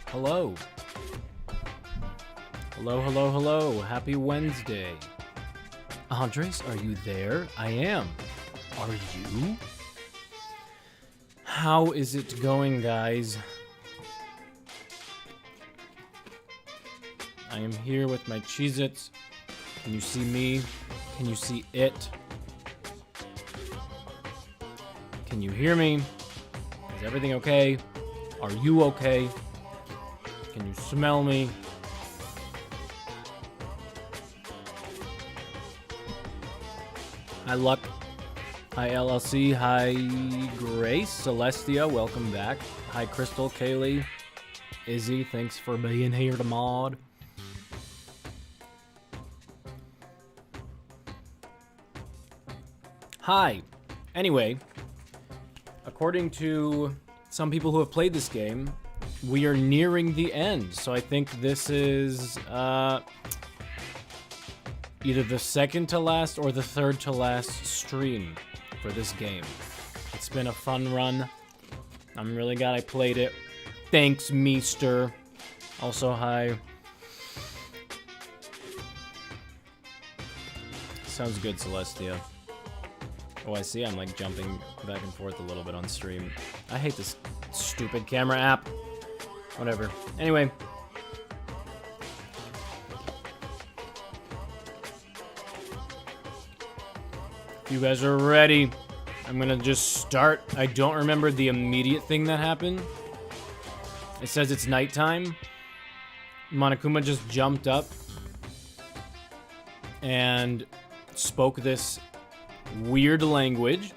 Hello. Hello, hello, hello. Happy Wednesday. Andres, are you there? I am. Are you? How is it going, guys? I am here with my Cheez-Its. Can you see me? Can you see it? Can you hear me? Is everything okay? Are you okay? Can you smell me? Hi, Luck. Hi, LLC. Hi, Grace. Celestia, welcome back. Hi, Crystal, Kaylee. Izzy, thanks for being here to mod. Hi. Anyway, according to some people who have played this game, we are nearing the end, so I think this is either the second to last or the third to last stream for this game. It's been a fun run. I'm really glad I played it. Thanks, Meester. Also, hi. Sounds good, Celestia. Oh, I see I'm like jumping back and forth a little bit on stream. I hate this stupid camera app. Whatever. Anyway. If you guys are ready, I'm gonna just start. I don't remember the immediate thing that happened. It says it's nighttime. Monokuma just jumped up and spoke this weird language.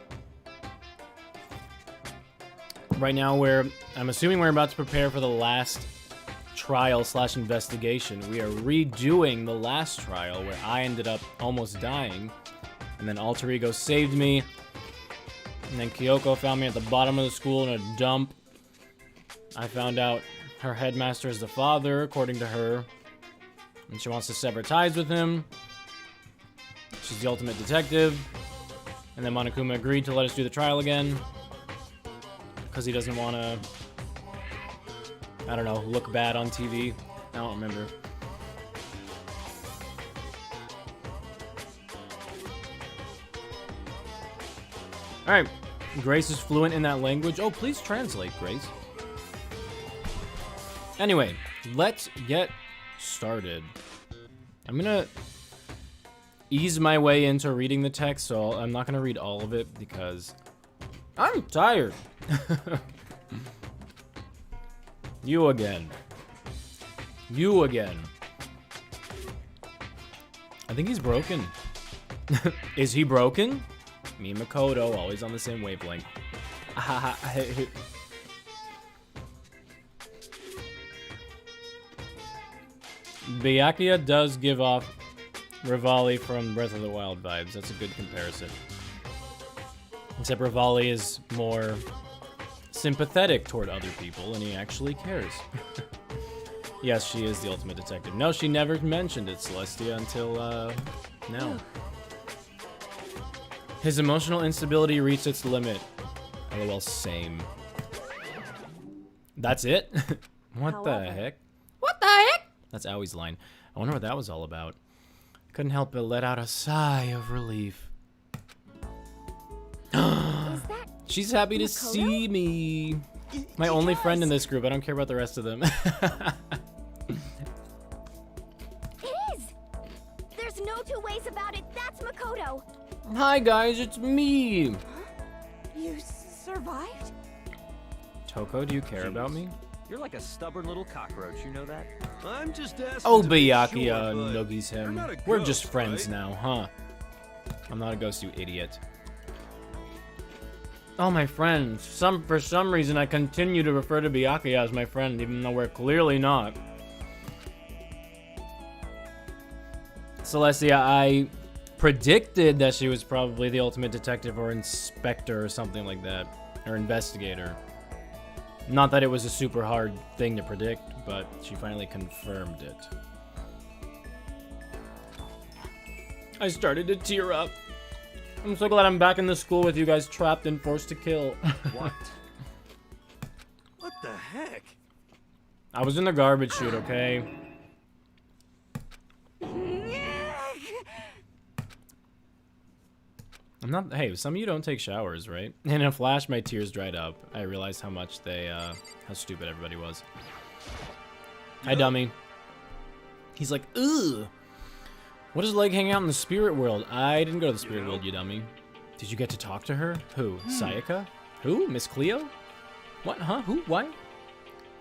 Right now I'm assuming we're about to prepare for the last trial / investigation. We are redoing the last trial where I ended up almost dying. And then Alter Ego saved me. And then Kyoko found me at the bottom of the school in a dump. I found out her headmaster is the father, according to her. And she wants to sever ties with him. She's the ultimate detective. And then Monokuma agreed to let us do the trial again. Because he doesn't want to, I don't know, look bad on TV. I don't remember. Alright, Grace is fluent in that language. Oh, please translate, Grace. Anyway, let's get started. I'm gonna ease my way into reading the text, so I'm not gonna read all of it because I'm tired. You again. You again. I think he's broken. Is he broken? Me and Makoto, always on the same wavelength. Byakuya does give off Rivali from Breath of the Wild vibes. That's a good comparison. Except Rivali is more sympathetic toward other people, and he actually cares. Yes, she is the ultimate detective. No, she never mentioned it, Celestia, until, now. His emotional instability reached its limit. LOL, same. That's it? What the heck? What the heck? That's Awie's line. I wonder what that was all about. Couldn't help but let out a sigh of relief. Is that She's happy to Makoto? see me. My only friend in this group. I don't care about the rest of them. It is! There's no two ways about it. That's Makoto. Hi guys, it's me. You survived? Toko, do you care about me? You're like a stubborn little cockroach, you know that? I'm just asking. Oh, to be Byakuya sure, but noogies you're him. not a We're ghost, just friends right? now, huh? I'm not a ghost, you idiot. Oh, my friend. For some reason, I continue to refer to Byakuya as my friend, even though we're clearly not. Celestia, I predicted that she was probably the ultimate detective or inspector or something like that. Or investigator. Not that it was a super hard thing to predict, but she finally confirmed it. I started to tear up. I'm so glad I'm back in the school with you guys trapped and forced to kill. What? What the heck? I was in the garbage chute, okay? I'm not. Hey, some of you don't take showers, right? In a flash, my tears dried up. I realized how much how stupid everybody was. Hi, dummy. He's like, ugh. What is it like hanging out in the spirit world? I didn't go to the spirit world, you dummy. Did you get to talk to her? Who? Sayaka? Who? Miss Cleo? What? Huh? Who? Why?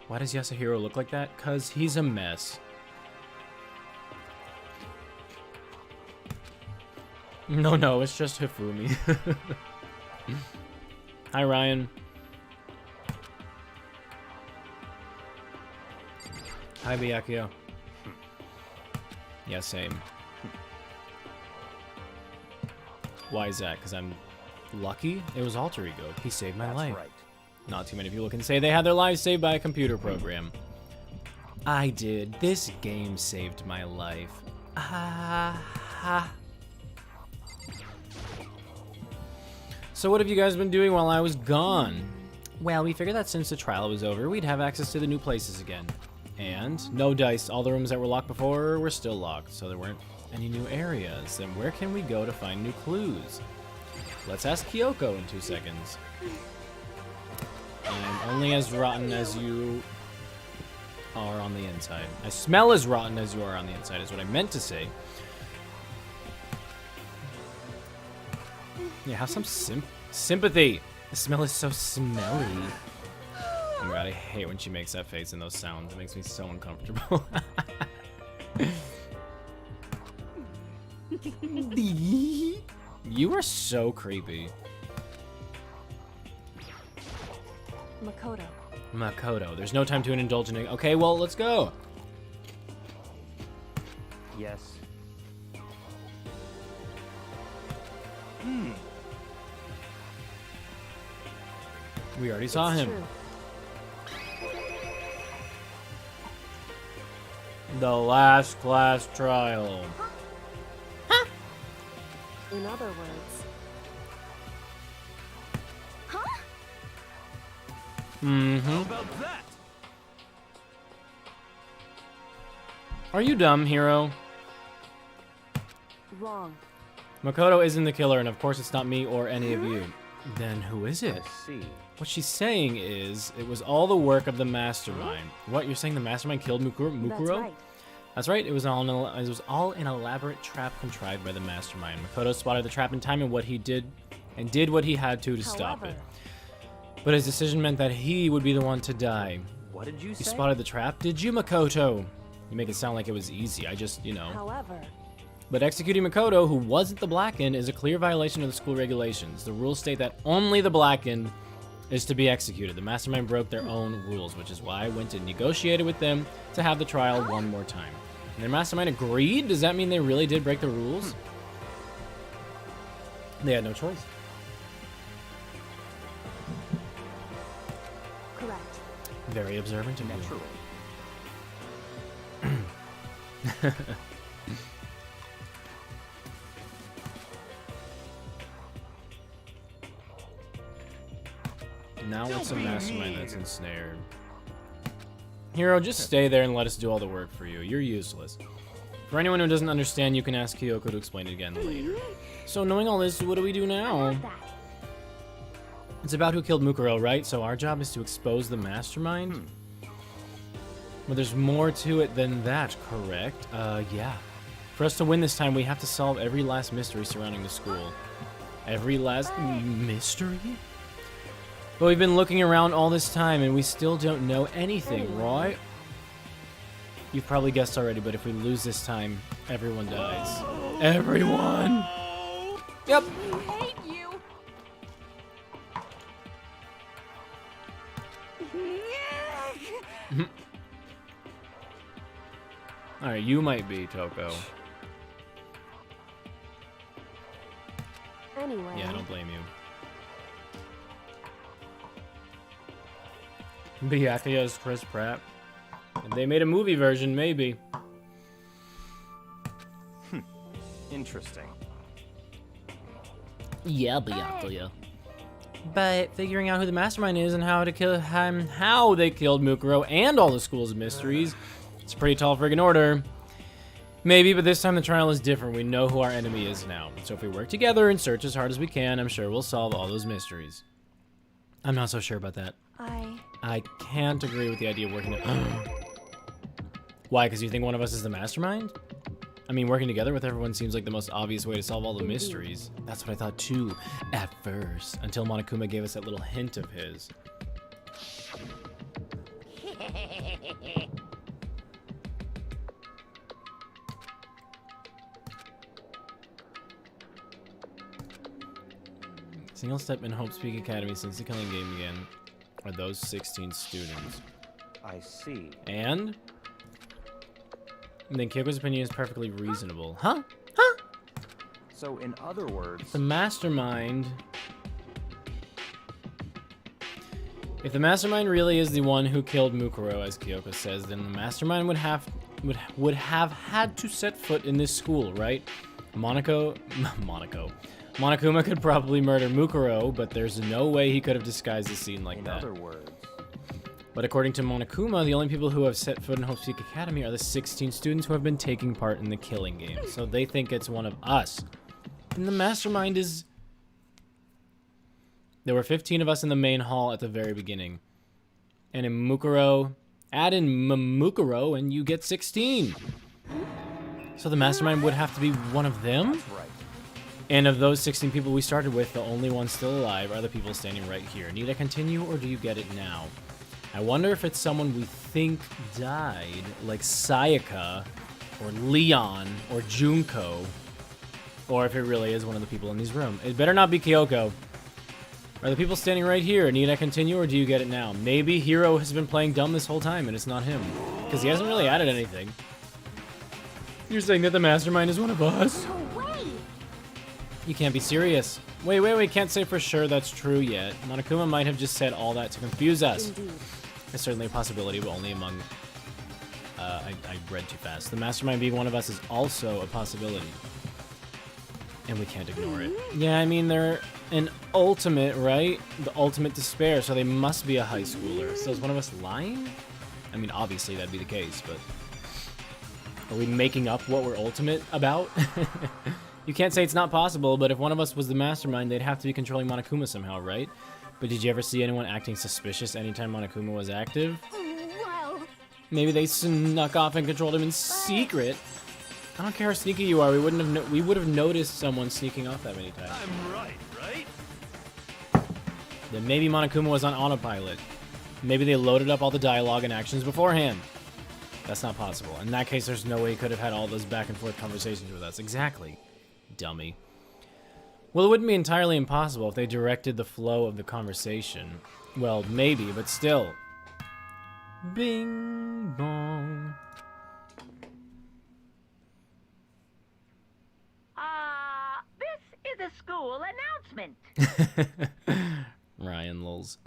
Why does Yasuhiro look like that? 'Cause he's a mess. No, it's just Hifumi. Hi, Ryan. Hi, Byakuya. Yeah, same. Why is that? Because I'm lucky? It was Alter Ego. He saved my life. Right. Not too many people can say they had their lives saved by a computer program. I did. This game saved my life. So what have you guys been doing while I was gone? Well, we figured that since the trial was over, we'd have access to the new places again. And no dice. All the rooms that were locked before were still locked, so there weren't any new areas. Then where can we go to find new clues? Let's ask Kyoko in 2 seconds. I'm only as rotten as you are on the inside. I smell as rotten as you are on the inside is what I meant to say. Yeah, have some sympathy. The smell is so smelly. Oh my god, I hate when she makes that face and those sounds. It makes me so uncomfortable. You are so creepy. Makoto. There's no time to indulge in it. Okay, well, let's go. Yes. We already saw him. True. The last class trial. In other words. Huh? How about that? Are you dumb, hero? Wrong. Makoto isn't the killer, and of course it's not me or any of you. Then who is it? I see. What she's saying is, it was all the work of the mastermind. What, you're saying the mastermind killed Mukuro? That's right. That's right, it was all an elaborate trap contrived by the mastermind. Makoto spotted the trap in time and did what he had to stop it. But his decision meant that he would be the one to die. What did you say? You spotted the trap? Did you, Makoto? You make it sound like it was easy, I just, However. But executing Makoto, who wasn't the Blackened, is a clear violation of the school regulations. The rules state that only the Blackened is to be executed. The mastermind broke their own rules, which is why I went and negotiated with them to have the trial one more time. And their mastermind agreed? Does that mean they really did break the rules? They had no choice. Correct. Very observant of you. Naturally. Now it's a mastermind that's ensnared. Hero, just stay there and let us do all the work for you. You're useless. For anyone who doesn't understand, you can ask Kyoko to explain it again later. So knowing all this, what do we do now? It's about who killed Mukuro, right? So our job is to expose the mastermind? But there's more to it than that, correct? Yeah. For us to win this time, we have to solve every last mystery surrounding the school. Every last mystery? But we've been looking around all this time and we still don't know anything, right? You've probably guessed already, but if we lose this time, everyone dies. Everyone! Yep. I hate you. Alright, you might be, Toko. Anyway. Yeah, I don't blame you. Byakuya is Chris Pratt. If they made a movie version, maybe. Interesting. Yeah, Byakuya. But figuring out who the mastermind is and how to kill him, how they killed Mukuro and all the school's mysteries, it's a pretty tall friggin' order. Maybe, but this time the trial is different. We know who our enemy is now. So if we work together and search as hard as we can, I'm sure we'll solve all those mysteries. I'm not so sure about that. I can't agree with the idea of working. Why? Because you think one of us is the mastermind? I mean, working together with everyone seems like the most obvious way to solve all the mysteries. That's what I thought too, at first, until Monokuma gave us that little hint of his. Single step in Hope's Peak Academy since the killing game began are those 16 students. I see. And then Kyoko's opinion is perfectly reasonable. Huh? Huh? So in other words, The mastermind... If the mastermind really is the one who killed Mukuro, as Kyoko says, then the mastermind would have had to set foot in this school, right? Monokuma could probably murder Mukuro, but there's no way he could have disguised the scene like that. in other words, But according to Monokuma, the only people who have set foot in Hope's Peak Academy are the 16 students who have been taking part in the killing game. So they think it's one of us. And the mastermind is... There were 15 of us in the main hall at the very beginning. And in Mukuro... Add in Mukuro and you get 16. So the mastermind would have to be one of them? that's right. And of those 16 people we started with, the only ones still alive are the people standing right here. Need I continue, or do you get it now? I wonder if it's someone we think died, like Sayaka, or Leon, or Junko, or if it really is one of the people in this room. It better not be Kyoko. Are the people standing right here? Need I continue, or do you get it now? Maybe Hiro has been playing dumb this whole time, and it's not him. Because he hasn't really added anything. You're saying that the mastermind is one of us? No way. You can't be serious. Wait, can't say for sure that's true yet. Monokuma might have just said all that to confuse us. Indeed. It's certainly a possibility, but only among... I read too fast. The mastermind being one of us is also a possibility. And we can't ignore it. Yeah, I mean, they're an ultimate, right? The ultimate despair, so they must be a high schooler. So is one of us lying? I mean, obviously that'd be the case, but... Are we making up what we're ultimate about? You can't say it's not possible, but if one of us was the mastermind, they'd have to be controlling Monokuma somehow, right? But did you ever see anyone acting suspicious anytime Monokuma was active? Well, Maybe they snuck off and controlled him in secret. I don't care how sneaky you are. We would have noticed someone sneaking off that many times. I'm right, right? Then maybe Monokuma was on autopilot. Maybe they loaded up all the dialogue and actions beforehand. That's not possible. In that case, there's no way he could have had all those back and forth conversations with us. Exactly. Dummy. Well, it wouldn't be entirely impossible if they directed the flow of the conversation. Well, maybe, but still. Bing bong. This is a school announcement. Ryan lols.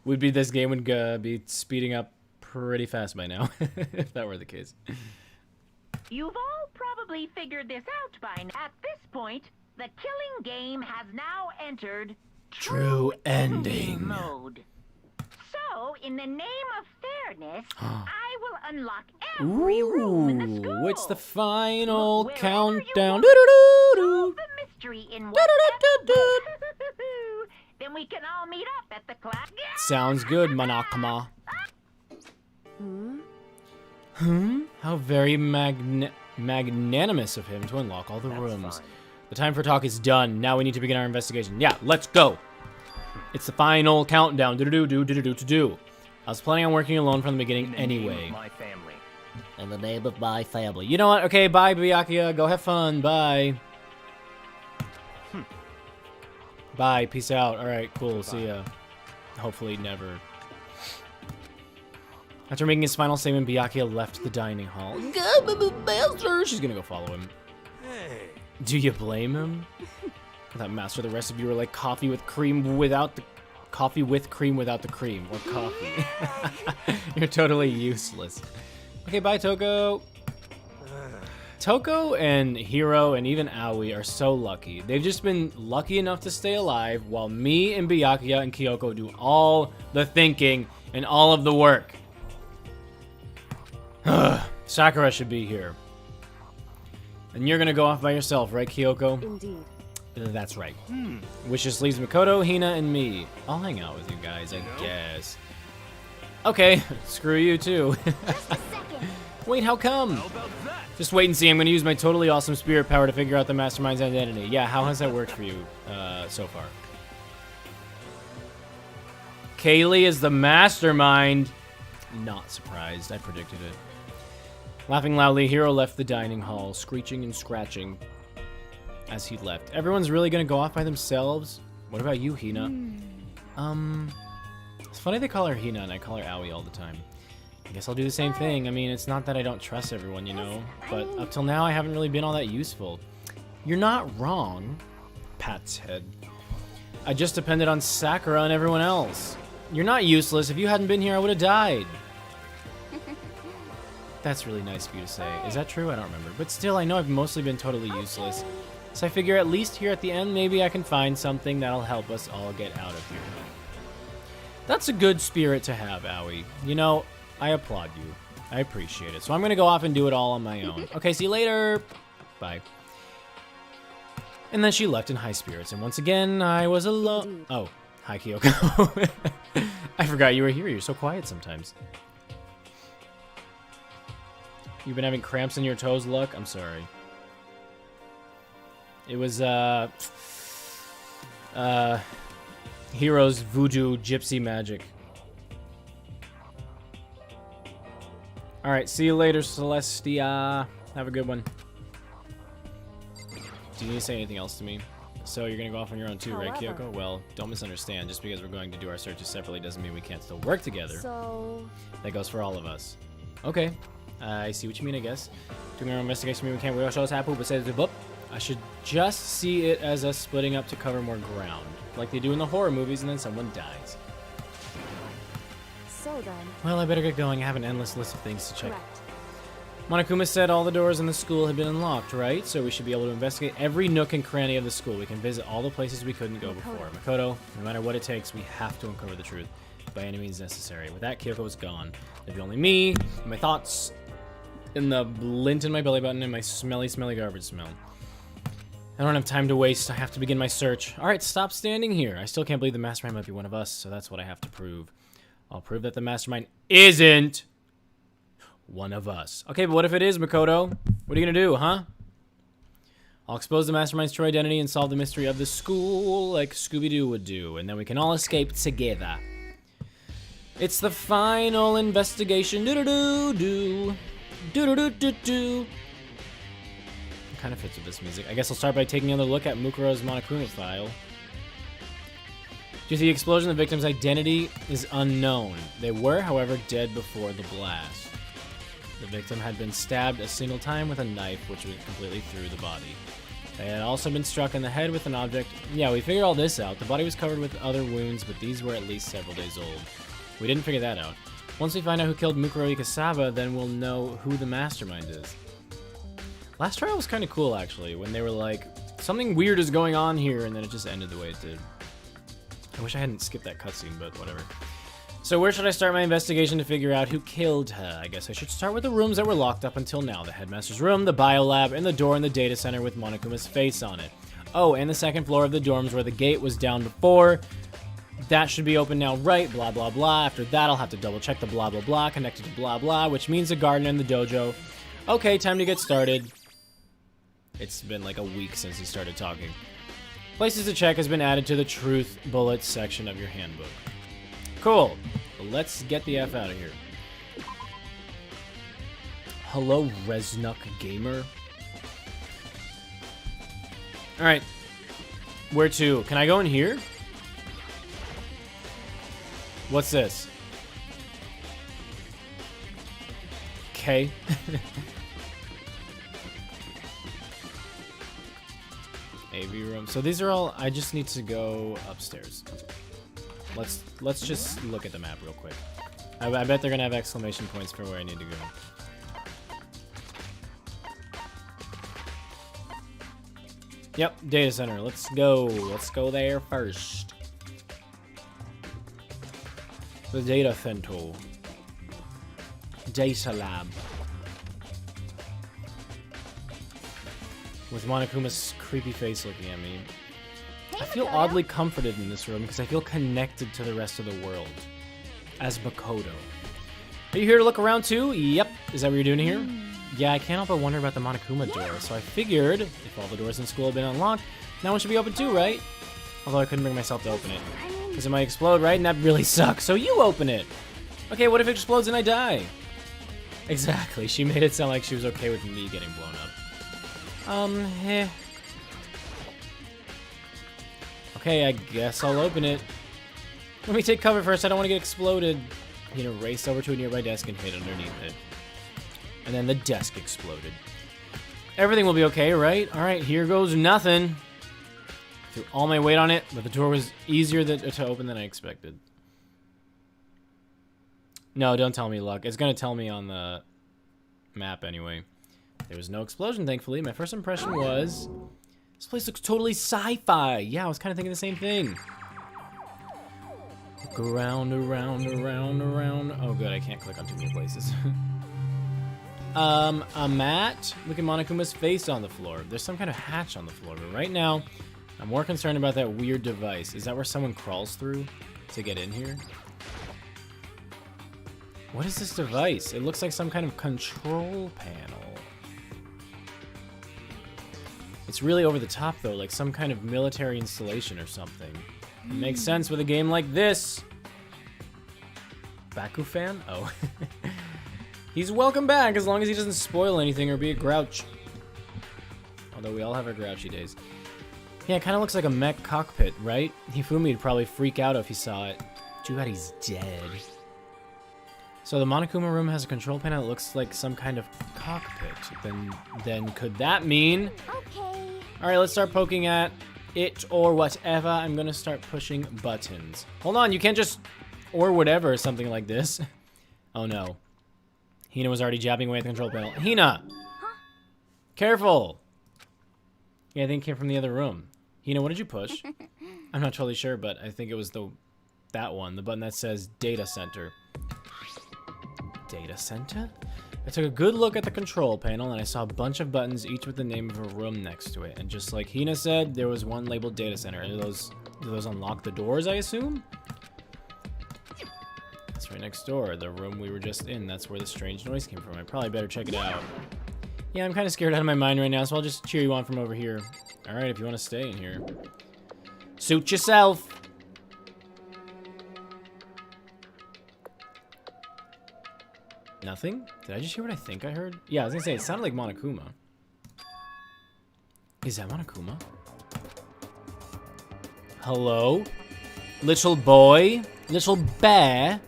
Would be this game would be speeding up pretty fast by now, if that were the case. You've all probably figured this out by now. At this point, the killing game has now entered True ending. mode. So, in the name of fairness, I will unlock every room in the school. It's the final Wherever you countdown. want. Solve Doo-doo-doo-doo. the mystery in whatever way. then we can all meet up at the class. Sounds good, Monokuma. How very magnanimous of him to unlock all the rooms. fine. The time for talk is done. Now we need to begin our investigation. Yeah, let's go. It's the final countdown. Do. I was planning on working alone from the beginning In the name anyway. of my family. In the name of my family. You know what? Okay, bye, Byakuya. Go have fun. Bye. Bye. Peace out. All right, cool. See ya. Hopefully never. After making his final statement, Byakuya left the dining hall. Master! She's gonna go follow him. Hey. Do you blame him? That master, the rest of you are like coffee with cream without the cream, or coffee. You're totally useless. Okay, bye, Toko. Toko and Hiro and even Aoi are so lucky. They've just been lucky enough to stay alive while me and Byakuya and Kyoko do all the thinking and all of the work. Sakura should be here. And you're gonna go off by yourself, right, Kyoko? Indeed. That's right. Which just leaves Makoto, Hina, and me. I'll hang out with you guys, I guess. Okay, screw you too. Just a second. Wait, how come? How about that? Just wait and see. I'm gonna use my totally awesome spirit power to figure out the mastermind's identity. Yeah, how has that worked for you so far? Kaylee is the mastermind. Not surprised. I predicted it. Laughing loudly, Hiro left the dining hall, screeching and scratching as he left. Everyone's really gonna go off by themselves? What about you, Hina? It's funny they call her Hina and I call her Aoi all the time. I guess I'll do the same thing. I mean, it's not that I don't trust everyone, you know, but up till now I haven't really been all that useful. You're not wrong. Pat's head. I just depended on Sakura and everyone else. You're not useless. If you hadn't been here, I would have died. That's really nice of you to say. Is that true? I don't remember. But still, I know I've mostly been totally useless. So I figure at least here at the end, maybe I can find something that'll help us all get out of here. That's a good spirit to have, Aoi. You know, I applaud you. I appreciate it. So I'm going to go off and do it all on my own. Okay, see you later. Bye. And then she left in high spirits. And once again, I was alone. Oh, hi, Kyoko. I forgot you were here. You're so quiet sometimes. You've been having cramps in your toes, Luck? I'm sorry. It was, Hero's voodoo gypsy magic. Alright, see you later, Celestia. Have a good one. Do you need to say anything else to me? So you're gonna go off on your own too, right, However. Kyoko? Well, don't misunderstand. Just because we're going to do our searches separately doesn't mean we can't still work together. So, That goes for all of us. Okay. I see what you mean, I guess. Doing our investigation mean we can't wait show us happen, but says boop. I should just see it as us splitting up to cover more ground. Like they do in the horror movies and then someone dies. so then, Well, I better get going. I have an endless list of things to check. correct. Monokuma said all the doors in the school had been unlocked, right? So we should be able to investigate every nook and cranny of the school. We can visit all the places we couldn't go before. Makoto, no matter what it takes, we have to uncover the truth by any means necessary. With that, Kyoko was gone. There'd be only me, and my thoughts, and the lint in my belly button, and my smelly, smelly garbage smell. I don't have time to waste. I have to begin my search. All right, stop standing here. I still can't believe the mastermind might be one of us, so that's what I have to prove. I'll prove that the mastermind isn't one of us. Okay, but what if it is, Makoto? What are you gonna do, huh? I'll expose the mastermind's true identity and solve the mystery of the school like Scooby-Doo would do, and then we can all escape together. It's the final investigation. Do-do-do-do. Do-do-do-do-do. Kind of fits with this music. I guess I'll start by taking another look at Mukuro's Monokuma file. Due to the explosion, the victim's identity is unknown. They were, however, dead before the blast. The victim had been stabbed a single time with a knife, which went completely through the body. They had also been struck in the head with an object. Yeah, we figured all this out. The body was covered with other wounds, but these were at least several days old. We didn't figure that out. Once we find out who killed Mukuro Ikasawa, then we'll know who the mastermind is. Last trial was kind of cool, actually, when they were like, something weird is going on here, and then it just ended the way it did. I wish I hadn't skipped that cutscene, but whatever. So where should I start my investigation to figure out who killed her? I guess I should start with the rooms that were locked up until now. The headmaster's room, the biolab, and the door in the data center with Monokuma's face on it. Oh, and the second floor of the dorms where the gate was down before. That should be open now, right? Blah, blah, blah. After that, I'll have to double check the blah, blah, blah connected to blah, blah, which means the garden and the dojo. Okay, time to get started. It's been like a week since he started talking. Places to check has been added to the truth bullets section of your handbook. Cool. Let's get the F out of here. Hello, Resnuk Gamer. Alright. Where to? Can I go in here? What's this? Okay. AV room. So these are all. I just need to go upstairs. Let's just look at the map real quick. I bet they're gonna have exclamation points for where I need to go. Yep, data center. Let's go. Let's go there first. The data center. Data lab. With Monokuma's creepy face looking at me. I feel oddly comforted in this room because I feel connected to the rest of the world. As Makoto. Are you here to look around too? Yep. Is that what you're doing here? Yeah, I can't help but wonder about the Monokuma door, so I figured if all the doors in school have been unlocked, that one should be open too, right? Although I couldn't bring myself to open it. Because it might explode, right? And that really sucks, so you open it! Okay, what if it explodes and I die? Exactly, she made it sound like she was okay with me getting blown up. Okay, I guess I'll open it. Let me take cover first, I don't want to get exploded. You know, race over to a nearby desk and hid underneath it. And then the desk exploded. Everything will be okay, right? Alright, here goes nothing. Threw all my weight on it, but the door was easier to open than I expected. No, don't tell me, luck. It's gonna tell me on the map anyway. There was no explosion, thankfully. My first impression was... this place looks totally sci-fi. Yeah, I was kind of thinking the same thing. Look around, around, around, around. Oh, good, I can't click on too many places. A mat? Look at Monokuma's face on the floor. There's some kind of hatch on the floor, but right now, I'm more concerned about that weird device. Is that where someone crawls through to get in here? What is this device? It looks like some kind of control panel. It's really over the top, though, like some kind of military installation or something. It makes sense with a game like this. Baku fan? Oh. He's welcome back as long as he doesn't spoil anything or be a grouch. Although we all have our grouchy days. Yeah, it kind of looks like a mech cockpit, right? Hifumi'd probably freak out if he saw it. Too bad he's dead. So the Monokuma room has a control panel that looks like some kind of cockpit. Then could that mean... Okay. Alright, let's start poking at it or whatever. I'm gonna start pushing buttons. Hold on, you can't just... or whatever, something like this. Oh no. Hina was already jabbing away at the control panel. Hina! Huh? Careful! Yeah, I think it came from the other room. Hina, what did you push? I'm not totally sure, but I think it was that one. The button that says Data Center. Data Center? I took a good look at the control panel, and I saw a bunch of buttons, each with the name of a room next to it. And just like Hina said, there was one labeled Data Center. Do those unlock the doors, I assume? That's right next door, the room we were just in. That's where the strange noise came from. I probably better check it out. Yeah, I'm kind of scared out of my mind right now, so I'll just cheer you on from over here. Alright, if you want to stay in here. Suit yourself! Nothing? Did I just hear what I think I heard? Yeah, I was gonna say, it sounded like Monokuma. Is that Monokuma? Hello? Little boy? Little bear?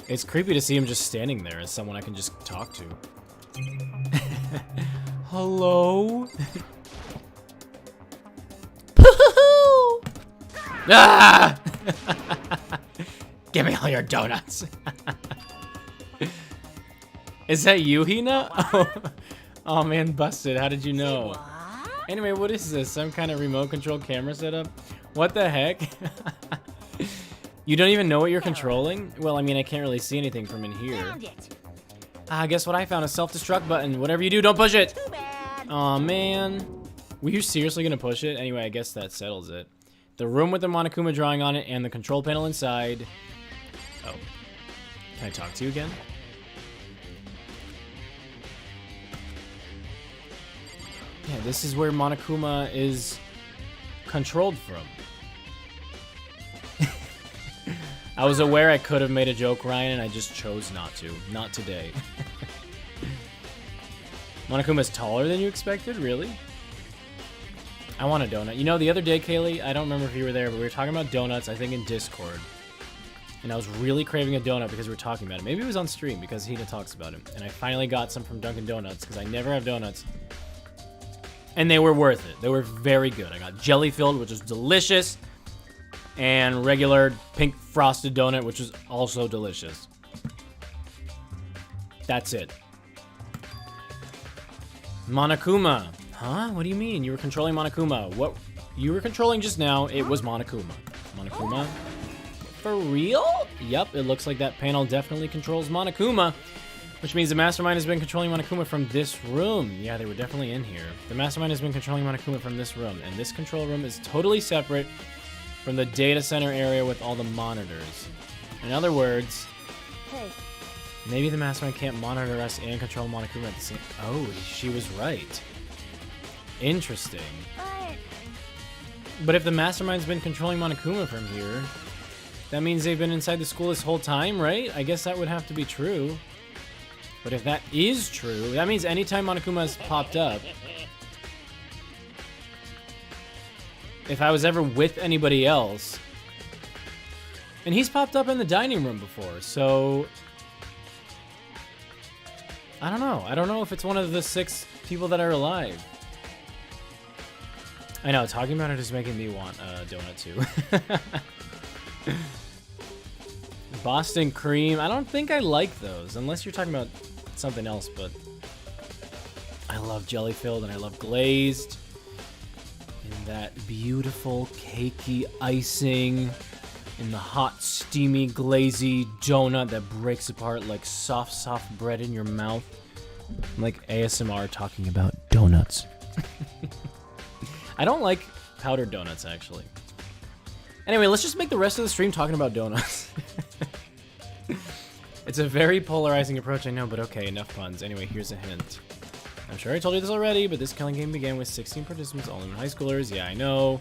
It's creepy to see him just standing there as someone I can just talk to. Hello? Ah! Give me all your donuts. Is that you, Hina? Oh man, busted. How did you know? Anyway, what is this? Some kind of remote control camera setup? What the heck? You don't even know what you're controlling? Well, I mean, I can't really see anything from in here. Ah, guess what I found? A self-destruct button. Whatever you do, don't push it! Aw, man. Were you seriously gonna push it? Anyway, I guess that settles it. The room with the Monokuma drawing on it and the control panel inside. Oh. Can I talk to you again? Yeah, this is where Monokuma is controlled from. I was aware I could have made a joke, Ryan, and I just chose not to. Not today. Monokuma's taller than you expected? Really? I want a donut. You know, the other day, Kaylee, I don't remember if you were there, but we were talking about donuts, I think in Discord. And I was really craving a donut because we were talking about it. Maybe it was on stream because Hina talks about it. And I finally got some from Dunkin' Donuts because I never have donuts. And they were worth it. They were very good. I got jelly-filled, which was delicious. And regular pink frosted donut, which was also delicious. That's it. Monokuma. Huh? What do you mean? You were controlling Monokuma. What you were controlling just now, it was Monokuma. Monokuma? For real? Yep, it looks like that panel definitely controls Monokuma. Which means the Mastermind has been controlling Monokuma from this room. Yeah, they were definitely in here. The Mastermind has been controlling Monokuma from this room. And this control room is totally separate from the data center area with all the monitors. In other words, Hey. maybe the Mastermind can't monitor us and control Monokuma at the same... Oh, she was right. Interesting. But if the Mastermind's been controlling Monokuma from here, that means they've been inside the school this whole time, right? I guess that would have to be true. But if that is true, that means anytime Monokuma has popped up, if I was ever with anybody else, and he's popped up in the dining room before, so I don't know. I don't know if it's one of the 6 people that are alive. I know, talking about it is making me want a donut too. Boston cream. I don't think I like those, unless you're talking about something else, but I love jelly filled and I love glazed. And that beautiful cakey icing in the hot, steamy, glazy donut that breaks apart like soft, soft bread in your mouth. I'm like ASMR talking about donuts. I don't like powdered donuts, actually. Anyway, let's just make the rest of the stream talking about donuts. It's a very polarizing approach, I know, but okay, enough puns. Anyway, here's a hint. I'm sure I told you this already, but this killing game began with 16 participants, all in high schoolers. Yeah, I know.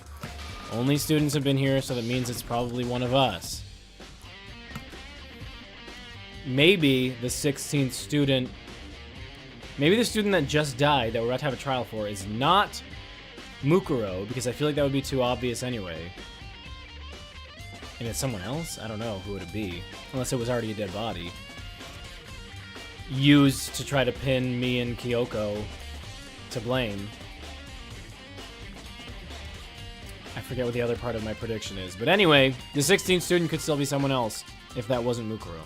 Only students have been here, so that means it's probably one of us. Maybe the 16th student... Maybe the student that just died, that we're about to have a trial for, is not Mukuro, because I feel like that would be too obvious anyway. And it's someone else? I don't know. Who would it be? Unless it was already a dead body. Used to try to pin me and Kyoko to blame. I forget what the other part of my prediction is. But anyway, the 16th student could still be someone else if that wasn't Mukuro.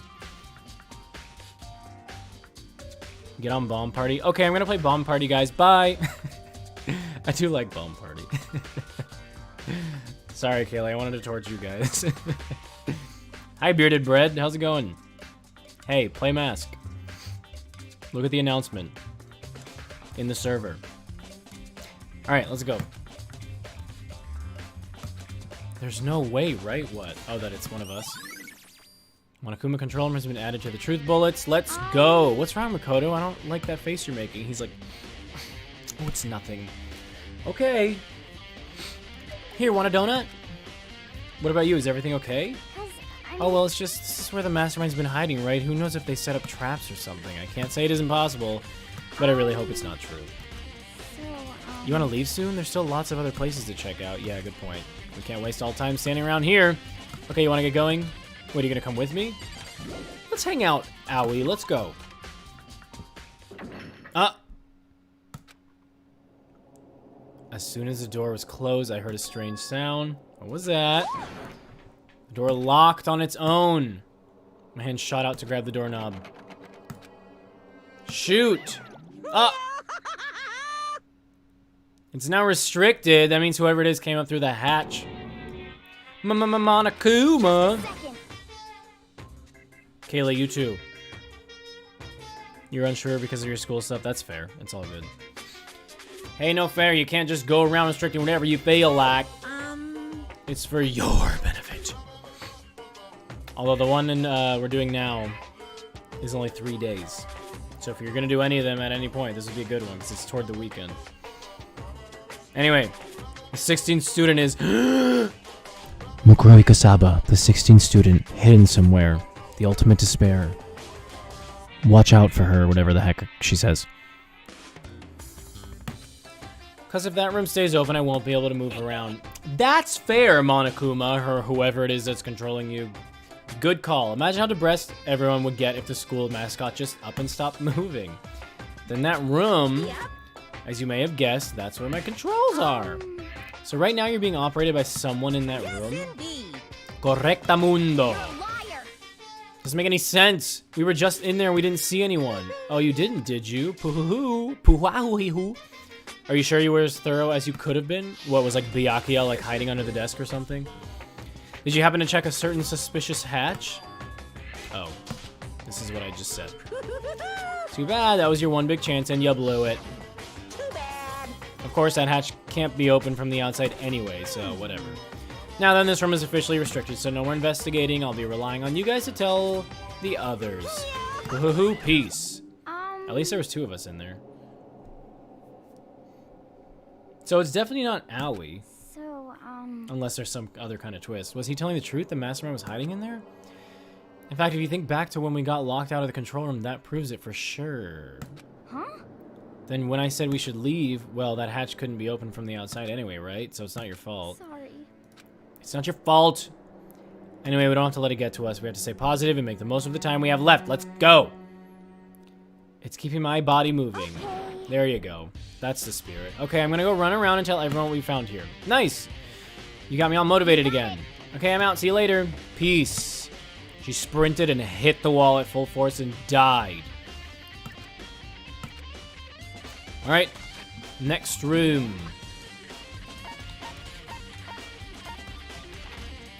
Get on Bomb Party. Okay, I'm gonna play Bomb Party, guys. Bye! I do like Bomb Party. Sorry, Kayla, I wanted to torch you guys. Hi, Bearded Bread. How's it going? Hey, play Mask. Look at the announcement in the server. All right, let's go. There's no way, right? What? Oh, that it's one of us. Monokuma control room has been added to the truth bullets. Let's go. What's wrong, Makoto? I don't like that face you're making. He's like, oh, it's nothing. Okay. Here, want a donut? What about you? Is everything okay? Oh, well, it's just, this is where the Mastermind's been hiding, right? Who knows if they set up traps or something? I can't say it isn't possible, but I really hope it's not true. You want to leave soon? There's still lots of other places to check out. Yeah, good point. We can't waste all time standing around here. Okay, you want to get going? Wait, are you going to come with me? Let's hang out, Owie. Let's go. As soon as the door was closed, I heard a strange sound. What was that? The door locked on its own. My hand shot out to grab the doorknob. Shoot! It's now restricted. That means whoever it is came up through the hatch. Monokuma! Kayla, you too. You're unsure because of your school stuff? That's fair. It's all good. Hey, no fair. You can't just go around restricting whatever you feel like. It's for your benefit. Although the one we're doing now is only 3 days. So if you're going to do any of them at any point, this would be a good one because it's toward the weekend. Anyway, the 16th student is Mukuro Ikasaba, the 16th student, hidden somewhere. The ultimate despair. Watch out for her, whatever the heck she says. Because if that room stays open, I won't be able to move around. That's fair, Monokuma, or whoever it is that's controlling you. Good call. Imagine how depressed everyone would get if the school mascot just up and stopped moving. Then that room, as you may have guessed, that's where my controls are. So right now you're being operated by someone in that room. Correctamundo. Doesn't make any sense. We were just in there and we didn't see anyone. Oh, you didn't, did you? Poo-hoo-hoo. Poo-wah-hoo-hee-hoo. Are you sure you were as thorough as you could have been? What, was like Byakuya like hiding under the desk or something? Did you happen to check a certain suspicious hatch? Oh, this is what I just said. Too bad, that was your one big chance and you blew it. Too bad. Of course, that hatch can't be open from the outside anyway, so whatever. Now then, this room is officially restricted, so no more investigating. I'll be relying on you guys to tell the others. Woohoo, peace. At least there was 2 of us in there. So it's definitely not Aoi. So, Unless there's some other kind of twist. Was he telling the truth? The mastermind was hiding in there? In fact, if you think back to when we got locked out of the control room, that proves it for sure. Huh? Then when I said we should leave, well, that hatch couldn't be opened from the outside anyway, right? So it's not your fault. Sorry. It's not your fault. Anyway, we don't have to let it get to us. We have to stay positive and make the most of the time we have left. Let's go. It's keeping my body moving. There you go. That's the spirit. Okay, I'm gonna go run around and tell everyone what we found here. Nice. You got me all motivated again. Okay, I'm out. See you later. Peace. She sprinted and hit the wall at full force and died. All right. Next room.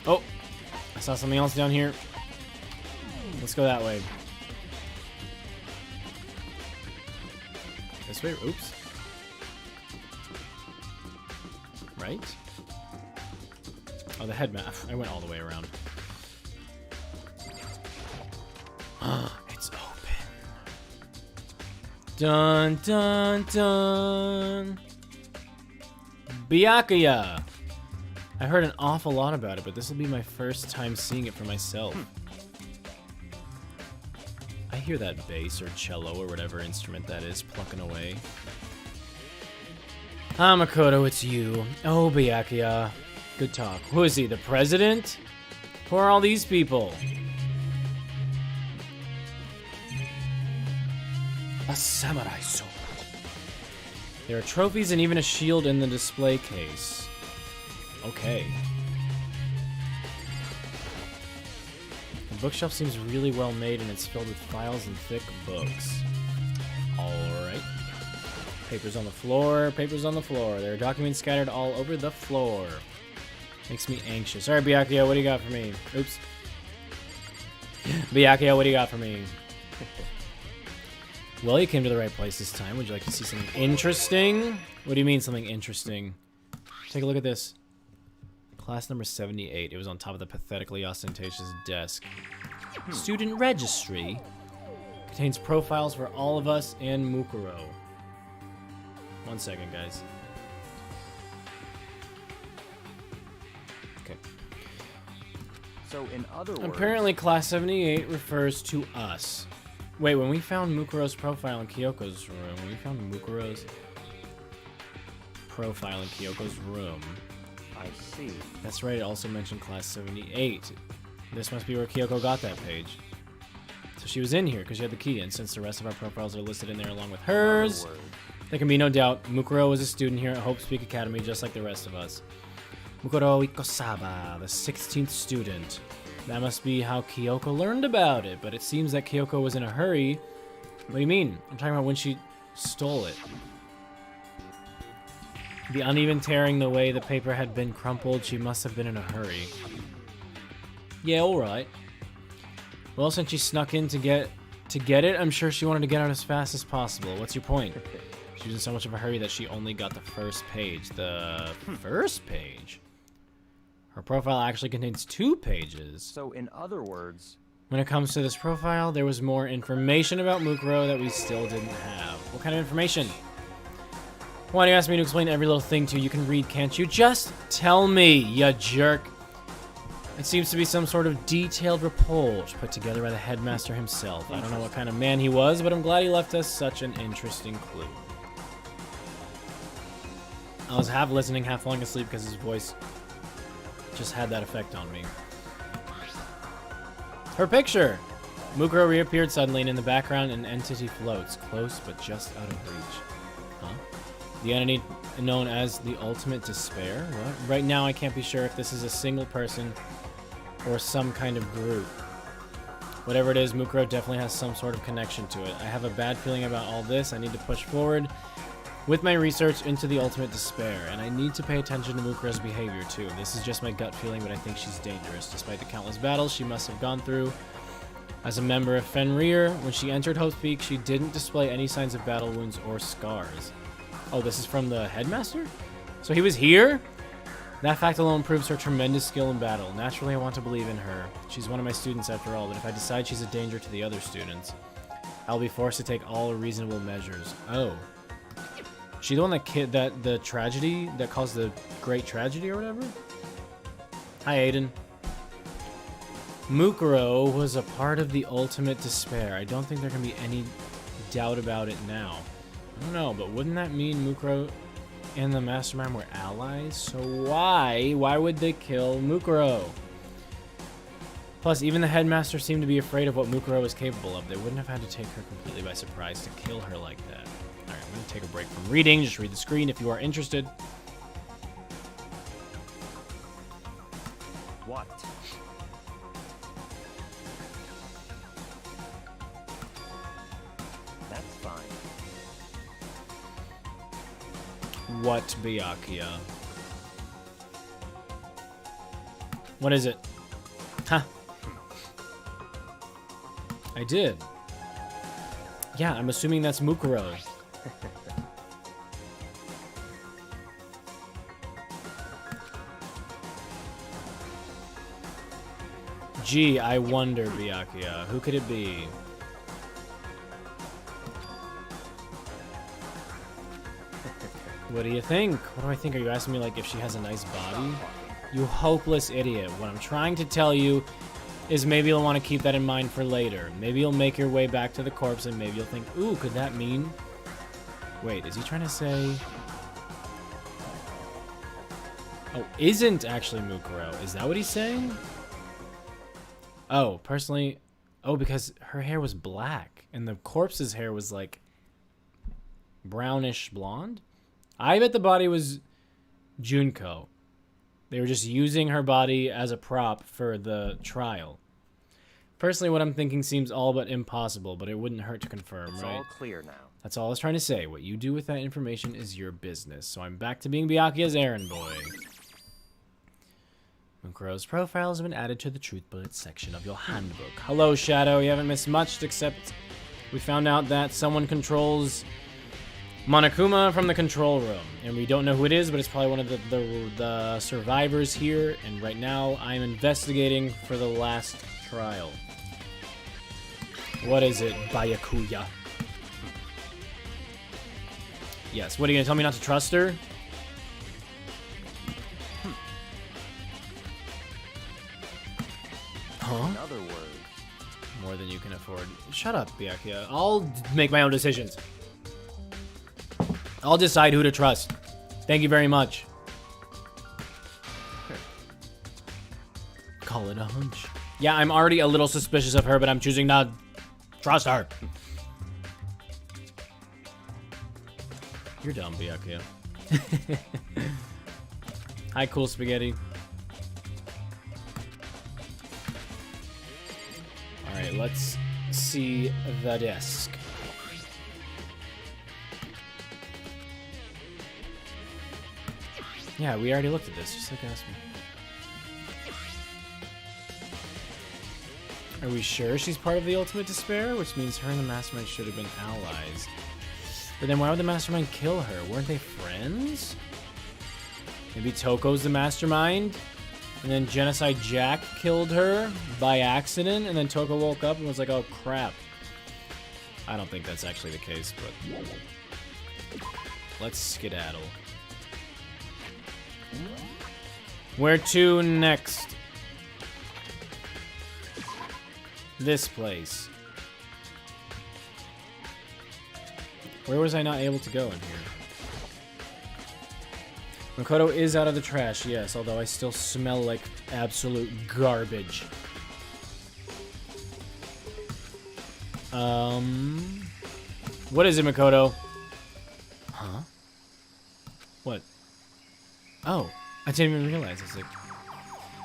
Oh, I saw something else down here. Let's go that way. This way? Oops. Right? Oh, the head map. I went all the way around. It's open. Dun, dun, dun. Byakuya. I heard an awful lot about it, but this will be my first time seeing it for myself. I hear that bass or cello or whatever instrument that is plucking away. Ah, Makoto, it's you. Oh, Byakuya. Good talk. Who is he, the president? Who are all these people? A samurai sword. There are trophies and even a shield in the display case. Okay. The bookshelf seems really well made and it's filled with files and thick books. Alright. Papers on the floor, papers on the floor. There are documents scattered all over the floor. Makes me anxious. Alright, Byakuya, what do you got for me? Oops. Byakuya, what do you got for me? Well, you came to the right place this time. Would you like to see something interesting? What do you mean, something interesting? Take a look at this. Class number 78. It was on top of the pathetically ostentatious desk. Student registry contains profiles for all of us and Mukuro. 1 second, guys. Okay. So, in other words... Apparently, Class 78 refers to us. Wait, when we found Mukuro's profile in Kyoko's room, I see. That's right, it also mentioned Class 78. This must be where Kyoko got that page. So she was in here because she had the key, and since the rest of our profiles are listed in there along with hers, there can be no doubt Mukuro was a student here at Hope Speak Academy just like the rest of us. Mukuro Ikosaba, the 16th student. That must be how Kyoko learned about it, but it seems that Kyoko was in a hurry. What do you mean? I'm talking about when she stole it. The uneven tearing, the way the paper had been crumpled, she must have been in a hurry. Yeah, alright. Well, since she snuck in to get it, I'm sure she wanted to get out as fast as possible. What's your point? She was in so much of a hurry that she only got the first page. The first page? Her profile actually contains 2 pages. So in other words, When it comes to this profile, there was more information about Mukuro that we still didn't have. What kind of information? Why do you ask me to explain every little thing to you? You can read, can't you? Just tell me, you jerk. It seems to be some sort of detailed report put together by the headmaster himself. I don't know what kind of man he was, but I'm glad he left us such an interesting clue. I was half listening, half falling asleep because his voice just had that effect on me. Her picture! Mukuro reappeared suddenly, and in the background an entity floats, close but just out of reach. Huh? The entity known as the Ultimate Despair? What? Right now I can't be sure if this is a single person or some kind of group. Whatever it is, Mukuro definitely has some sort of connection to it. I have a bad feeling about all this. I need to push forward with my research into the Ultimate Despair, and I need to pay attention to Mukuro's behavior too. This is just my gut feeling, but I think she's dangerous. Despite the countless battles she must have gone through as a member of Fenrir, when she entered Hope's Peak, she didn't display any signs of battle wounds or scars. Oh, this is from the headmaster? So he was here? That fact alone proves her tremendous skill in battle. Naturally, I want to believe in her. She's one of my students after all, but if I decide she's a danger to the other students, I'll be forced to take all reasonable measures. Oh. She the one that the tragedy that caused the great tragedy or whatever? Hi, Aiden. Mukuro was a part of the Ultimate Despair. I don't think there can be any doubt about it now. I don't know, but wouldn't that mean Mukuro and the Mastermind were allies? So why would they kill Mukuro? Plus, even the headmaster seemed to be afraid of what Mukuro was capable of. They wouldn't have had to take her completely by surprise to kill her like that. Alright, I'm going to take a break from reading. Just read the screen if you are interested. what? That's fine. What, Byakuya? What is it? Huh. I did. Yeah, I'm assuming that's Mukuro. Gee, I wonder, Byakuya. Who could it be? What do you think? What do I think? Are you asking me, like, if she has a nice body? You hopeless idiot. What I'm trying to tell you is maybe you'll want to keep that in mind for later. Maybe you'll make your way back to the corpse and maybe you'll think, ooh, could that mean... Wait, is he trying to say... Oh, isn't actually Mukuro. Is that what he's saying? Oh, personally... Oh, because her hair was black and the corpse's hair was, like, brownish blonde? I bet the body was Junko. They were just using her body as a prop for the trial. Personally, what I'm thinking seems all but impossible, but it wouldn't hurt to confirm, It's right? all clear now. That's all I was trying to say. What you do with that information is your business. So I'm back to being Byakuya's errand boy. Mukuro's profile has been added to the Truth Bullets section of your handbook. Hello, Shadow. You haven't missed much, except we found out that someone controls Monokuma from the control room, and we don't know who it is, but it's probably one of the survivors here, and right now I'm investigating for the last trial. What is it, Byakuya? Yes, what are you gonna tell me not to trust her? Huh? In other words, More than you can afford. Shut up, Byakuya. I'll make my own decisions. I'll decide who to trust. Thank you very much. Call it a hunch. Yeah, I'm already a little suspicious of her, but I'm choosing not to trust her. You're dumb, Byakuya. Hi, Cool Spaghetti. Alright, let's see the desk. Yeah, we already looked at this, just like ask me. Are we sure she's part of the Ultimate Despair? Which means her and the Mastermind should have been allies. But then why would the Mastermind kill her? Weren't they friends? Maybe Toko's the Mastermind? And then Genocide Jack killed her by accident, and then Toko woke up and was like, oh crap. I don't think that's actually the case, but let's skedaddle. Where to next? This place. Where was I not able to go in here? Makoto is out of the trash, yes, although I still smell like absolute garbage. What is it, Makoto? Huh? What? Oh, I didn't even realize. It's like,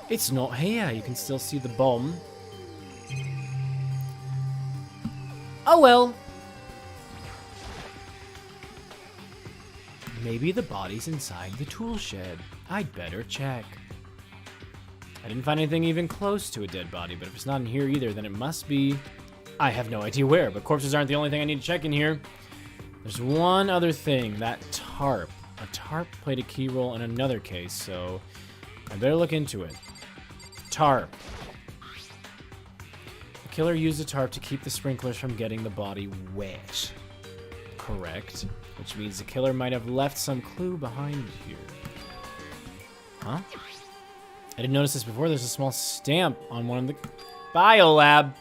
it's not here. You can still see the bomb. Oh well. Maybe the body's inside the tool shed. I'd better check. I didn't find anything even close to a dead body, but if it's not in here either, then it must be... I have no idea where, but corpses aren't the only thing I need to check in here. There's one other thing, that tarp. A tarp played a key role in another case, so I better look into it. Tarp. The killer used the tarp to keep the sprinklers from getting the body wet. Correct. Which means the killer might have left some clue behind here. Huh? I didn't notice this before. There's a small stamp on one of the biolab.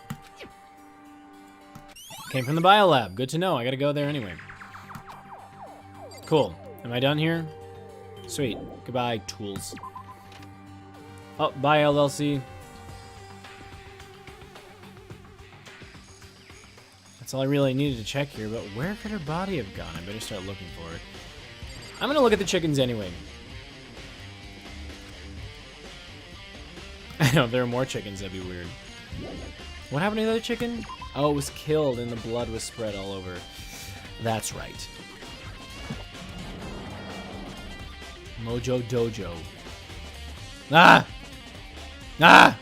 Came from the biolab. Good to know. I gotta go there anyway. Cool. Am I done here? Sweet. Goodbye, tools. Oh, bye, LLC. That's all I really needed to check here, but where could her body have gone? I better start looking for it. I'm gonna look at the chickens anyway. I know, if there are more chickens, that'd be weird. What happened to the other chicken? Oh, it was killed and the blood was spread all over. That's right. Mojo Dojo. Ah! Ah!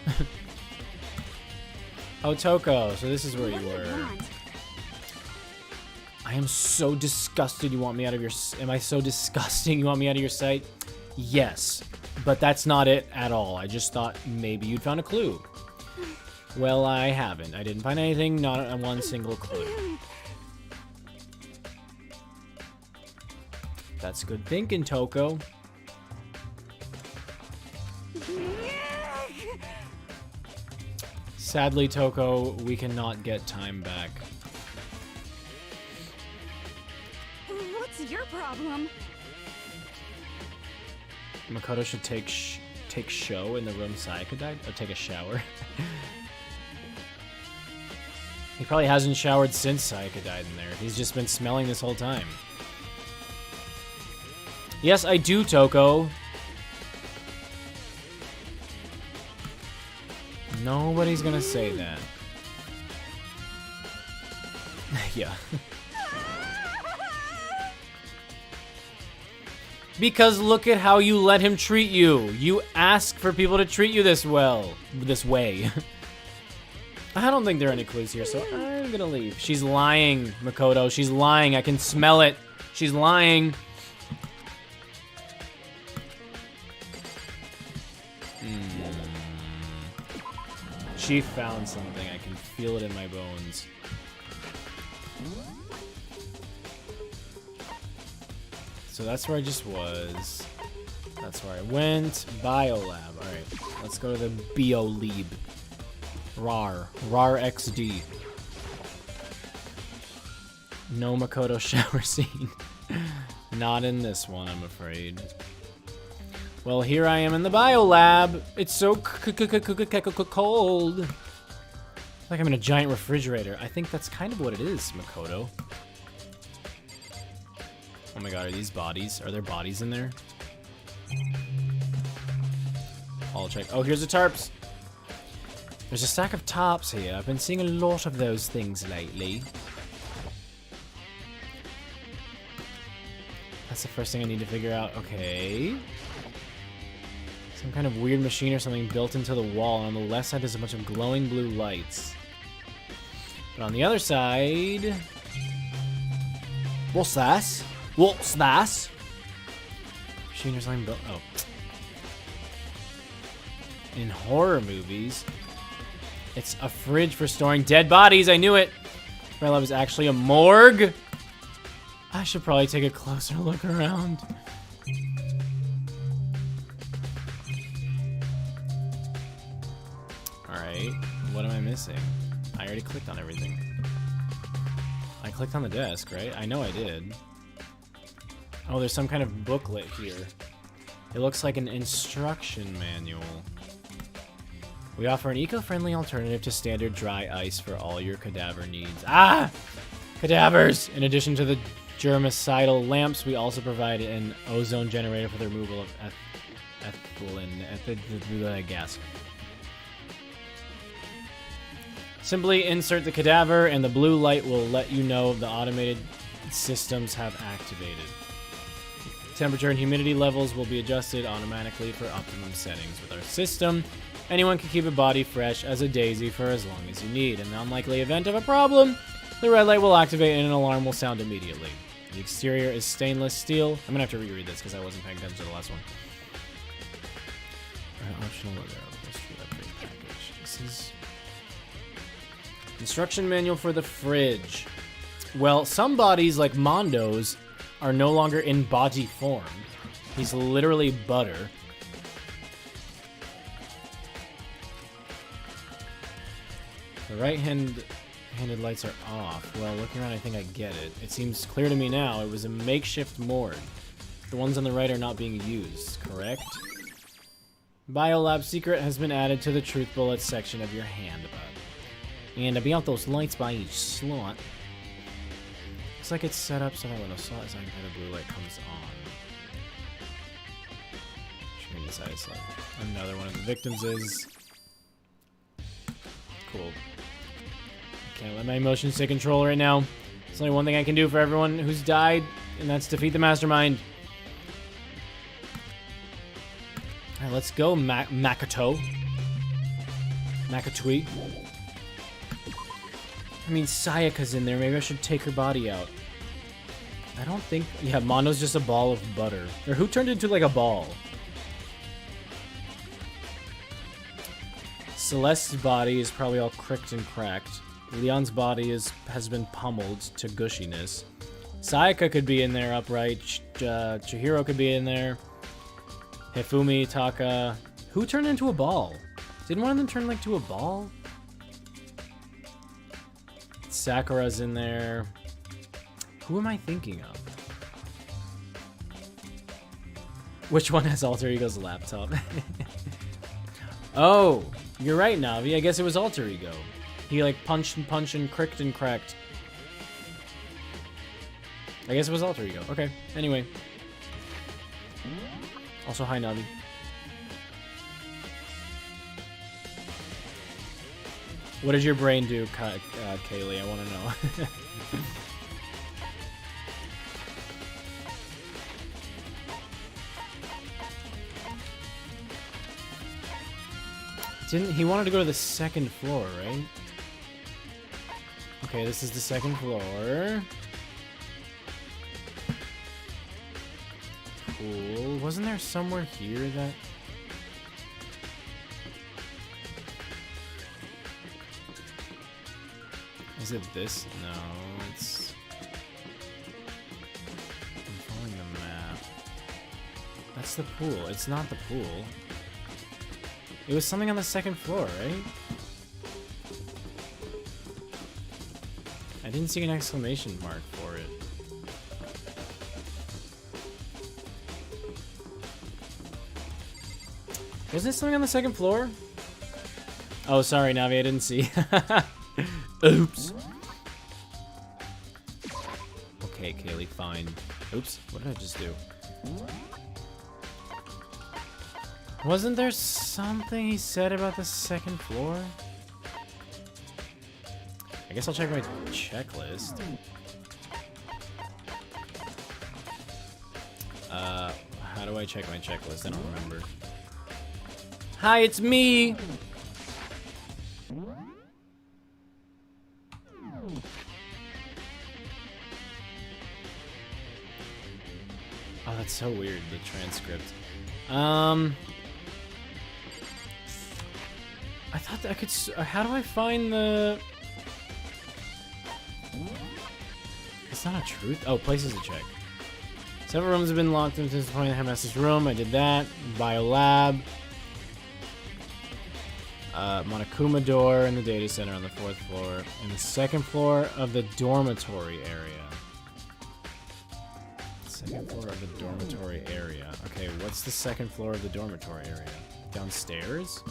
Oh, Toko, so this is where you were. I am so disgusted you want me out of your... Am I so disgusting you want me out of your sight? Yes, but that's not it at all. I just thought maybe you'd found a clue. Well, I haven't. I didn't find anything, not one single clue. That's good thinking, Toko. Sadly, Toko, we cannot get time back. What's your problem? Makoto should take show in the room Sayaka died, or take a shower. He probably hasn't showered since Sayaka died in there. He's just been smelling this whole time. Yes, I do, Toko. Nobody's gonna say that. Yeah. Because look at how you let him treat you. You ask for people to treat you this way. I don't think there are any clues here, so I'm gonna leave. She's lying, Makoto. She's lying. I can smell it. She's lying. She found something. I can feel it in my bones. So that's where I just was. That's where I went. Biolab. Alright. Let's go to the Biolib. RAR. RAR XD. No Makoto shower scene. Not in this one, I'm afraid. Well, here I am in the biolab. It's so cold. Like I'm in a giant refrigerator. I think that's kind of what it is, Makoto. Oh my god, are these bodies? Are there bodies in there? I'll check. Oh, here's the tarps. There's a stack of tarps here. I've been seeing a lot of those things lately. That's the first thing I need to figure out. Okay. Some kind of weird machine or something built into the wall. And on the left side, there's a bunch of glowing blue lights. But on the other side... What's that? What's that? Machine or something built... Oh. in horror movies. It's a fridge for storing dead bodies. I knew it. My lab is actually a morgue. I should probably take a closer look around. Alright, what am I missing? I already clicked on everything. I clicked on the desk, right? I know I did. Oh, there's some kind of booklet here. It looks like an instruction manual. We offer an eco-friendly alternative to standard dry ice for all your cadaver needs. Ah! Cadavers! In addition to the germicidal lamps, we also provide an ozone generator for the removal of ethylene gas. Simply insert the cadaver and the blue light will let you know the automated systems have activated. Temperature and humidity levels will be adjusted automatically for optimum settings. With our system, anyone can keep a body fresh as a daisy for as long as you need. In the unlikely event of a problem, the red light will activate and an alarm will sound immediately. The exterior is stainless steel. I'm gonna have to reread this because I wasn't paying attention to the last one. Optional logo. Package. This is instruction manual for the fridge. Well, some bodies like Mondo's are no longer in body form. He's literally butter. The right-handed lights are off. Well, looking around, I think I get it. It seems clear to me now it was a makeshift morgue. The ones on the right are not being used, correct? Biolab secret has been added to the truth bullets section of your handbook. And about those lights by each slot. Looks like it's set up so that when a slot is on, the blue light comes on. Another one of the victims is... Cool. Can't let my emotions take control right now. There's only one thing I can do for everyone who's died, and that's defeat the mastermind. Alright, let's go, Makoto. Makatui. I mean, Sayaka's in there. Maybe I should take her body out. I don't think... Yeah, Mondo's just a ball of butter. Or who turned into, like, a ball? Celeste's body is probably all cricked and cracked. Leon's body has been pummeled to gushiness. Sayaka could be in there upright. Chihiro could be in there. Hifumi, Taka... Who turned into a ball? Didn't one of them turn, like, to a ball? Sakura's in there. Who am I thinking of? Which one has Alter Ego's laptop? Oh, you're right, Navi. I guess it was Alter Ego. He like punched and cricked and cracked. I guess it was Alter Ego. Okay, anyway. Also, hi, Navi. What does your brain do, Kaylee? I want to know. He wanted to go to the second floor, right? Okay, this is the second floor. Cool. Wasn't there somewhere here that... Is it this? No, it's... I'm following the map. That's the pool. It's not the pool. It was something on the second floor, right? I didn't see an exclamation mark for it. Wasn't it something on the second floor? Oh, sorry, Navi, I didn't see. Oops. Okay, Kaylee, fine. Oops, what did I just do? Wasn't there something he said about the second floor? I guess I'll check my checklist. How do I check my checklist? I don't remember. Hi, it's me! Oh, that's so weird, the transcript. I thought that I could... how do I find the... It's not a truth. Oh, places to check. Several rooms have been locked into the point of the headmaster's room. I did that. Biolab. Monokuma door in the data center on the 4th floor. And the 2nd floor of the dormitory area. 2nd floor of the dormitory area. Okay, what's the 2nd floor of the dormitory area? Downstairs?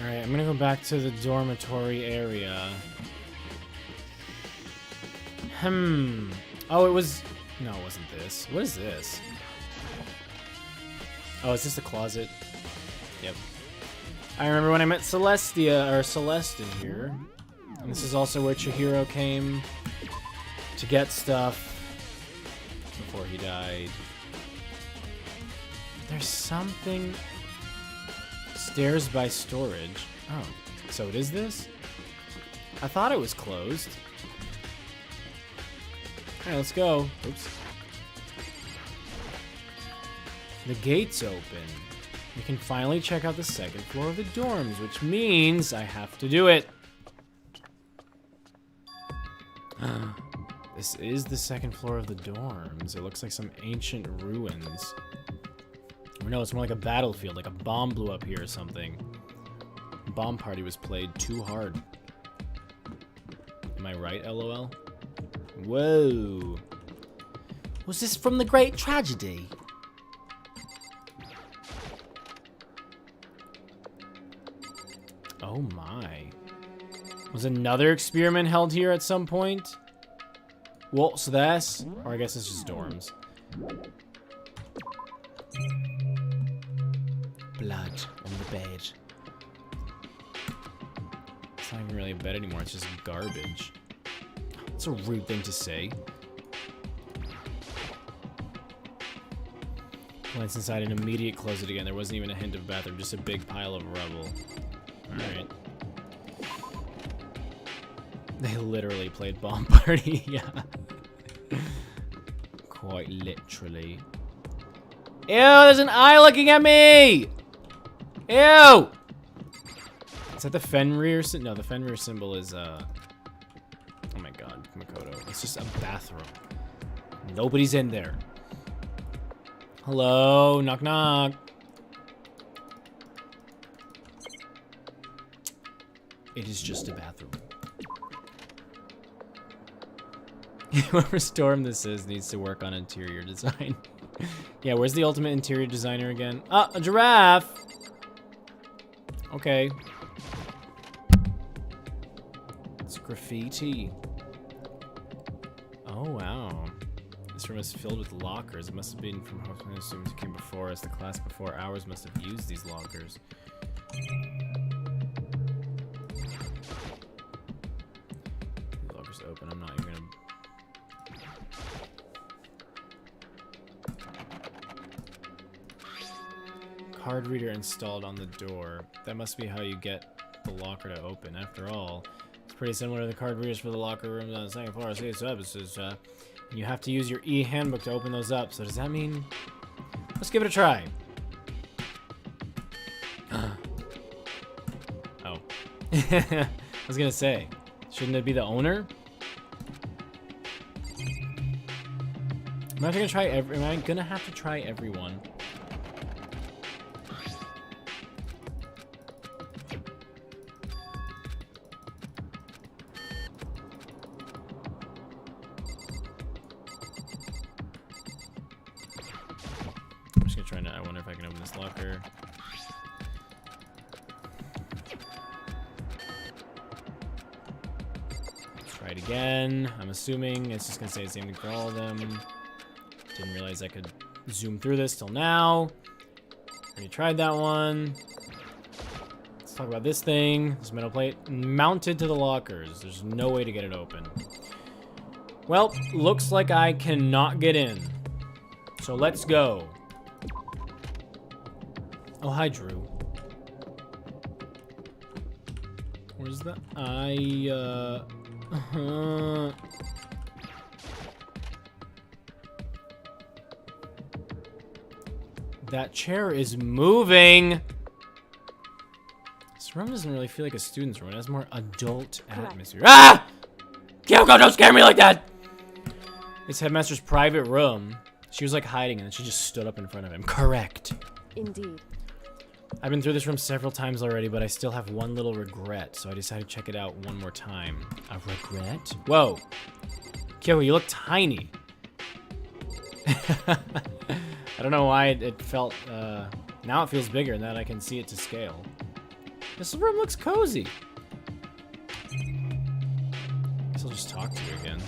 Alright, I'm gonna go back to the dormitory area. Oh, it was... No, it wasn't this. What is this? Oh, is this the closet? Yep. I remember when I met Celestia, or Celeste in here. And this is also where Chihiro came to get stuff before he died. There's something... Stairs by storage. Oh, so it is this? I thought it was closed. Alright, let's go. Oops. The gate's open. We can finally check out the 2nd floor of the dorms, which means I have to do it. This is the 2nd floor of the dorms. It looks like some ancient ruins. Or no, it's more like a battlefield, like a bomb blew up here or something. Bomb party was played too hard. Am I right, LOL? Whoa. Was this from the Great Tragedy? Oh my. Was another experiment held here at some point? What's this? Or I guess it's just dorms. Blood on the bed. It's not even really a bed anymore, it's just garbage. That's a rude thing to say. Glanced inside an immediate close it again. There wasn't even a hint of bathroom, just a big pile of rubble. Alright. They literally played Bomb Party, yeah. Quite literally. Ew, there's an eye looking at me! Ew! Is that the Fenrir symbol? No, the Fenrir symbol is, oh my god, Makoto. It's just a bathroom. Nobody's in there. Hello? Knock knock. It is just a bathroom. Whoever storm this is needs to work on interior design. Yeah, where's the ultimate interior designer again? Ah, a giraffe! Okay. It's graffiti. Oh, wow. This room is filled with lockers. It must have been from hopefully students who came before us. The class before ours must have used these lockers. The lockers open. I'm not even gonna... Card reader installed on the door. That must be how you get the locker to open. After all, it's pretty similar to the card readers for the locker rooms on the 2nd floor. See, services. You have to use your e-handbook to open those up. So does that mean... Let's give it a try. Oh. I was gonna say, shouldn't it be the owner? Am I gonna have to try everyone? I wonder if I can open this locker. Let's try it again. I'm assuming it's just gonna say the same thing for all of them. Didn't realize I could zoom through this till now. Already tried that one. Let's talk about this thing. This metal plate mounted to the lockers. There's no way to get it open. Well, looks like I cannot get in. So let's go. Oh, hi, Drew. Where's that? That chair is moving. This room doesn't really feel like a student's room. It has more adult atmosphere. Ah! Kyoko, don't scare me like that! It's Headmaster's private room. She was like hiding and then she just stood up in front of him. Correct. Indeed. I've been through this room several times already, but I still have one little regret, so I decided to check it out one more time. A regret? Whoa. Kyoko, you look tiny. I don't know why it felt, now it feels bigger and that I can see it to scale. This room looks cozy. Guess I'll just talk to you again.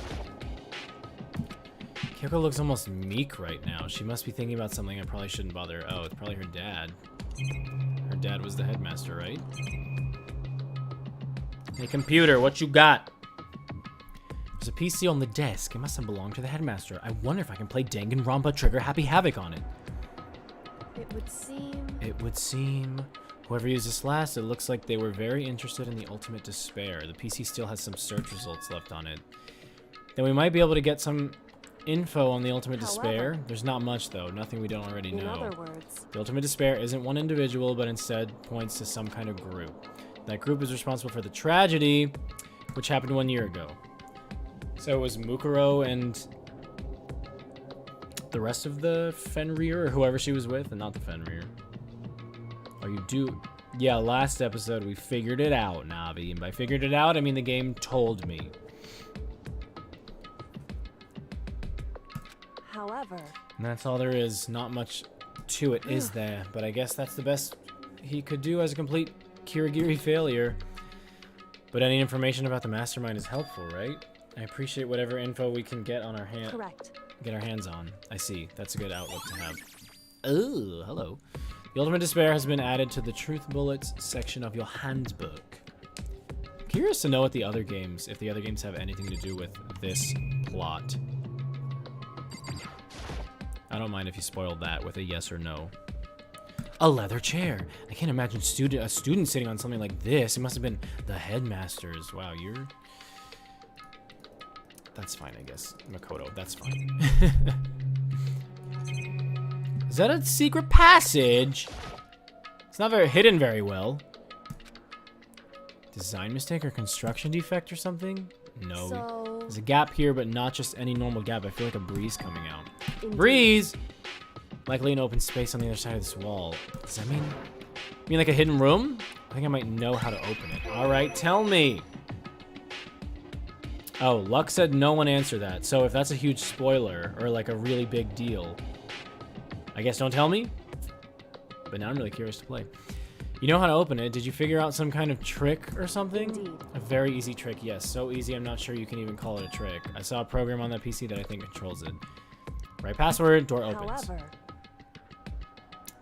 Kyoko looks almost meek right now. She must be thinking about something I probably shouldn't bother. Oh, it's probably her dad. Her dad was the headmaster, right? Hey, computer, what you got? There's a PC on the desk. It must have belonged to the headmaster. I wonder if I can play Danganronpa trigger Happy Havoc on it. It would seem... It would seem... Whoever used this last, it looks like they were very interested in the ultimate despair. The PC still has some search results left on it. Then we might be able to get some info on the ultimate despair. There's not much, though. Nothing we don't already know. In other words... The ultimate despair isn't one individual, but instead points to some kind of group. That group is responsible for the tragedy, which happened 1 year ago. So it was Mukuro and the rest of the Fenrir, or whoever she was with, and not the Fenrir. Oh, you do... Yeah, last episode we figured it out, Navi. And by figured it out, I mean the game told me. However... And that's all there is. Not much to it, is there? But I guess that's the best he could do as a complete Kirigiri failure. But any information about the mastermind is helpful, right? I appreciate whatever info we can get on our get our hands on. I see. That's a good outlook to have. Oh, hello. The ultimate despair has been added to the truth bullets section of your handbook. Curious to know what the other games, if the other games have anything to do with this plot. I don't mind if you spoiled that with a yes or no. A leather chair. I can't imagine a student sitting on something like this. It must have been the headmaster's. Wow, you're... That's fine, I guess. Makoto, that's fine. Is that a secret passage? It's not very hidden very well. Design mistake or construction defect or something? No. So... There's a gap here, but not just any normal gap. I feel like a breeze coming out. Indeed. Breeze! Likely an open space on the other side of this wall. Does that mean like a hidden room? I think I might know how to open it. All right, tell me. Oh, Luck said no one answered that. So if that's a huge spoiler or like a really big deal, I guess don't tell me. But now I'm really curious to play. You know how to open it. Did you figure out some kind of trick or something? Indeed. A very easy trick, yes. So easy, I'm not sure you can even call it a trick. I saw a program on that PC that I think controls it. Right password, door opens. However...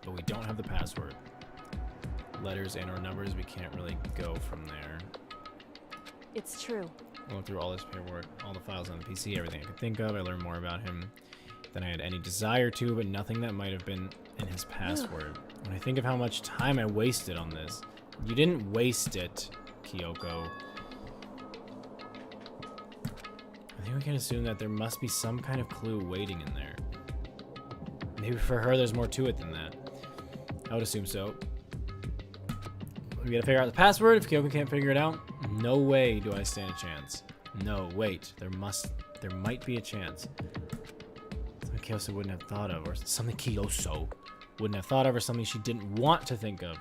But we don't have the password. Letters and or numbers, we can't really go from there. It's true. I went through all this paperwork, all the files on the PC, everything I could think of. I learned more about him than I had any desire to, but nothing that might have been in his password. When I think of how much time I wasted on this, you didn't waste it, Kyoko. I think we can assume that there must be some kind of clue waiting in there. Maybe for her there's more to it than that. I would assume so. We gotta figure out the password. If Kyoko can't figure it out, no way do I stand a chance. No, wait. There might be a chance. Something Kyoso wouldn't have thought of, or something Kyoso wouldn't have thought of, or something she didn't want to think of.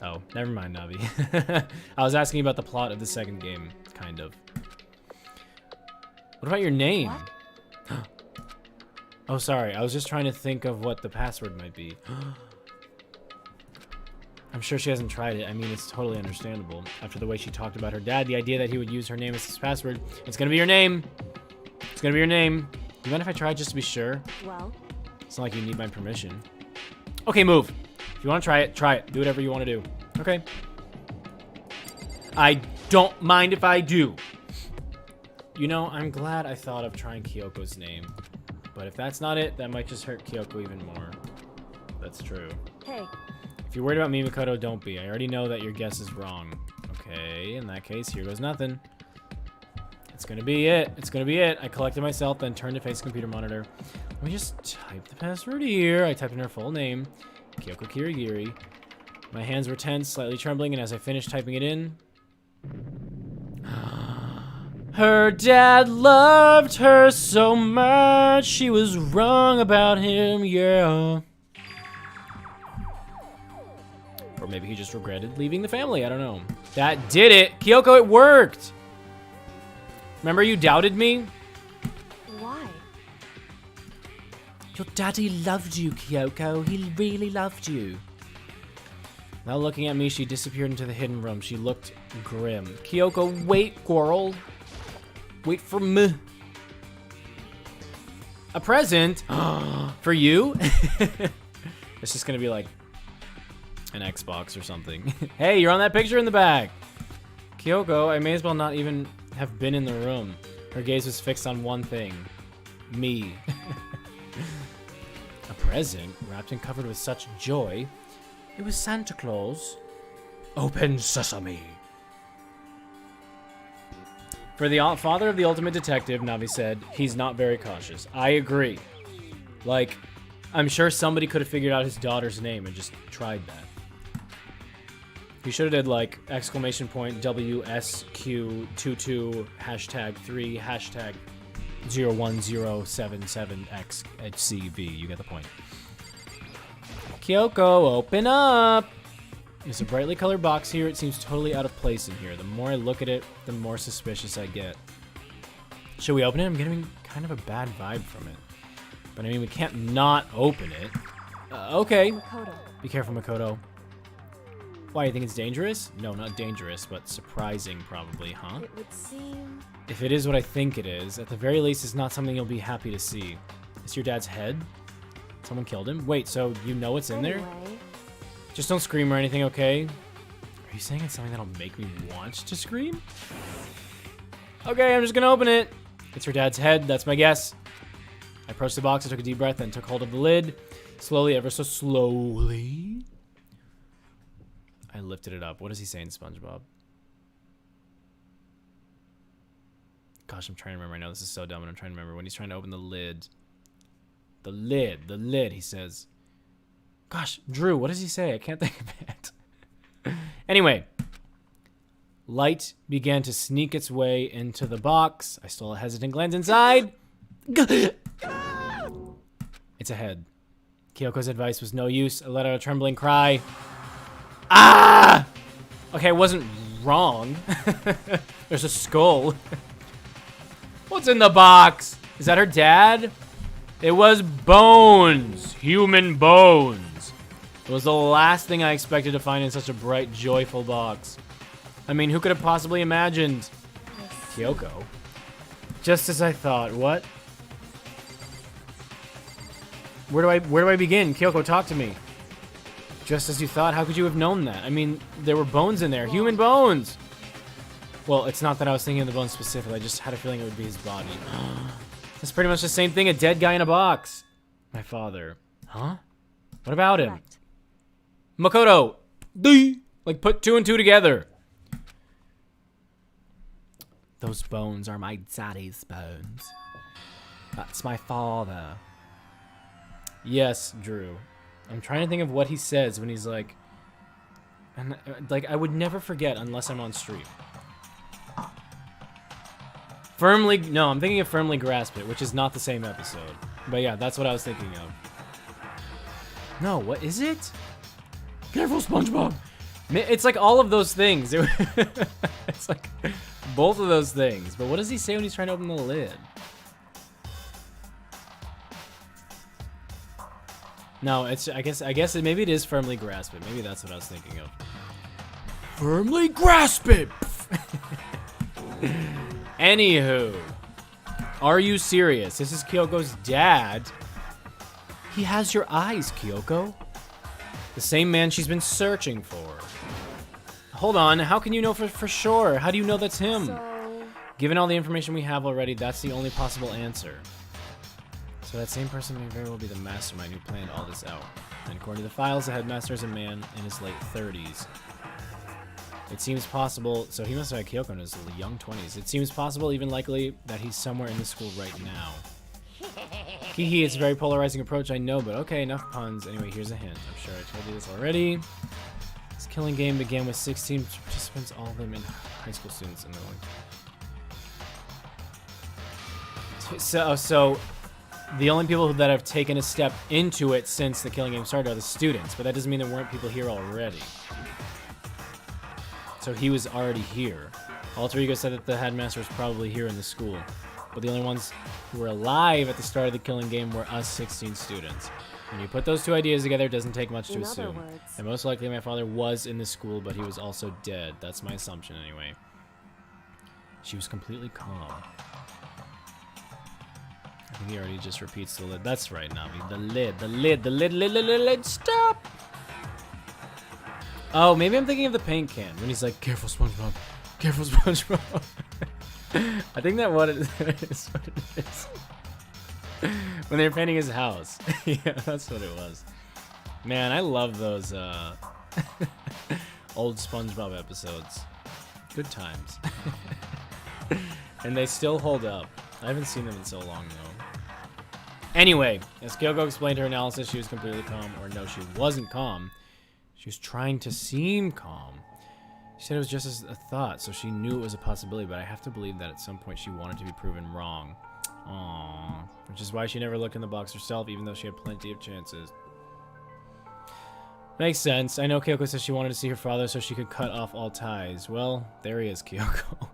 Oh, never mind, Navi. I was asking about the plot of the second game, kind of. What about your name? What? Oh, sorry. I was just trying to think of what the password might be. I'm sure she hasn't tried it. I mean, it's totally understandable. After the way she talked about her dad, the idea that he would use her name as his password. It's gonna be your name. It's gonna be your name. You mind if I try just to be sure? Well... It's not like you need my permission. Okay, move. If you want to try it, try it. Do whatever you want to do. Okay. I don't mind if I do. You know, I'm glad I thought of trying Kyoko's name. But if that's not it, that might just hurt Kyoko even more. That's true. Hey, If you're worried about me, Makoto, don't be. I already know that your guess is wrong. Okay, in that case, here goes nothing. It's gonna be it. It's gonna be it. I collected myself, then turned to face the computer monitor. Let me just type the password here. I typed in her full name, Kyoko Kirigiri. My hands were tense, slightly trembling, and as I finished typing it in... Her dad loved her so much, she was wrong about him, yeah. Or maybe he just regretted leaving the family, I don't know. That did it! Kyoko, it worked! Remember you doubted me? why? Your daddy loved you, Kyoko. He really loved you. Now looking at me, she disappeared into the hidden room. She looked grim. Kyoko, wait, girl. Wait for me. A present? For you? It's just gonna be like an Xbox or something. Hey, you're on that picture in the back. Kyoko, I may as well not even have been in the room. Her gaze was fixed on one thing. Me. A present? Wrapped and covered with such joy. It was Santa Claus. Open sesame. For the father of the ultimate detective, Navi said, he's not very cautious. I agree. Like, I'm sure somebody could have figured out his daughter's name and just tried that. He should have did like exclamation point WSQ22 hashtag 3 hashtag 01077XHCV. You get the point. Kyoko, open up! There's a brightly colored box here. It seems totally out of place in here. The more I look at it, the more suspicious I get. Should we open it? I'm getting kind of a bad vibe from it. But I mean, we can't not open it. Okay. Makoto. Be careful, Makoto. Why, you think it's dangerous? No, not dangerous, but surprising probably, huh? It would seem... If it is what I think it is, at the very least, it's not something you'll be happy to see. Is your dad's head? Someone killed him? Wait, so you know what's in there? Anyway, Just don't scream or anything, okay? Are you saying it's something that'll make me want to scream? Okay, I'm just gonna open it. It's her dad's head, that's my guess. I approached the box, I took a deep breath, then took hold of the lid. Slowly, ever so slowly. I lifted it up. What does he say in SpongeBob? Gosh, I'm trying to remember. I know this is so dumb, and I'm trying to remember when he's trying to open the lid. The lid, he says. Gosh, Drew, what does he say? I can't think of it. Anyway, light began to sneak its way into the box. I stole a hesitant glance inside. It's a head. Kyoko's advice was no use. I let out a trembling cry. Ah! Okay, I wasn't wrong. There's a skull. What's in the box? Is that her dad? It was bones. Human bones. It was the last thing I expected to find in such a bright, joyful box. I mean, who could have possibly imagined? Kyoko. Just as I thought. What? Where do I begin? Kyoko, talk to me. Just as you thought? How could you have known that? I mean, there were bones in there. Human bones! Well, it's not that I was thinking of the bones specifically. I just had a feeling it would be his body. That's pretty much the same thing. A dead guy in a box. My father. Huh? What about him? correct. Makoto! Like, put 2 and 2 together. Those bones are my daddy's bones. That's my father. Yes, Drew. I'm trying to think of what he says when he's like... And, like, I would never forget unless I'm on stream. Firmly... No, I'm thinking of Firmly Grasp It, which is not the same episode. But yeah, that's what I was thinking of. No, what is it? Careful, SpongeBob! It's like all of those things. It's like both of those things. But what does he say when he's trying to open the lid? No, it's I guess maybe it is Firmly Grasp It. Maybe that's what I was thinking of. Firmly grasp it. Anywho, are you serious? This is Kyoko's dad. He has your eyes, Kyoko. The same man she's been searching for. Hold on, how can you know for sure? How do you know that's him? So, Given all the information we have already, that's the only possible answer. So that same person may very well be the mastermind who planned all this out. And according to the files, the headmaster is a man in his late 30s. It seems possible, so he must have had Kyoko in his young 20s. It seems possible, even likely, that he's somewhere in the school right now. Hehe, it's a very polarizing approach, I know, but okay, enough puns. Anyway, here's a hint. I'm sure I told you this already. This killing game began with 16 participants, all of them in high school students. And so the only people that have taken a step into it since the killing game started are the students, but that doesn't mean there weren't people here already. So he was already here. Alter Ego said that the headmaster was probably here in the school, but the only ones who were alive at the start of the killing game were us 16 students. When you put those two ideas together, it doesn't take much to assume. And most likely my father was in the school, but he was also dead. That's my assumption anyway. She was completely calm. I think he already just repeats the lid. That's right, Navi. The lid, stop! Oh, maybe I'm thinking of the paint can when he's like, careful, SpongeBob. Careful, SpongeBob. I think that's what it is. When they were painting his house. Yeah, that's what it was. Man, I love those old SpongeBob episodes. Good times. And they still hold up. I haven't seen them in so long, though. Anyway, as Kyoko explained her analysis, she was completely calm. Or no, she wasn't calm. She was trying to seem calm. She said it was just as a thought, so she knew it was a possibility, but I have to believe that at some point she wanted to be proven wrong. Aww. Which is why she never looked in the box herself, even though she had plenty of chances. Makes sense. I know Kyoko said she wanted to see her father so she could cut off all ties. Well, there he is, Kyoko.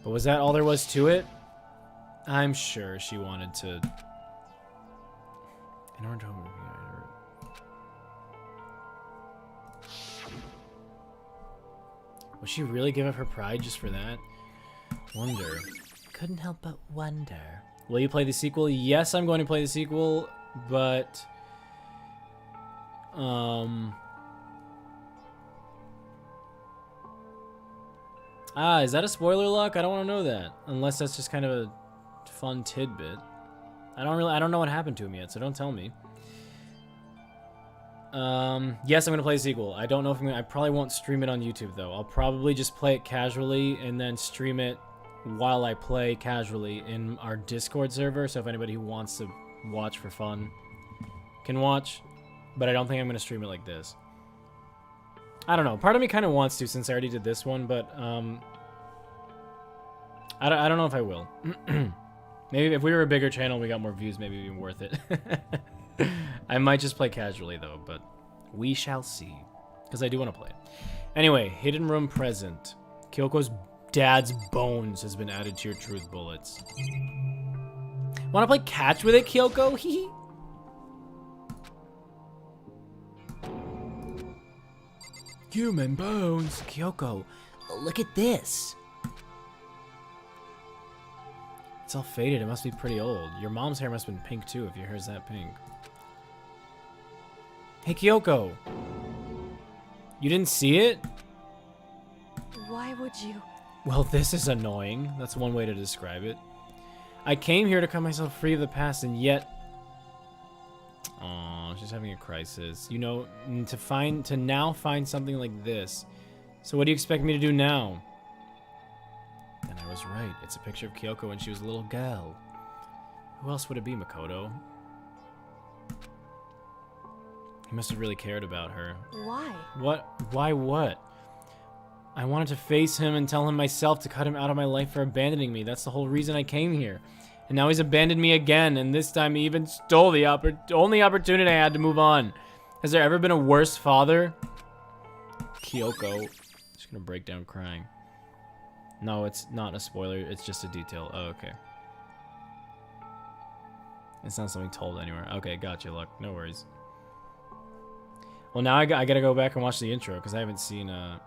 But was that all there was to it? I'm sure she wanted to... In order to... Would she really give up her pride just for that? Wonder. Couldn't help but wonder. Will you play the sequel? Yes, I'm going to play the sequel, but... is that a spoiler lock? I don't want to know that. Unless that's just kind of a fun tidbit. I don't know what happened to him yet, so don't tell me. Yes, I'm gonna play a sequel. I don't know if I probably won't stream it on YouTube though. I'll probably just play it casually and then stream it while I play casually in our Discord server. So if anybody who wants to watch for fun can watch, but I don't think I'm gonna stream it like this. I don't know. Part of me kind of wants to since I already did this one, but I don't know if I will. Maybe if we were a bigger channel and we got more views, maybe it'd be worth it. I might just play casually though, but we shall see. Because I do want to play it. Anyway, hidden room present. Kyoko's dad's bones has been added to your truth bullets. Want to play catch with it, Kyoko? Hee. Human bones. Kyoko, look at this. It's all faded. It must be pretty old. Your mom's hair must have been pink too if your hair's that pink. Hey, Kyoko. You didn't see it? Why would you? Well, this is annoying. That's one way to describe it. I came here to cut myself free of the past, and yet... Aw, she's having a crisis. You know, to now find something like this. So what do you expect me to do now? Then I was right. It's a picture of Kyoko when she was a little girl. Who else would it be, Makoto? He must have really cared about her. Why? What? Why what? I wanted to face him and tell him myself to cut him out of my life for abandoning me. That's the whole reason I came here. And now he's abandoned me again, and this time he even stole the only opportunity I had to move on. Has there ever been a worse father? Kyoko. She's gonna break down crying. No, it's not a spoiler. It's just a detail. Oh, okay. It's not something told anywhere. Okay, gotcha, look. No worries. Well, now I gotta go back and watch the intro, because I haven't seen it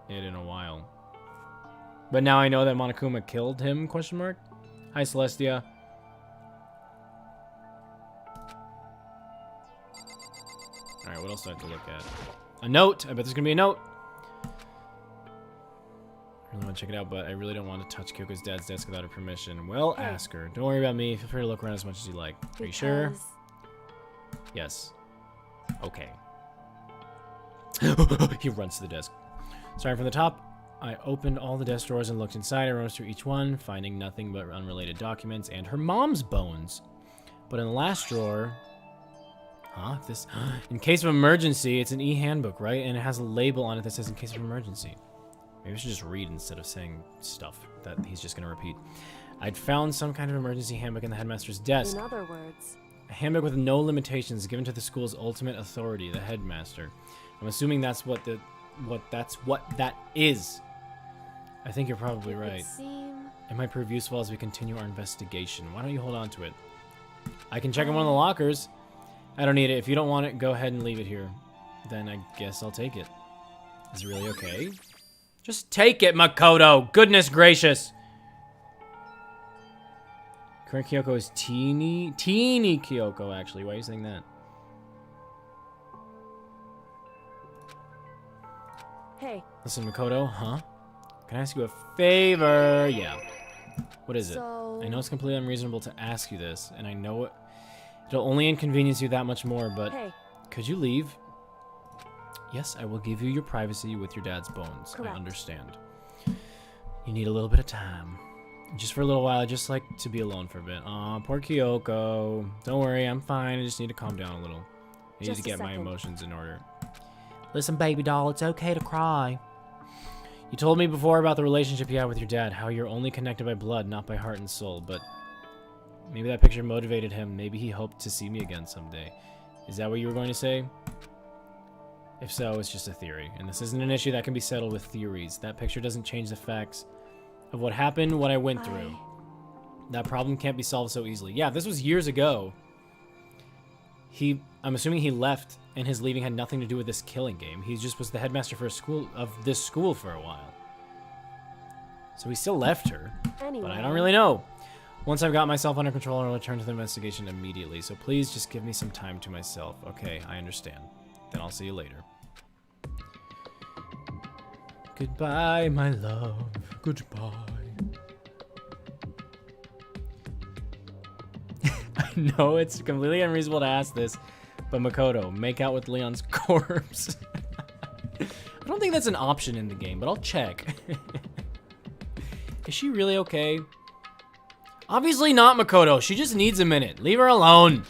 in a while. But now I know that Monokuma killed him, question mark? Hi, Celestia. Alright, what else do I have to look at? A note! I bet there's gonna be a note! I really want to check it out, but I really don't want to touch Kyoko's dad's desk without her permission. Well, ask her. Don't worry about me. Feel free to look around as much as you like. Are you sure? Yes. Okay. He runs to the desk. Starting from the top, I opened all the desk drawers and looked inside. I rose through each one, finding nothing but unrelated documents and her mom's bones. But in the last drawer... Huh? This... In case of emergency, it's an e-handbook, right? And it has a label on it that says in case of emergency. Maybe I should just read instead of saying stuff that he's just going to repeat. I'd found some kind of emergency handbook in the headmaster's desk. In other words, A handbook with no limitations given to the school's ultimate authority, the headmaster. I'm assuming that's what that is. I think you're probably right. It might prove useful as we continue our investigation. Why don't you hold on to it? I can check in one of the lockers. I don't need it. If you don't want it, go ahead and leave it here. Then I guess I'll take it. Is it really okay? Just take it, Makoto! Goodness gracious! Current Kyoko is teeny Kyoko, actually. Why are you saying that? hey, Listen, Makoto, huh? Can I ask you a favor? Yeah. What is it? so... I know it's completely unreasonable to ask you this, and I know it'll only inconvenience you that much more, but Hey. Could you leave? Yes, I will give you your privacy with your dad's bones. Correct. I understand. You need a little bit of time. Just for a little while, I'd just like to be alone for a bit. Aw, poor Kyoko. Don't worry, I'm fine. I just need to calm down a little. I need Just to a get my second. emotions in order. Listen, baby doll, it's okay to cry. You told me before about the relationship you had with your dad, how you're only connected by blood, not by heart and soul, but maybe that picture motivated him. Maybe he hoped to see me again someday. Is that what you were going to say? If so, it's just a theory, and this isn't an issue that can be settled with theories. That picture doesn't change the facts of what happened, what I went through. That problem can't be solved so easily. Yeah, this was years ago. I'm assuming he left, and his leaving had nothing to do with this killing game. He just was the headmaster for this school for a while. So he still left her, Anyway. but I don't really know. Once I've got myself under control, I'll return to the investigation immediately. So please just give me some time to myself. Okay, I understand. Then I'll see you later. Goodbye, my love. Goodbye. I know it's completely unreasonable to ask this, but Makoto, make out with Leon's corpse. I don't think that's an option in the game, but I'll check. Is she really okay? Obviously not, Makoto. She just needs a minute. Leave her alone.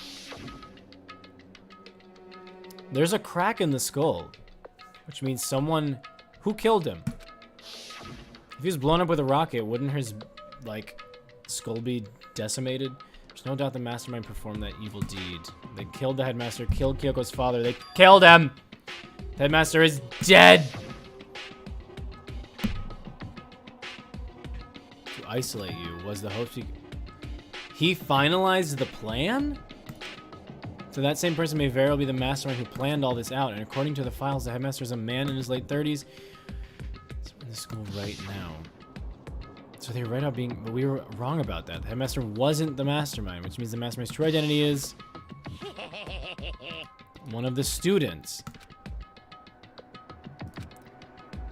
There's a crack in the skull, which means someone... Who killed him? If he was blown up with a rocket, wouldn't his, like, skull be decimated? There's no doubt the mastermind performed that evil deed. They killed the headmaster, killed Kyoko's father. They killed him! The headmaster is dead! To isolate you was the hope he finalized the plan? So that same person may very well be the mastermind who planned all this out, and according to the files, the headmaster is a man in his late 30s. It's in the school right now. So they were right about being, but we were wrong about that. The headmaster wasn't the mastermind, which means the mastermind's true identity is one of the students.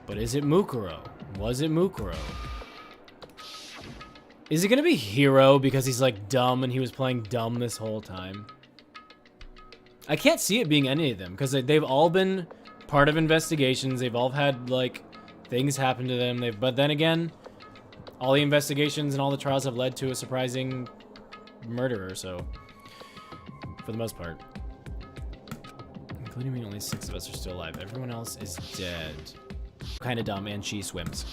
But is it Mukuro? Was it Mukuro? Is it gonna be Hiro because he's like dumb and he was playing dumb this whole time? I can't see it being any of them because they've all been part of investigations. They've all had like things happen to them. But then again, all the investigations and all the trials have led to a surprising murderer. So, for the most part, including me, only 6 of us are still alive. Everyone else is dead. Kind of dumb, and she swims.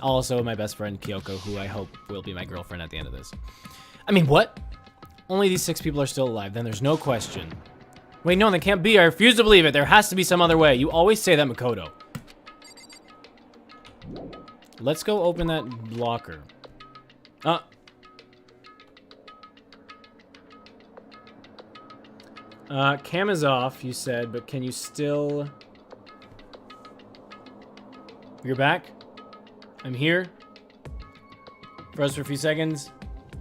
Also, my best friend Kyoko, who I hope will be my girlfriend at the end of this. I mean, what? Only these 6 people are still alive, then there's no question. Wait, no, they can't be. I refuse to believe it. There has to be some other way. You always say that, Makoto. Let's go open that locker. Cam is off, you said, but can you still... You're back? I'm here. Froze for a few seconds.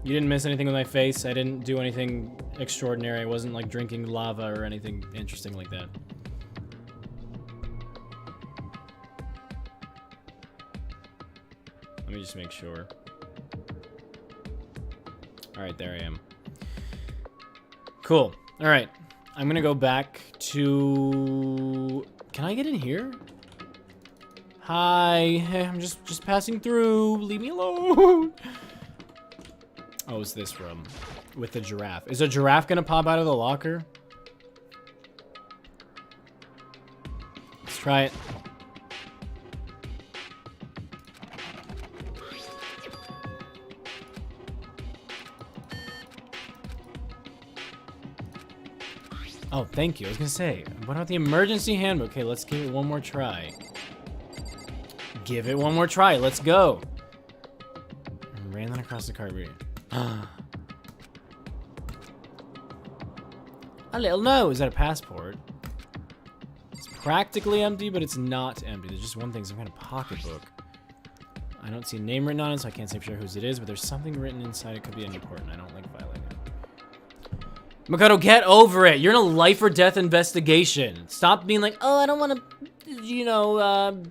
You didn't miss anything with my face. I didn't do anything extraordinary. I wasn't like drinking lava or anything interesting like that. Let me just make sure. Alright, there I am. Cool. Alright. I'm gonna go back to... Can I get in here? Hi, I'm just passing through. Leave me alone. Oh, it's this room with the giraffe. Is a giraffe gonna pop out of the locker? Let's try it. Oh, thank you. I was gonna say, what about the emergency handbook? Okay, let's give it one more try. Give it one more try. Let's go. I ran that across the carpet. A little nose. Is that a passport? It's practically empty, but it's not empty. There's just one thing, some kind of pocketbook. I don't see a name written on it, so I can't say for sure whose it is, but there's something written inside. It could be important. I don't like violating it. Makoto, get over it. You're in a life or death investigation. Stop being like, oh, I don't want to, you know,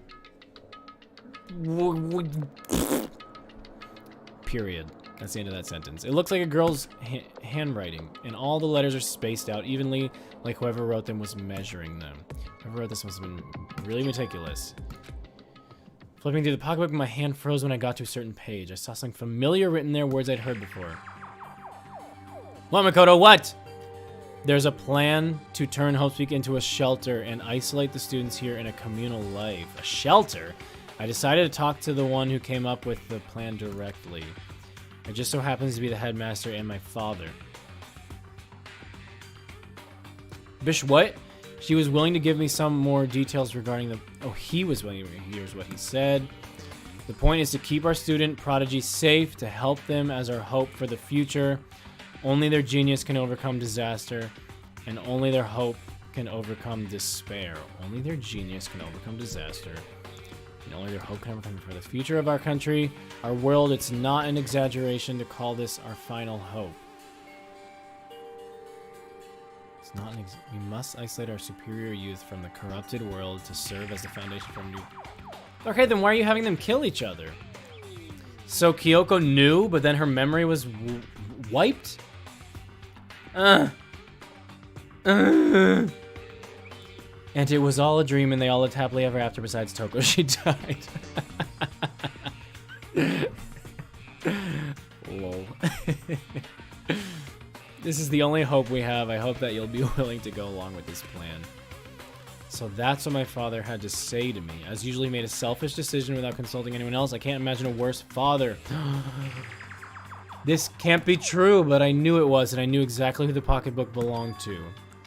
period. That's the end of that sentence. It looks like a girl's handwriting, and all the letters are spaced out evenly, like whoever wrote them was measuring them. Whoever wrote this must have been really meticulous. Flipping through the pocketbook, my hand froze when I got to a certain page. I saw something familiar written there, words I'd heard before. What, Makoto, what? There's a plan to turn Hopepeak into a shelter and isolate the students here in a communal life. A shelter? I decided to talk to the one who came up with the plan directly. It just so happens to be the headmaster and my father. Bish, what? She was willing to give me some more details regarding the... Oh, he was willing to... Here's what he said. The point is to keep our student prodigy safe, to help them as our hope for the future. Only their genius can overcome disaster, and only their hope can overcome despair. Only their genius can overcome disaster, and only their hope can overcome for the future of our country, our world. It's not an exaggeration to call this our final hope. It's not an we must isolate our superior youth from the corrupted world to serve as the foundation for a new... Okay, then why are you having them kill each other? So Kyoko knew, but then her memory was wiped? And it was all a dream, and they all lived happily ever after. Besides Toko, she died. Lol. This is the only hope we have. I hope that you'll be willing to go along with this plan. So that's what my father had to say to me. As usually, he made a selfish decision without consulting anyone else. I can't imagine a worse father. This can't be true, but I knew it was, and I knew exactly who the pocketbook belonged to.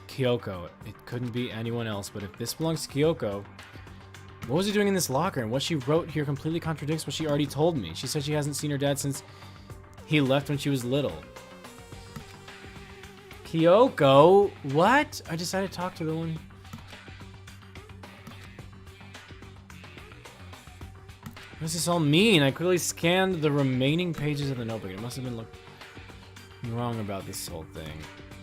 Kyoko. It couldn't be anyone else, but if this belongs to Kyoko, what was he doing in this locker? And what she wrote here completely contradicts what she already told me. She said she hasn't seen her dad since he left when she was little. Kyoko? What? I decided to talk to the one... What does this all mean? I quickly scanned the remaining pages of the notebook. It must have been looking wrong about this whole thing.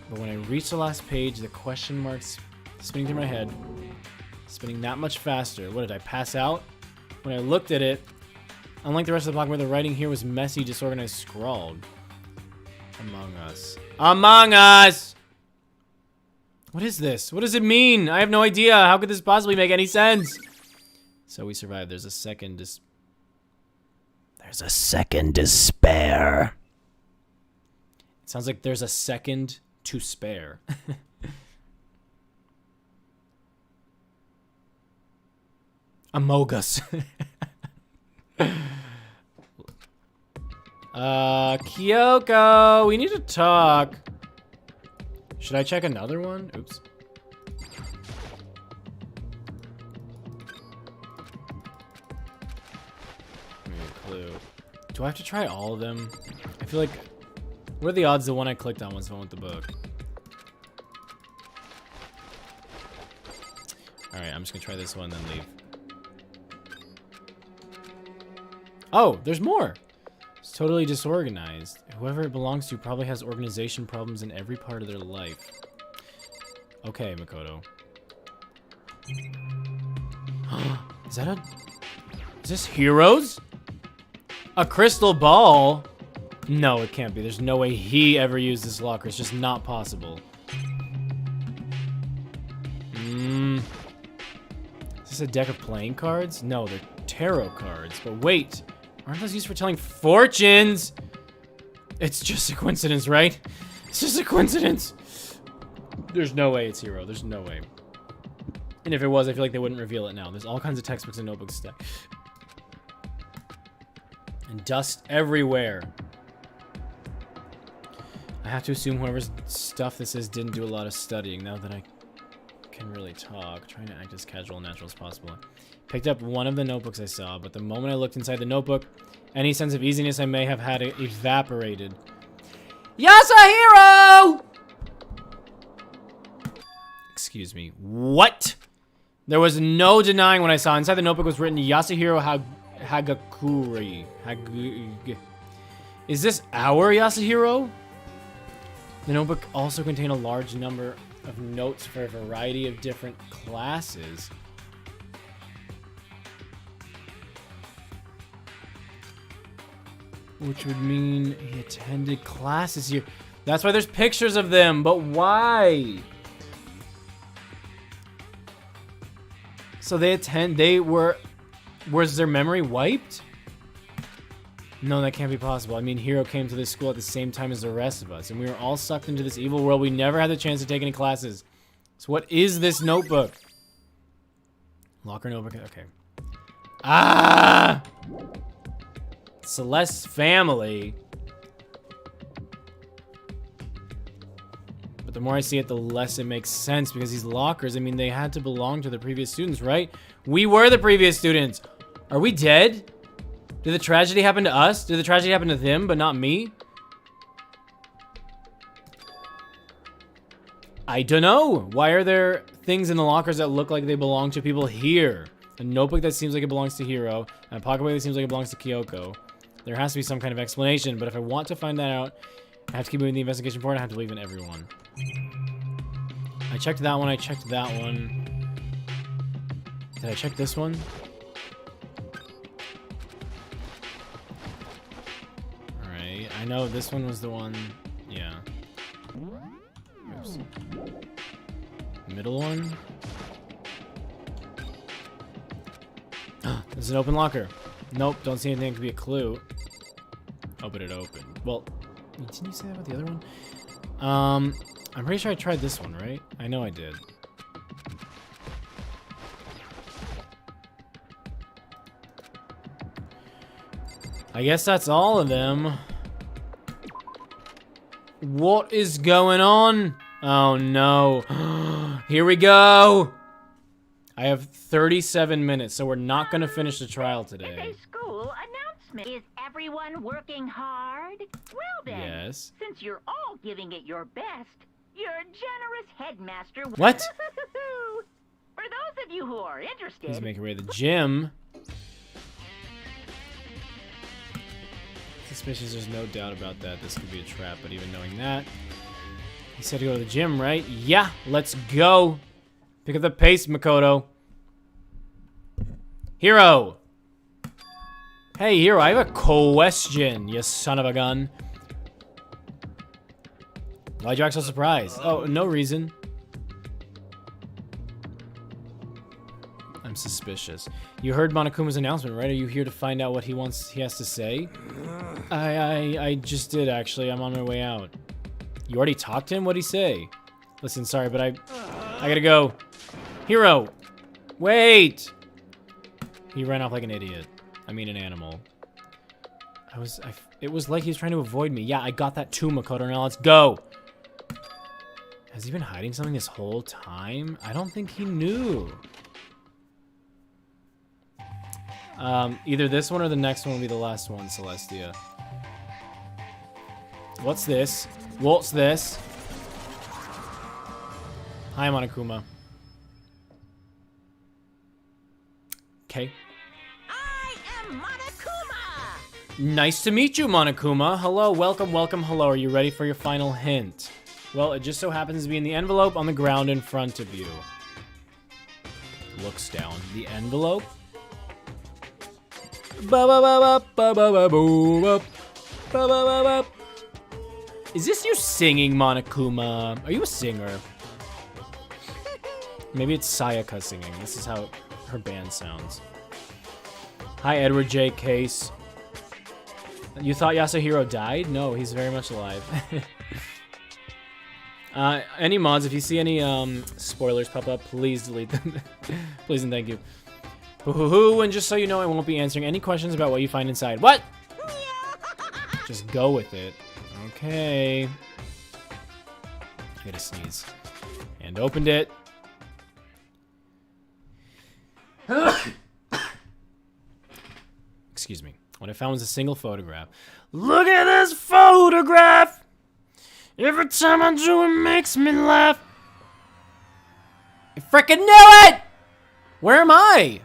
But when I reached the last page, the question marks spinning through my head, spinning that much faster. What, did I pass out? When I looked at it, unlike the rest of the block where the writing here was messy, disorganized, scrawled. Among Us. Among Us! What is this? What does it mean? I have no idea. How could this possibly make any sense? So we survived. There's a second despair. It sounds like there's a second to spare. Amogus. Kyoko, we need to talk. Should I check another one? Oops. Clue. Do I have to try all of them? I feel like... What are the odds the one I clicked on was the one with the book? Alright, I'm just gonna try this one and then leave. Oh, there's more! It's totally disorganized. Whoever it belongs to probably has organization problems in every part of their life. Okay, Makoto. Is that a... Is this Heroes? A crystal ball? No, it can't be. There's no way he ever used this locker. It's just not possible. Is this a deck of playing cards? No, they're tarot cards. But wait, aren't those used for telling fortunes? It's just a coincidence, right? It's just a coincidence. There's no way it's Hero. There's no way. And if it was, I feel like they wouldn't reveal it now. There's all kinds of textbooks and notebooks stacked. And dust everywhere. I have to assume whoever's stuff this is didn't do a lot of studying now that I can really talk. Trying to act as casual and natural as possible. Picked up one of the notebooks I saw, but the moment I looked inside the notebook, any sense of easiness I may have had evaporated. Yasuhiro! Excuse me. What? There was no denying what I saw. Inside the notebook was written Yasuhiro Hagakure. Is this our Yasuhiro? The notebook also contained a large number of notes for a variety of different classes. Which would mean he attended classes here. That's why there's pictures of them, but why? So was their memory wiped? No, that can't be possible. I mean, Hiro came to this school at the same time as the rest of us, and we were all sucked into this evil world. We never had the chance to take any classes. So what is this notebook? Locker notebook, okay. Ah! Celeste's family. But the more I see it, the less it makes sense, because these lockers, I mean, they had to belong to the previous students, right? We were the previous students. Are we dead? Did the tragedy happen to us? Did the tragedy happen to them, but not me? I don't know. Why are there things in the lockers that look like they belong to people here? A notebook that seems like it belongs to Hiro, and a pocketbook that seems like it belongs to Kyoko. There has to be some kind of explanation, but if I want to find that out, I have to keep moving the investigation forward. I have to believe in everyone. I checked that one. I checked that one. Did I check this one? Alright. I know this one was the one. Yeah. Oops. Middle one. There's an open locker. Nope, don't see anything that could be a clue. Oh, but it opened. Well, didn't you say that about the other one? I'm pretty sure I tried this one, right? I know I did. I guess that's all of them. What is going on? Oh no. Here we go. I have 37 minutes, so we're not going to finish the trial today. A school announcement. Is everyone working hard? Well then, Yes. since you're all giving it your best, your generous headmaster... What? For those of you who are interested... He's making way to the gym. Suspicious, there's no doubt about that. This could be a trap, but even knowing that... He said to go to the gym, right? Yeah, let's go. Pick up the pace, Makoto. Hiro! Hey, Hiro, I have a question, you son of a gun. Why'd you act so surprised? Oh, no reason. I'm suspicious. You heard Monokuma's announcement, right? Are you here to find out what he has to say? I just did, actually. I'm on my way out. You already talked to him? What'd he say? Listen, sorry, but I gotta go. Hiro! Wait! He ran off like an idiot. I mean, an animal. It was like he was trying to avoid me. Yeah, I got that too, Makoto. Now let's go! Has he been hiding something this whole time? I don't think he knew. Either this one or the next one will be the last one, Celestia. What's this? What's this? Hi, Monokuma. Okay. I am Monokuma! Nice to meet you, Monokuma. Hello, welcome, welcome, hello. Are you ready for your final hint? Well, it just so happens to be in the envelope on the ground in front of you. Looks down. The envelope? Is this you singing, Monokuma? Are you a singer? Maybe it's Sayaka singing. This is how her band sounds. Hi, Edward J. Case. You thought Yasuhiro died? No, he's very much alive. Any mods, if you see any spoilers pop up, please delete them. Please and thank you. Hoo-hoo-hoo, and just so you know, I won't be answering any questions about what you find inside. What? Just go with it. Okay. I gotta sneeze. And opened it. Excuse me. What I found was a single photograph. Look at this photograph! Every time I do it makes me laugh. I frickin' knew it! Where am I?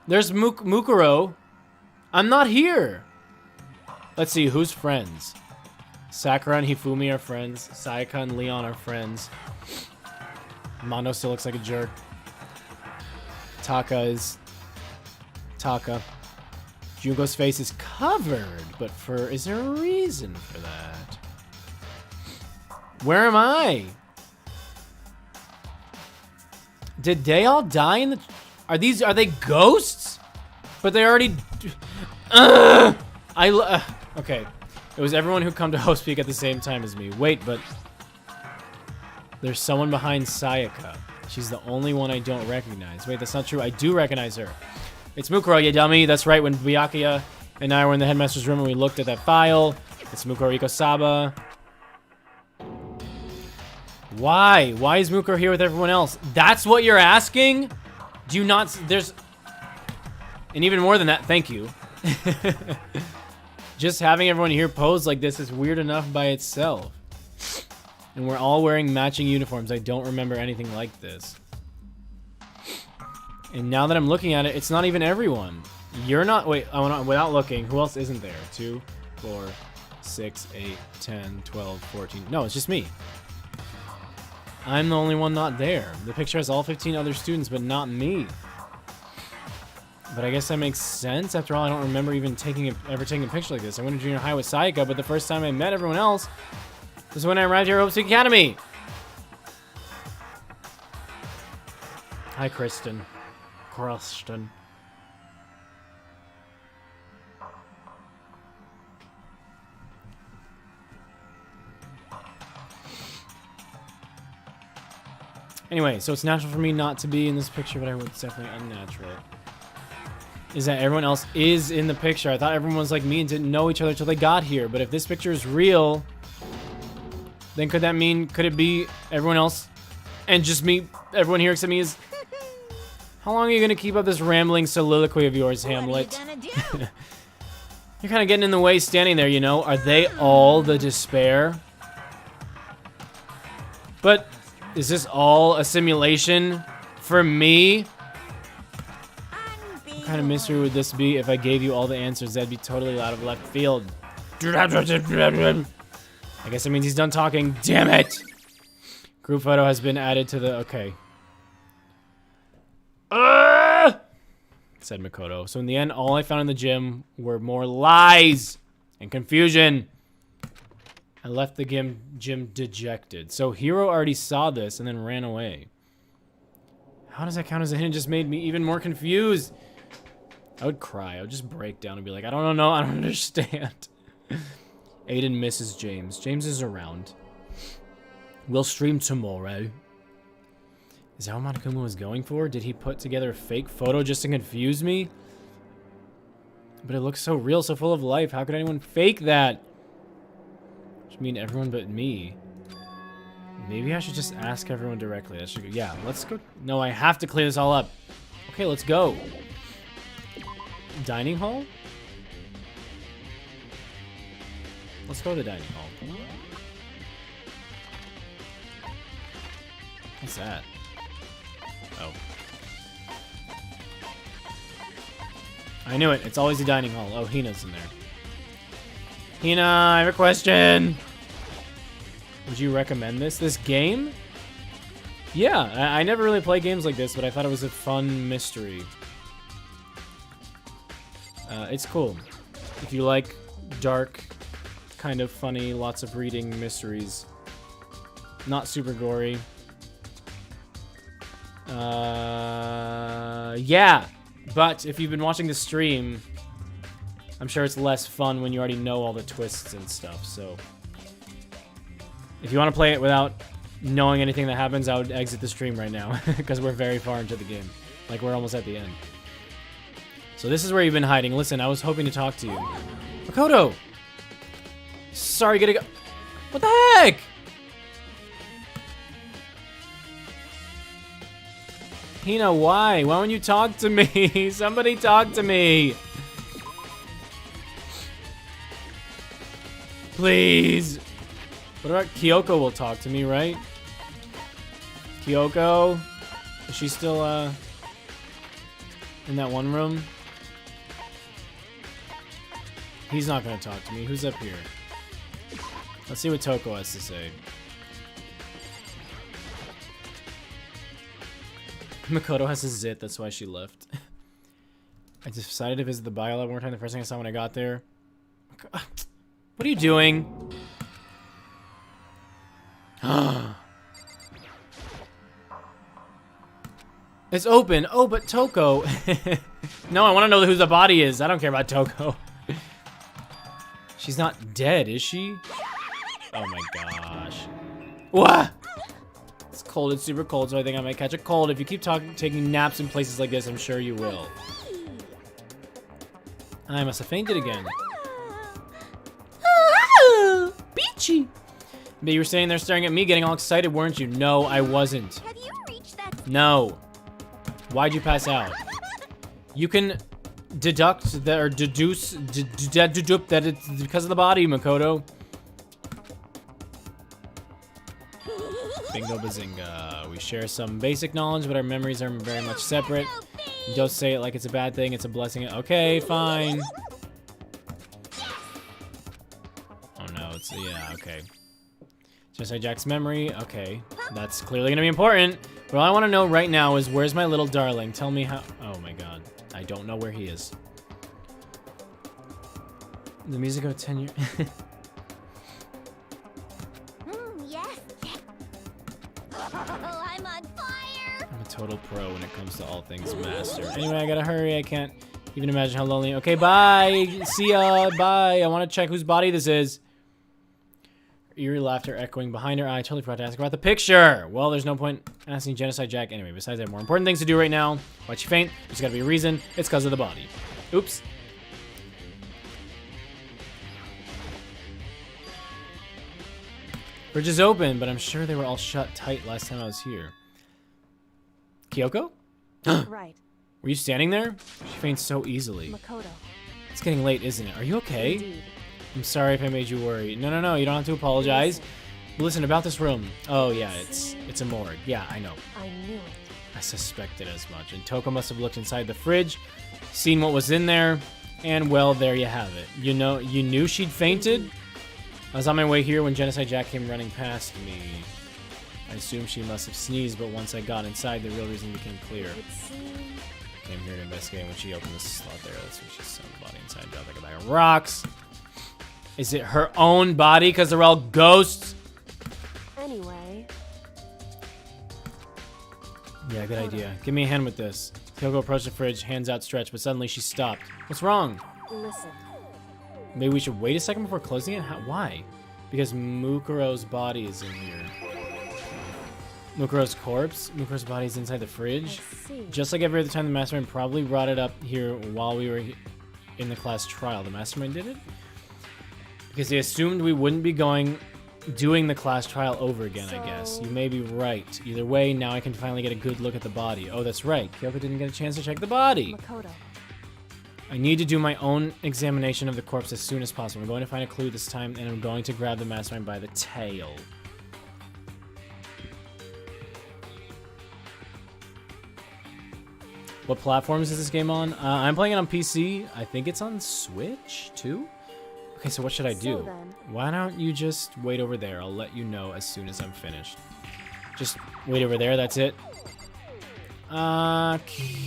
There's Mukuro. I'm not here. Let's see, who's friends? Sakura and Hifumi are friends. Sayaka and Leon are friends. Mondo still looks like a jerk. Taka is... Taka. Junko's face is covered, but is there a reason for that? Where am I? Did they all die in the... Are they ghosts? But they already... Okay. It was everyone who come to Host Peak at the same time as me. Wait, but... There's someone behind Sayaka. She's the only one I don't recognize. Wait, that's not true. I do recognize her. It's Mukuro, you dummy. That's right, when Byakuya and I were in the headmaster's room and we looked at that file. It's Mukuro Ikosaba. Why? Why is Mukuro here with everyone else? That's what you're asking? Do you not... There's... And even more than that, thank you. Just having everyone here pose like this is weird enough by itself. And we're all wearing matching uniforms. I don't remember anything like this. And now that I'm looking at it, it's not even everyone. You're not... Wait, without looking, who else isn't there? 2, 4, 6, 8, 10, 12, 14. No, it's just me. I'm the only one not there. The picture has all 15 other students, but not me. But I guess that makes sense. After all, I don't remember even ever taking a picture like this. I went to junior high with Sayaka, but the first time I met everyone else was when I arrived here at Hope Peak Academy. Hi, Kristen. Kristen. Anyway, so it's natural for me not to be in this picture, but it's definitely unnatural. Is that everyone else is in the picture. I thought everyone was like me and didn't know each other until they got here. But if this picture is real, then could it be everyone else and just me, everyone here except me is... How long are you going to keep up this rambling soliloquy of yours, Hamlet? What are you gonna do? You're kind of getting in the way standing there, you know? Are they all the despair? But is this all a simulation for me? What kind of mystery would this be? If I gave you all the answers, that'd be totally out of left field. I guess it means he's done talking. Damn it! Group photo has been added to the... Okay. Said Makoto. So in the end, all I found in the gym were more lies and confusion. I left the gym dejected. So Hiro already saw this and then ran away. How does that count as a hint? It just made me even more confused. I would cry. I would just break down and be like, I don't know. I don't understand. Aiden misses James. James is around. We'll stream tomorrow. Is that what Monokuma was going for? Did he put together a fake photo just to confuse me? But it looks so real, so full of life. How could anyone fake that? Which mean everyone but me. Maybe I should just ask everyone directly. I should go. Yeah, let's go. No, I have to clear this all up. Okay, let's go. Dining hall? Let's go to the dining hall. What's that? Oh. I knew it. It's always the dining hall. Oh, Hina's in there. Hina, I have a question. Would you recommend this? This game? Yeah, I never really play games like this, but I thought it was a fun mystery. It's cool. If you like dark, kind of funny, lots of reading mysteries. Not super gory. Yeah, but if you've been watching the stream, I'm sure it's less fun when you already know all the twists and stuff, so... If you want to play it without knowing anything that happens, I would exit the stream right now, because we're very far into the game. Like, we're almost at the end. So this is where you've been hiding. Listen, I was hoping to talk to you. Makoto! Sorry, gotta go... What the heck? Hina, why? Why won't you talk to me? Somebody talk to me! Please! What about Kyoko will talk to me, right? Kyoko? Is she still, in that one room? He's not gonna talk to me. Who's up here? Let's see what Toko has to say. Makoto has a zit, that's why she left. I decided to visit the bio lab one more time. The first thing I saw when I got there. What are you doing? It's open. Oh, but Toko. No, I want to know who the body is. I don't care about Toko. She's not dead, is she? Oh my gosh. What? It's cold. It's super cold, so I think I might catch a cold. If you keep taking naps in places like this, I'm sure you will. I must have fainted again. Beachy. But you were standing there staring at me, getting all excited, weren't you? No, I wasn't. Have you reached that? No. Why'd you pass out? You can deduce that it's because of the body, Makoto. Bingo bazinga. We share some basic knowledge, but our memories are very much separate. Don't say it like it's a bad thing, it's a blessing. Okay, fine. Oh no, it's, yeah, okay. Just like Jack's memory, okay. That's clearly gonna be important. But all I wanna know right now is where's my little darling? Tell me how, oh my god. I don't know where he is. The music of 10 years. Yes. Oh, I'm on fire. I'm a total pro when it comes to all things master. Anyway, I gotta hurry. I can't even imagine how lonely. Okay, bye. See ya. Bye. I want to check whose body this is. Eerie laughter echoing behind her. I totally forgot to ask about the picture. Well, there's no point asking Genocide Jack anyway. Besides, I have more important things to do right now. Why'd she faint? There's gotta be a reason. It's because of the body. Oops. Bridge is open, but I'm sure they were all shut tight last time I was here. Kyoko? Right. Were you standing there? She faints so easily. Makoto. It's getting late, isn't it? Are you okay? Indeed. I'm sorry if I made you worry. No, no, no, you don't have to apologize. Listen, about this room. Oh, yeah, it's a morgue. Yeah, I know. I knew it. I suspected as much. And Toko must have looked inside the fridge, seen what was in there, and well, there you have it. You know, you knew she'd fainted? I was on my way here when Genocide Jack came running past me. I assumed she must have sneezed, but once I got inside, the real reason became clear. I came here to investigate. When she opened the slot there, that's when she saw the body inside, dropped like a bag of rocks. Is it her own body? Because they're all ghosts? Anyway. Yeah, good idea. Give me a hand with this. Kyoko approached the fridge, hands outstretched, but suddenly she stopped. What's wrong? Listen. Maybe we should wait a second before closing it? Why? Because Mukuro's body is in here. Mukuro's corpse? Mukuro's body is inside the fridge? Just like every other time, the Mastermind probably brought it up here while we were in the class trial. The Mastermind did it? Because they assumed we wouldn't be doing the class trial over again, I guess. You may be right. Either way, now I can finally get a good look at the body. Oh, that's right. Kyoko didn't get a chance to check the body. Makoto. I need to do my own examination of the corpse as soon as possible. I'm going to find a clue this time, and I'm going to grab the Mastermind by the tail. What platforms is this game on? I'm playing it on PC. I think it's on Switch, too? Okay, so what should I do? Why don't you just wait over there? I'll let you know as soon as I'm finished. Just wait over there, that's it. Okay.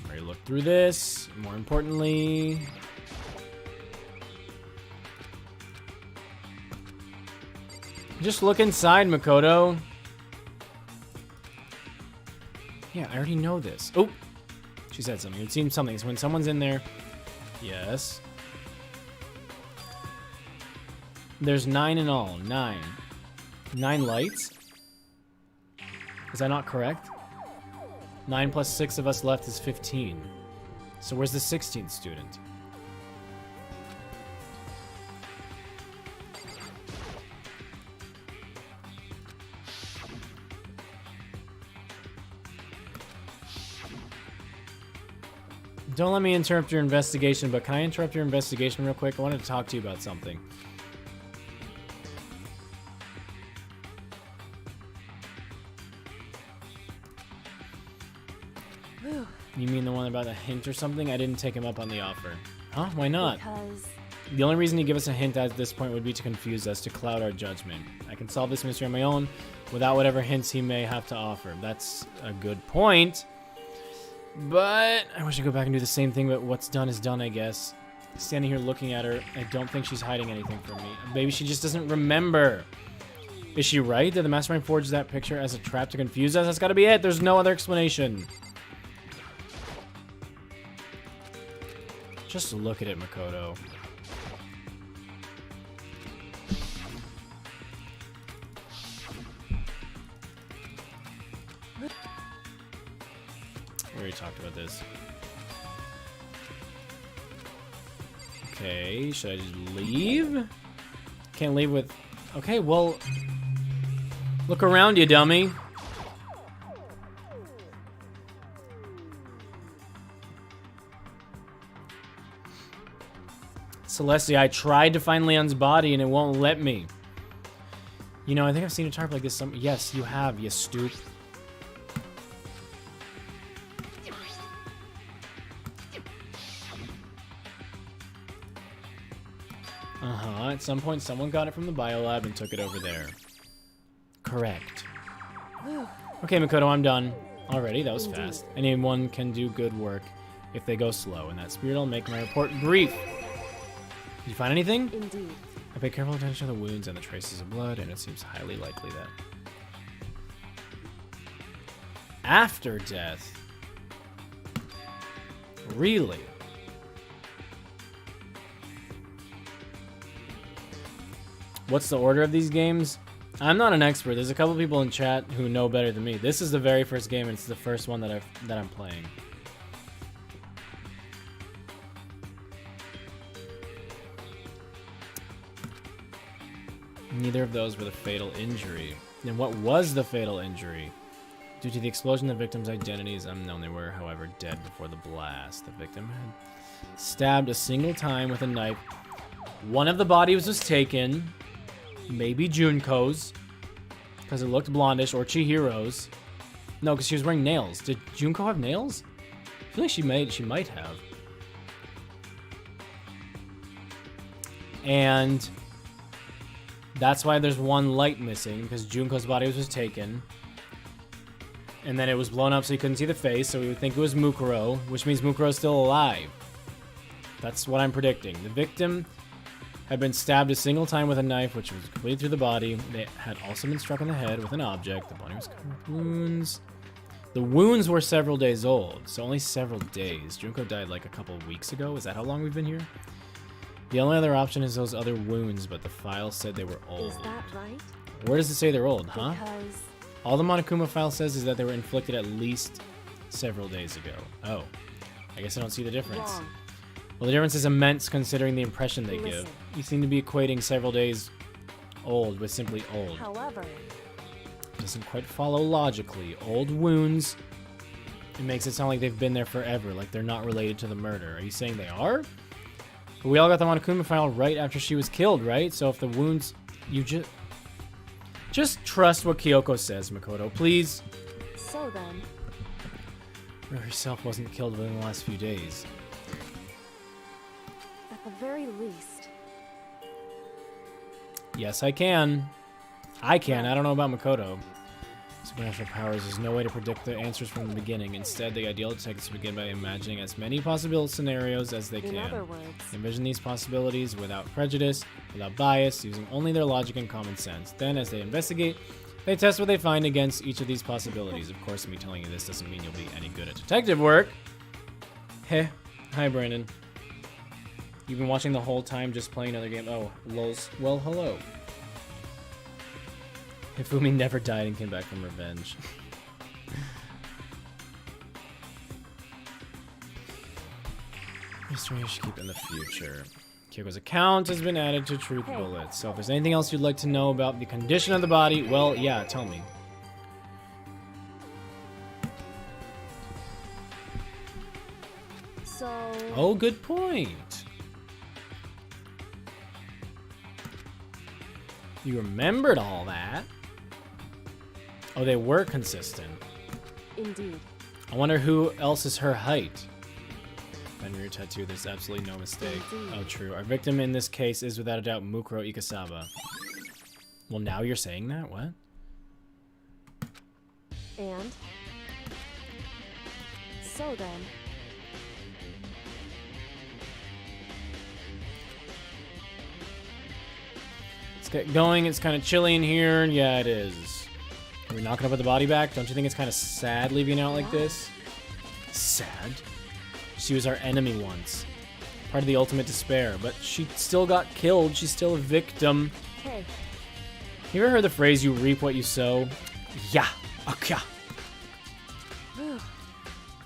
Ready to look through this. More importantly... Just look inside, Makoto. Yeah, I already know this. Oh, she said something. It seems something. So when someone's in there, yes. There's 9 in all. 9. 9 lights? Is that not correct? 9 plus 6 of us left is 15. So where's the 16th student? Don't let me interrupt your investigation, but can I interrupt your investigation real quick? I wanted to talk to you about something. You mean the one about a hint or something? I didn't take him up on the offer. Huh? Why not? Because The only reason he'd give us a hint at this point would be to confuse us, to cloud our judgment. I can solve this mystery on my own without whatever hints he may have to offer. That's a good point. But I wish I could go back and do the same thing, but what's done is done, I guess. Standing here looking at her, I don't think she's hiding anything from me. Maybe she just doesn't remember. Is she right? Did the mastermind forge that picture as a trap to confuse us? That's gotta be it. There's no other explanation. Just look at it, Makoto. We already talked about this. Okay, should I just leave? Can't leave with... Okay, well... Look around you, dummy. Celestia, I tried to find Leon's body and it won't let me. You know, I think I've seen a tarp like this some... Yes, you have, you stoop. Uh-huh, at some point someone got it from the biolab and took it over there. Correct. Okay, Makoto, I'm done. Already, that was fast. Anyone can do good work if they go slow. In that spirit, I'll make my report brief. Did you find anything? indeed. I paid careful attention to the wounds and the traces of blood, and it seems highly likely that... After death? Really? What's the order of these games? I'm not an expert. There's a couple people in chat who know better than me. This is the very first game, and it's the first one that I'm playing. Neither of those were the fatal injury. Then what was the fatal injury? Due to the explosion, the victim's identity is unknown. They were, however, dead before the blast. The victim had stabbed a single time with a knife. One of the bodies was taken. Maybe Junko's, because it looked blondish, or Chihiro's. No, because she was wearing nails. Did Junko have nails? I feel like she might have. And that's why there's one light missing, because Junko's body was taken. And then it was blown up so you couldn't see the face, so we would think it was Mukuro, which means Mukuro's still alive. That's what I'm predicting. The victim had been stabbed a single time with a knife, which was completed through the body. They had also been struck in the head with an object. The body was covered with wounds. The wounds were several days old, so only several days. Junko died like a couple of weeks ago. Is that how long we've been here? The only other option is those other wounds, but the file said they were old. Is that right? Where does it say they're old, huh? Because All the Monokuma file says is that they were inflicted at least several days ago. Oh, I guess I don't see the difference. wrong. Well, the difference is immense considering the impression they give. Listen. You seem to be equating several days old with simply old. However, Doesn't quite follow logically. Old wounds, it makes it sound like they've been there forever, like they're not related to the murder. Are you saying they are? But we all got the Monokuma file right after she was killed, right? So if the wounds... You just trust what Kyoko says, Makoto, please. so then, Her herself wasn't killed within the last few days. at the very least, Yes, I can. I can. I don't know about Makoto. Supernatural powers, there's no way to predict the answers from the beginning. Instead, the ideal detectives begin by imagining as many possible scenarios as they can. In other words, Envision these possibilities without prejudice, without bias, using only their logic and common sense. Then, as they investigate, they test what they find against each of these possibilities. Of course, me telling you this doesn't mean you'll be any good at detective work. Heh. Hi, Brandon. You've been watching the whole time just playing another game. Oh, lols. Well, hello. Hifumi never died and came back from revenge. Mystery you should keep in the future. Kyoko's account has been added to Truth Bullets. So if there's anything else you'd like to know about the condition of the body, well, yeah, tell me. so Oh, good point. You remembered all that. Oh, they were consistent. indeed. I wonder who else is her height. Rear tattoo, there's absolutely no mistake. Oh, true. Our victim in this case is without a doubt Mukuro Ikasawa. Well, now you're saying that? What? And so then, Let's get going. It's kind of chilly in here. Yeah, it is. Are we not gonna put the body back? Don't you think it's kind of sad leaving it out like this? Sad? She was our enemy once. Part of the ultimate despair. But she still got killed. She's still a victim. hey, You ever heard the phrase, you reap what you sow? Yeah. Okay.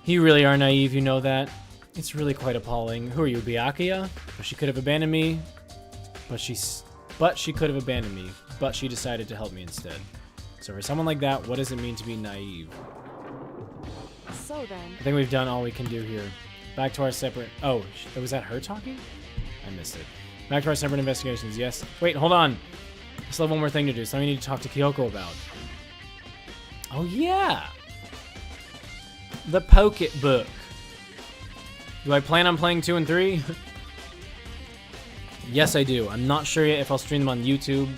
You really are naive, you know that? It's really quite appalling. Who are you, Byakuya? But she could have abandoned me. But she could have abandoned me. But she decided to help me instead. So for someone like that, what does it mean to be naive? so then, I think we've done all we can do here. Back to our separate... Oh, was that her talking? I missed it. Back to our separate investigations, yes. Wait, hold on. I still have one more thing to do. Something we need to talk to Kyoko about. Oh, yeah. The Pocket Book. Do I plan on playing 2 and 3? Yes, I do. I'm not sure yet if I'll stream them on YouTube.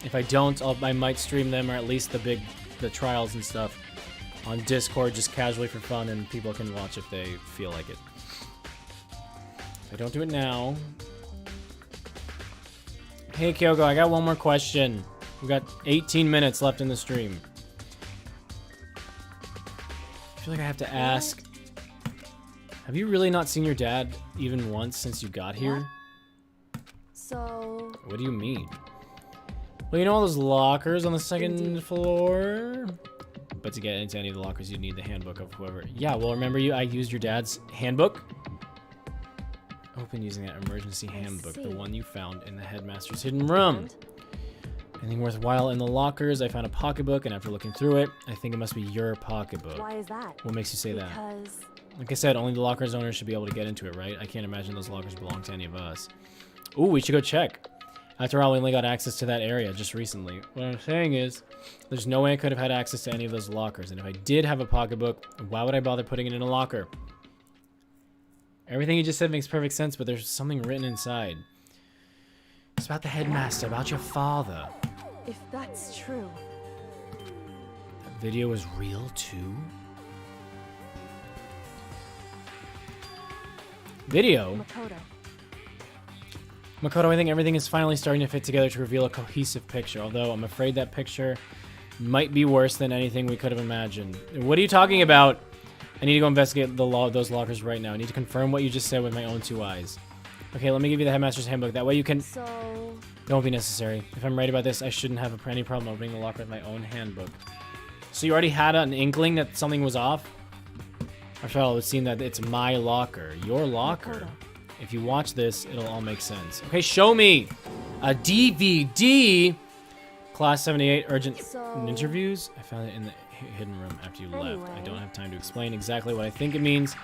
If I don't, I might stream them, or at least the trials and stuff, on Discord, just casually for fun, and people can watch if they feel like it. If I don't do it now... Hey, Kyoko, I got one more question. We've got 18 minutes left in the stream. I feel like I have to ask... Have you really not seen your dad even once since you got here? so What do you mean? Well, you know all those lockers on the second floor? But to get into any of the lockers, you'd need the handbook of whoever. Yeah, well, remember I used your dad's handbook? Open using that emergency handbook, the one you found in the headmaster's hidden room. and Anything worthwhile in the lockers? I found a pocketbook, and after looking through it, I think it must be your pocketbook. why is that? What makes you say that? Because Like I said, only the locker's owners should be able to get into it, right? I can't imagine those lockers belong to any of us. Ooh, we should go check. After all, we only got access to that area just recently. What I'm saying is, there's no way I could have had access to any of those lockers. And if I did have a pocketbook, why would I bother putting it in a locker? Everything you just said makes perfect sense, but there's something written inside. It's about the headmaster, about your father. if that's true, That video is real too? Video? Makoto, I think everything is finally starting to fit together to reveal a cohesive picture, although I'm afraid that picture might be worse than anything we could have imagined. What are you talking about? I need to go investigate those lockers right now. I need to confirm what you just said with my own 2 eyes. Okay, let me give you the headmaster's handbook. That way you can... so It won't be necessary. If I'm right about this, I shouldn't have any problem opening the locker with my own handbook. So you already had an inkling that something was off? After all, it would seem that it's my locker. Your locker? Makoto. If you watch this, it'll all make sense. Okay, show me! A DVD! Class 78 urgent So- interviews? I found it in the hidden room after you left. I Anyway. don't have time to explain exactly what I think it means.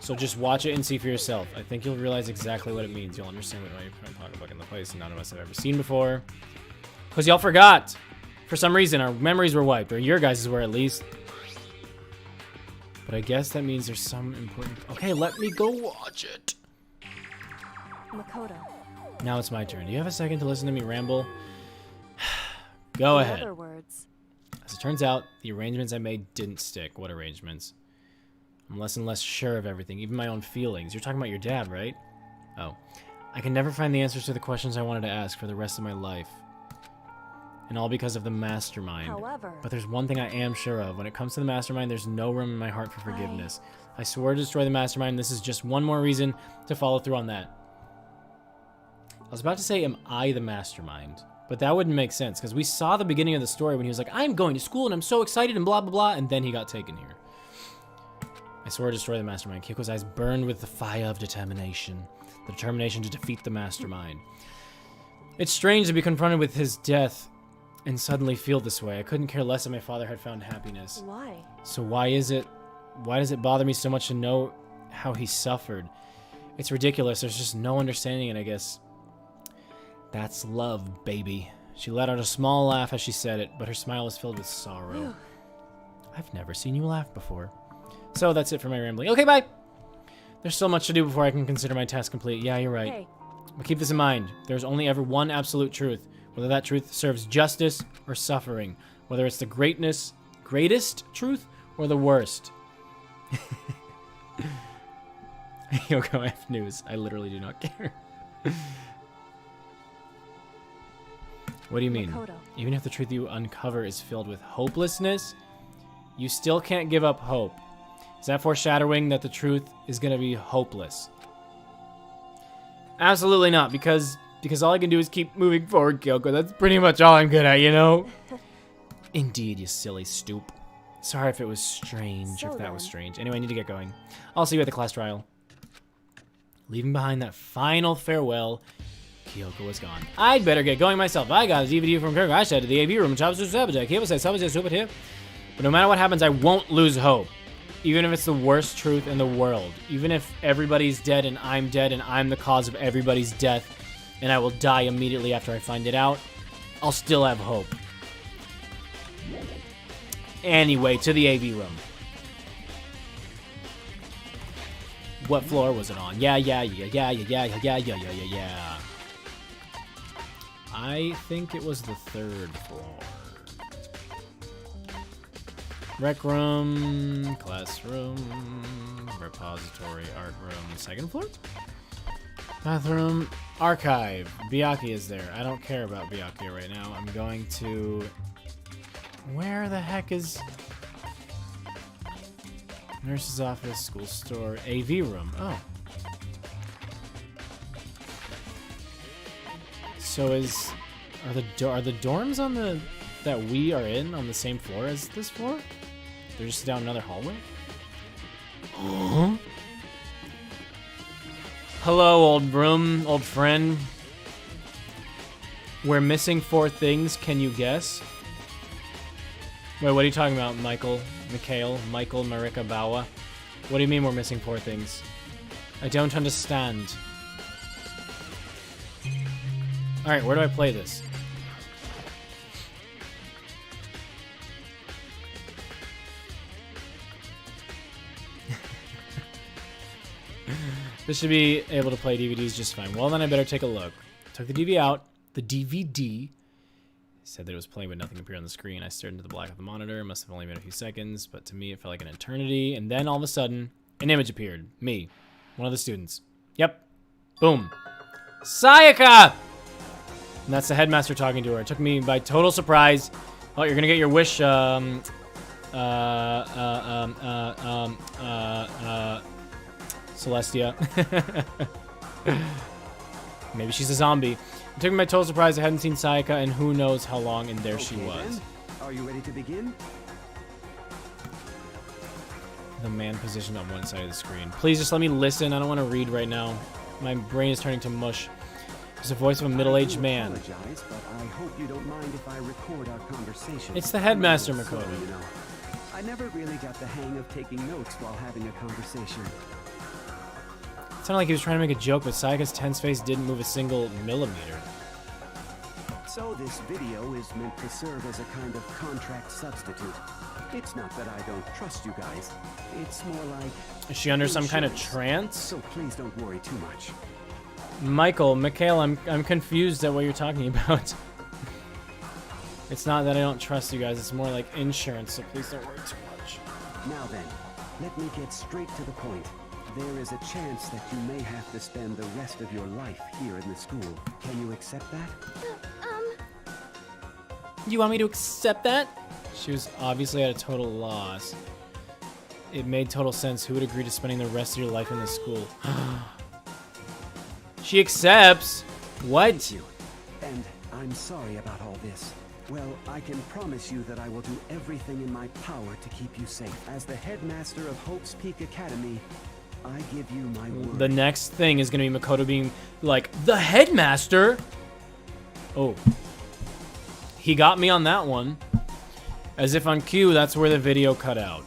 So just watch it and see for yourself. I think you'll realize exactly what it means. You'll understand why you put my pocketbook in the place none of us have ever seen before. Because y'all forgot! For some reason, our memories were wiped. Or your guys' were at least. But I guess that means there's some important... Okay, let me go watch it. Makoto. Now it's my turn. Do you have a second to listen to me ramble? Go In ahead. other words, As a Turns out the arrangements I made didn't stick. What arrangements? I'm less and less sure of everything, even my own feelings. You're talking about your dad, right? Oh. I can never find the answers to the questions I wanted to ask for the rest of my life. And all because of the mastermind. However, But there's one thing I am sure of. When it comes to the mastermind, there's no room in my heart for forgiveness. I swore to destroy the mastermind, and this is just one more reason to follow through on that. I was about to say, am I the mastermind? But that wouldn't make sense, because we saw the beginning of the story when he was like, I'm going to school, and I'm so excited, and blah, blah, blah, and then he got taken here. I swore to destroy the mastermind. Kyoko's eyes burned with the fire of determination. The determination to defeat the mastermind. It's strange to be confronted with his death and suddenly feel this way. I couldn't care less that my father had found happiness. why? So why does it bother me so much to know how he suffered? It's ridiculous. There's just no understanding it, I guess. That's love, baby. She let out a small laugh as she said it, but her smile was filled with sorrow. I've never seen you laugh before. So that's it for my rambling. Okay, bye! There's so much to do before I can consider my task complete. Yeah, you're right. Hey, But keep this in mind. There's only ever one absolute truth. Whether that truth serves justice or suffering. Whether it's the greatest truth or the worst. Yoko, I have news. I literally do not care. What do you mean? Makoto. Even if the truth you uncover is filled with hopelessness, you still can't give up hope. Is that foreshadowing that the truth is going to be hopeless? Absolutely not, because all I can do is keep moving forward, Kyoko. That's pretty much all I'm good at, you know? Indeed, you silly stoop. Sorry if it was strange, So if that was then. strange. Anyway, I need to get going. I'll see you at the class trial. Leaving behind that final farewell, Kyoko was gone. I'd better get going myself. I got a DVD from Kirk. I said to the AV room, Chop Subject. Kyoko said, Subject, stupid here. But no matter what happens, I won't lose hope. Even if it's the worst truth in the world. Even if everybody's dead and I'm the cause of everybody's death, and I will die immediately after I find it out, I'll still have hope. Anyway, to the AV room. What floor was it on? Yeah. I think it was the 3rd floor. Rec room, classroom, repository, art room, 2nd floor? Bathroom, archive. Byakuya is there. I don't care about Byakuya right now. I'm going to... Where the heck is... Nurse's office, school store, AV room. Oh. So are the dorms on that we are in on the same floor as this floor? They're just down another hallway? Huh? Hello, old room, old friend. We're missing 4 things. Can you guess? Wait, what are you talking about, Michael, Marika, Bawa? What do you mean we're missing 4 things? I don't understand. Alright, where do I play this? This should be able to play DVDs just fine. Well, then I better take a look. Took the DVD out. The DVD said that it was playing, but nothing appeared on the screen. I stared into the black of the monitor. It must have only been a few seconds, but to me it felt like an eternity. And then all of a sudden, an image appeared. Me. One of the students. Yep. Boom. Sayaka! And that's the headmaster talking to her. It took me by total surprise. Oh, you're gonna get your wish, Celestia. Maybe she's a zombie. It took me by total surprise. I hadn't seen Sayaka in who knows how long, and there she was. Then. Are you ready to begin? The man positioned on one side of the screen. Please just let me listen. I don't want to read right now. My brain is turning to mush. It's the voice of a middle-aged man. Apologize, but I hope you don't mind if I record our conversation. It's the headmaster, So, Makoto. you know, I never really got the hang of taking notes while having a conversation. It sounded like he was trying to make a joke, but Sayaka's tense face didn't move a single millimeter. So this video is meant to serve as a kind of contract substitute. It's not that I don't trust you guys. It's more like... Is she under some kind of insurance. trance? So please don't worry too much. Mikhail, I'm confused at what you're talking about. It's not that I don't trust you guys, it's more like insurance, so please don't worry too much. Now then, let me get straight to the point. There is a chance that you may have to spend the rest of your life here in the school. Can you accept that? You want me to accept that? She was obviously at a total loss. It made total sense. Who would agree to spending the rest of your life in the school? She accepts. What? Thank you. And I'm sorry about all this. Well, I can promise you that I will do everything in my power to keep you safe. As the headmaster of Hope's Peak Academy, I give you my word. The next thing is going to be Makoto being like, the headmaster? Oh. He got me on that one. As if on cue, that's where the video cut out.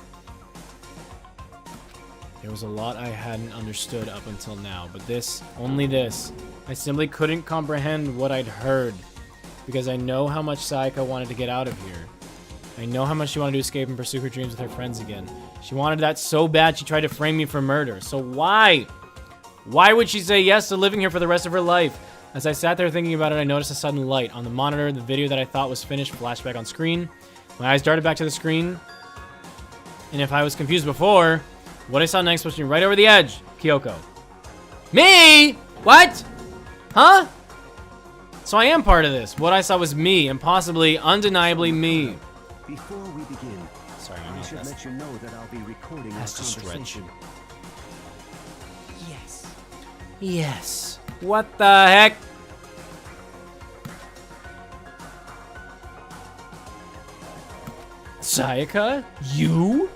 There was a lot I hadn't understood up until now, but this, only this, I simply couldn't comprehend what I'd heard, because I know how much Sayaka wanted to get out of here. I know how much she wanted to escape and pursue her dreams with her friends again. She wanted that so bad she tried to frame me for murder. So why? Why would she say yes to living here for the rest of her life? As I sat there thinking about it, I noticed a sudden light. On the monitor, the video that I thought was finished flashed back on screen. My eyes darted back to the screen, and if I was confused before, what I saw next pushed me right over the edge. Kyoko. Me? What? Huh? So I am part of this. What I saw was me, and possibly, undeniably me. Before we begin, Sorry, I should let you know that I'll be recording our Has to stretch. conversation. Yes. Yes. What the heck? Sayaka? You?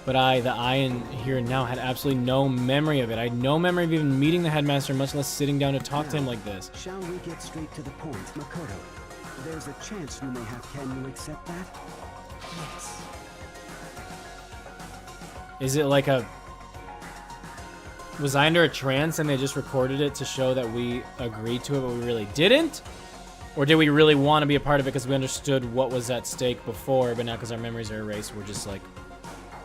But the I in here now had absolutely no memory of it. I had no memory of even meeting the headmaster, much less sitting down to talk to him like this. Shall we get straight to the point, Makoto? There's a chance you may have. Can you accept that? Yes. Is it like a... Was I under a trance and they just recorded it to show that we agreed to it, but we really didn't? Or did we really want to be a part of it because we understood what was at stake before, but now because our memories are erased, we're just like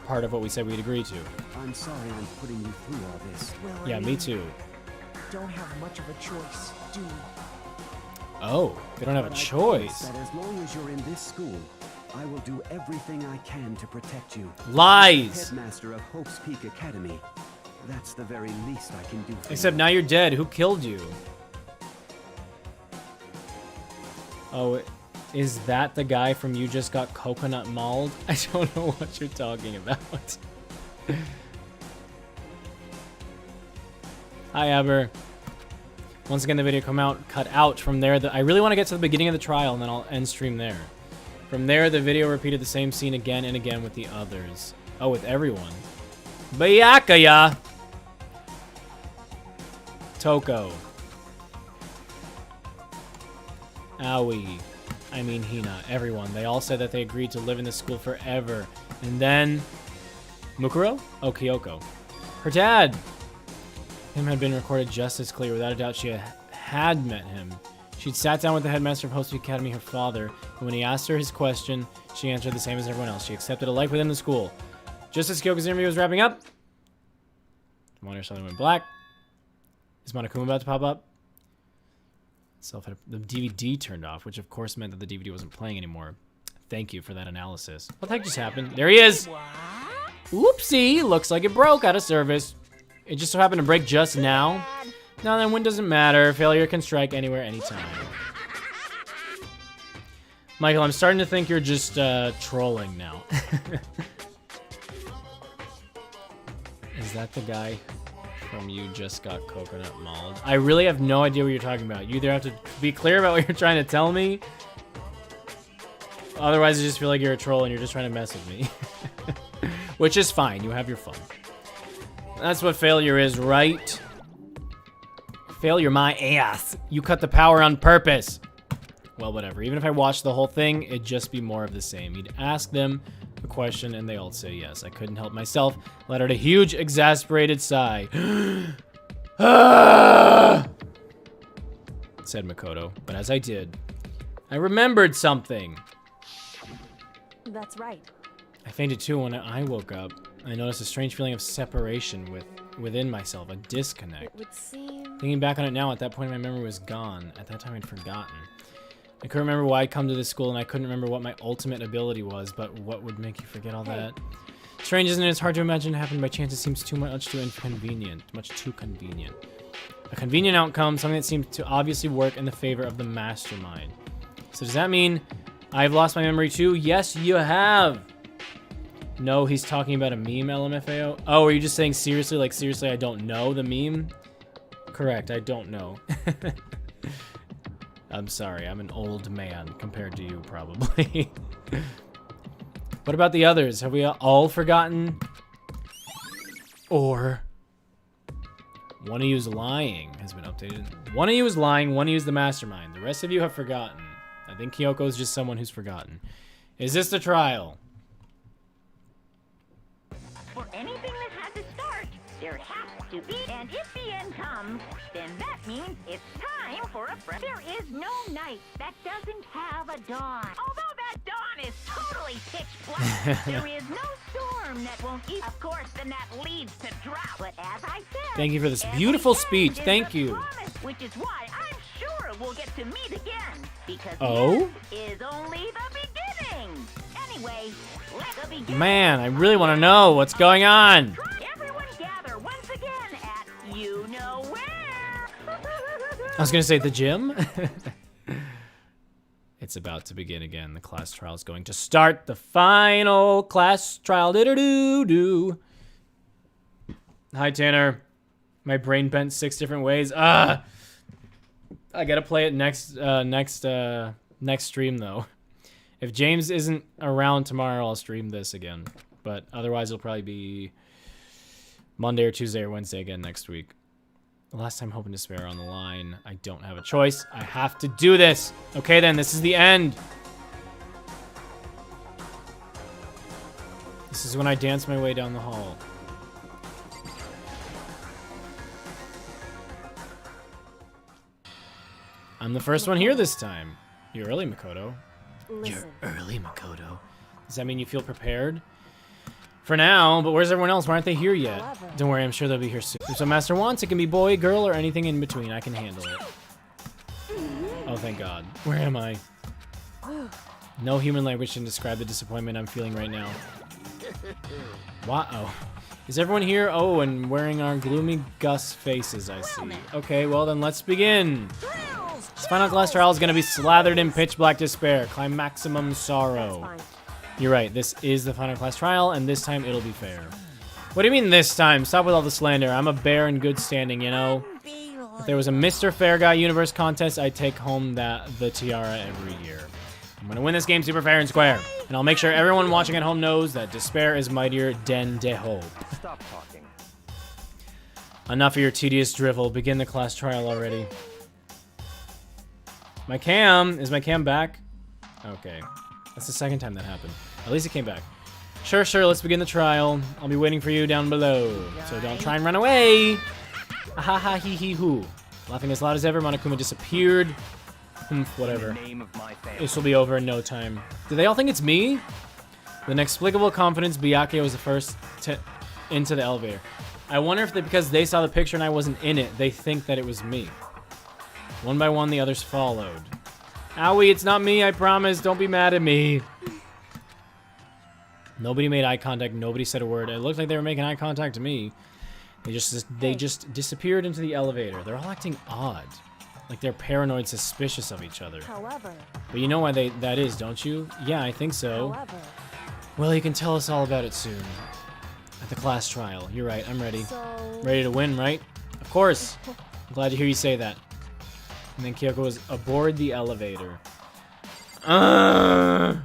part of what we said we'd agree to? I'm sorry I'm putting you through all this. Well, Yeah, me too. Don't have much of a choice, do you? Oh, they don't have a But I promise choice. that as long as you're in this school, I will do everything I can to protect you. Lies! Headmaster of Hope's Peak Academy. That's the very least I can do for Except you. now you're dead. Who killed you? Oh, is that the guy from You Just Got Coconut Mauled? I don't know what you're talking about. Hi, Aber. Once again, the video cut out from there. I really want to get to the beginning of the trial, and then I'll end stream there. From there, the video repeated the same scene again and again with the others. Oh, with everyone. Byakuya! Toko. Aoi. I mean Hina. Everyone. They all said that they agreed to live in this school forever. And then... Mukuro? Oh, Kyoko. Her dad! Him had been recorded just as clear. Without a doubt, she had met him. She'd sat down with the headmaster of Hope's Peak Academy, her father, and when he asked her his question, she answered the same as everyone else. She accepted a life within the school. Just as Kyoko's interview was wrapping up, the monitor suddenly went black. Is Monokuma about to pop up? The DVD turned off, which of course meant that the DVD wasn't playing anymore. Thank you for that analysis. What the heck just happened? There he is! Whoopsie! Looks like it broke out of service. It just so happened to break just now. Now then, when doesn't matter. Failure can strike anywhere, anytime. Michael, I'm starting to think you're just trolling now. Is that the guy from You Just Got Coconut Mauled? I really have no idea what you're talking about. You either have to be clear about what you're trying to tell me, otherwise I just feel like you're a troll and you're just trying to mess with me. Which is fine. You have your fun. That's what failure is, right? Failure my ass. You cut the power on purpose. Well, whatever. Even if I watched the whole thing, it'd just be more of the same. You'd ask them a question and they all say yes. I couldn't help myself. Let out a huge, exasperated sigh. Said Makoto. But as I did, I remembered something. That's right. I fainted too when I woke up. I noticed a strange feeling of separation within myself, a disconnect. It would seem... Thinking back on it now, at that point my memory was gone. At that time I'd forgotten. I couldn't remember why I'd come to this school, and I couldn't remember what my ultimate ability was, but what would make you forget all that? Strange, isn't it? It's hard to imagine it happened by chance. It seems too inconvenient. Much too convenient. A convenient outcome, something that seems to obviously work in the favor of the mastermind. So does that mean I've lost my memory too? Yes, you have! No, he's talking about a meme, LMFAO. Oh, are you just saying seriously? Like, seriously, I don't know the meme? Correct, I don't know. I'm sorry, I'm an old man compared to you, probably. What about the others? Have we all forgotten? Or one of you is lying has been updated. One of you is lying, one of you is the mastermind. The rest of you have forgotten. I think Kyoko is just someone who's forgotten. Is this the trial? For anything that has to start, there has to be, and if the end comes, then that means it's time for a fresh. There is no night that doesn't have a dawn. Although that dawn is totally pitch black, there is no storm that won't eat. Of course, then that leads to drought. But as I said, Thank you for this beautiful speech. Thank you. Promise, which is why I'm sure we'll get to meet again. Because Oh? this is only the beginning. Anyway, let the beginning. Man, I really want to know what's going on. Everyone gather once again at you know where. I was going to say the gym. It's about to begin again. The class trial is going to start. The final class trial. Do-do-do-do. Hi, Tanner. My brain bent 6 different ways. I gotta play it next stream though. If James isn't around tomorrow, I'll stream this again. But otherwise, it'll probably be Monday or Tuesday or Wednesday again next week. The last time Hope and Despair are on the line. I don't have a choice. I have to do this. Okay, then. This is the end. This is when I dance my way down the hall. I'm the first one here this time. You're early, Makoto. Listen. You're early, Makoto. Does that mean you feel prepared? For now, but where's everyone else? Why aren't they here yet? However. Don't worry, I'm sure they'll be here soon. If some master wants, it can be boy, girl, or anything in between. I can handle it. Oh, thank God. Where am I? No human language can describe the disappointment I'm feeling right now. What? Oh. Is everyone here? Oh, and wearing our gloomy Gus faces, I see. Okay, well then let's begin. This final class trial is going to be slathered in pitch black despair. Climaximum sorrow. That's fine. You're right, this is the final class trial, and this time it'll be fair. What do you mean this time? Stop with all the slander. I'm a bear in good standing, you know? If there was a Mr. Fair Guy Universe contest, I'd take home the tiara every year. I'm gonna win this game super fair and square, and I'll make sure everyone watching at home knows that despair is mightier than de hope. Stop talking. Enough of your tedious drivel. Begin the class trial already. My cam, is my cam back? Okay. That's the second time that happened. At least it came back. Sure, let's begin the trial. I'll be waiting for you down below. So don't try and run away. Ha ha hee hee hoo. Laughing as loud as ever, Monokuma disappeared. Whatever. In the name of my family. This will be over in no time. Do they all think it's me? With inexplicable confidence, Byakuya was the first into the elevator. I wonder if because they saw the picture and I wasn't in it, they think that it was me. One by one, the others followed. Owie, it's not me, I promise. Don't be mad at me. Nobody made eye contact. Nobody said a word. It looked like they were making eye contact to me. They just disappeared into the elevator. They're all acting odd. Like they're paranoid, suspicious of each other. However. But you know why that is, don't you? Yeah, I think so. However. Well, you can tell us all about it soon. At the class trial. You're right, I'm ready. So. Ready to win, right? Of course. I'm glad to hear you say that. And then Kyoko was aboard the elevator. I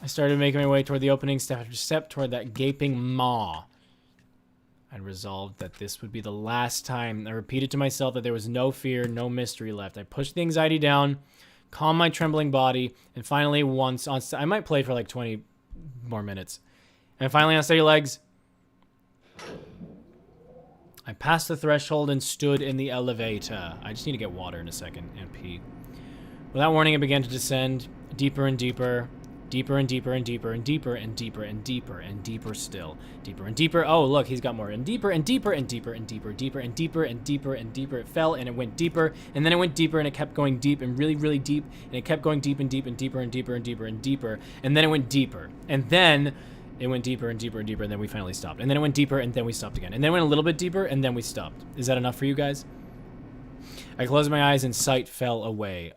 started making my way toward the opening step after step toward that gaping maw. I resolved that this would be the last time. I repeated to myself that there was no fear, no mystery left. I pushed the anxiety down, calmed my trembling body, and finally once on I might play for like 20 more minutes. And finally on steady legs, I passed the threshold and stood in the elevator. I just need to get water in a second and pee. Without warning, it began to descend deeper and deeper. Deeper and deeper and deeper and deeper and deeper and deeper and deeper still. Deeper and deeper. Oh, look, he's got more. And deeper and deeper and deeper and deeper, deeper and deeper and deeper and deeper. It fell and it went deeper, and then it went deeper and it kept going deep and really, really deep, and it kept going deep and deep and deeper and deeper and deeper and deeper, and then it went deeper. And then it went deeper and deeper and deeper, and then we finally stopped. And then it went deeper, and then we stopped again. And then it went a little bit deeper, and then we stopped. Is that enough for you guys? I closed my eyes and sight fell away.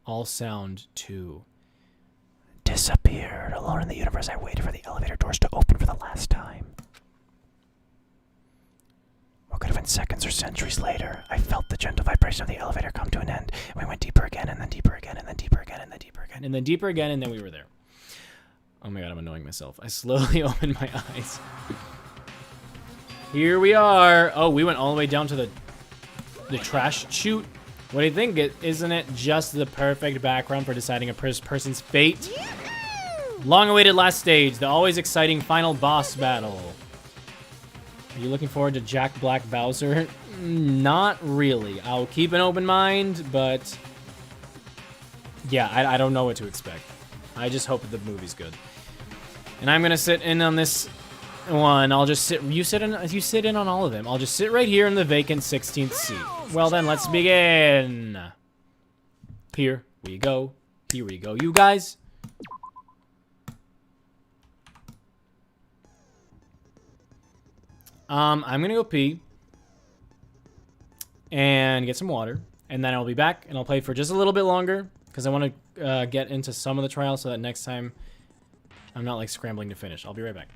All sound too disappeared. Alone in the universe, I waited for the elevator doors to open for the last time. What could have been seconds or centuries later, I felt the gentle vibration of the elevator come to an end. And we went deeper again, and then deeper again, and then deeper again, and then deeper again, and then deeper again, and then we were there. Oh my god, I'm annoying myself. I slowly opened my eyes. Here we are. Oh, we went all the way down to the trash chute. What do you think? Isn't it just the perfect background for deciding a person's fate? Long-awaited last stage, the always exciting final boss battle. Are you looking forward to Jack Black Bowser? Not really. I'll keep an open mind, but yeah, I don't know what to expect. I just hope that the movie's good. And I'm gonna sit in on this one. I'll just sit. You sit in on all of them. I'll just sit right here in the vacant 16th seat. Well then, let's begin. Here we go. Here we go, you guys. I'm gonna go pee and get some water, and then I'll be back and I'll play for just a little bit longer because I want to get into some of the trials so that next time I'm not like scrambling to finish. I'll be right back.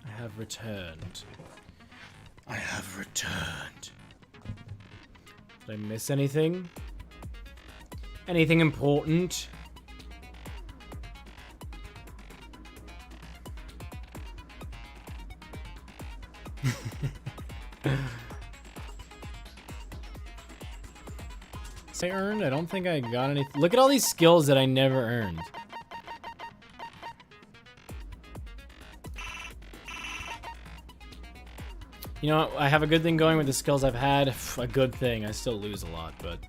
I have returned. I have returned. Did I miss anything? Anything important? I earned? I don't think I got any. Look at all these skills that I never earned. You know, I have a good thing going with the skills I've had. A good thing. I still lose a lot, but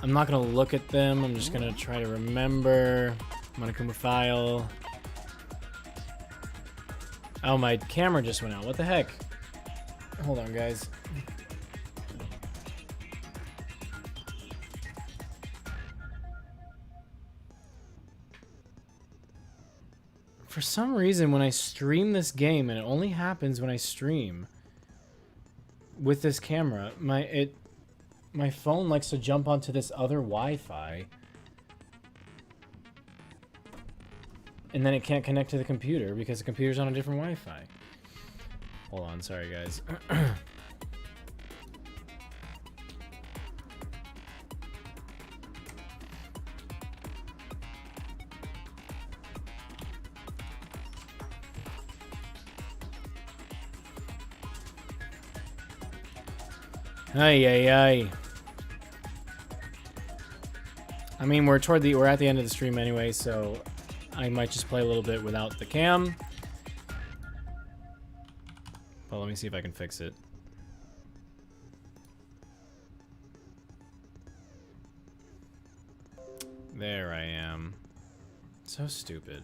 I'm not gonna look at them. I'm just gonna try to remember. Monokuma file. Oh, my camera just went out. What the heck? Hold on, guys. For some reason, when I stream this game, and it only happens when I stream with this camera, my phone likes to jump onto this other Wi-Fi, and then it can't connect to the computer because the computer's on a different Wi-Fi. Hold on, sorry guys. Ay, ay, ay. I mean, we're at the end of the stream anyway, so I might just play a little bit without the cam. But let me see if I can fix it. There I am. So stupid.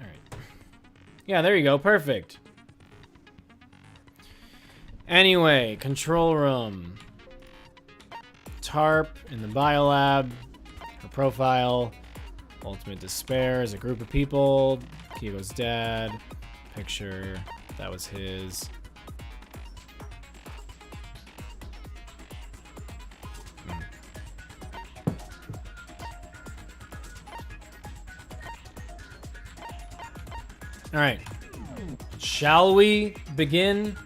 Alright. Yeah, there you go. Perfect. Anyway, control room. Tarp in the biolab. Her profile. Ultimate despair is a group of people. Kigo's dad. Picture. That was his. All right. Shall we begin?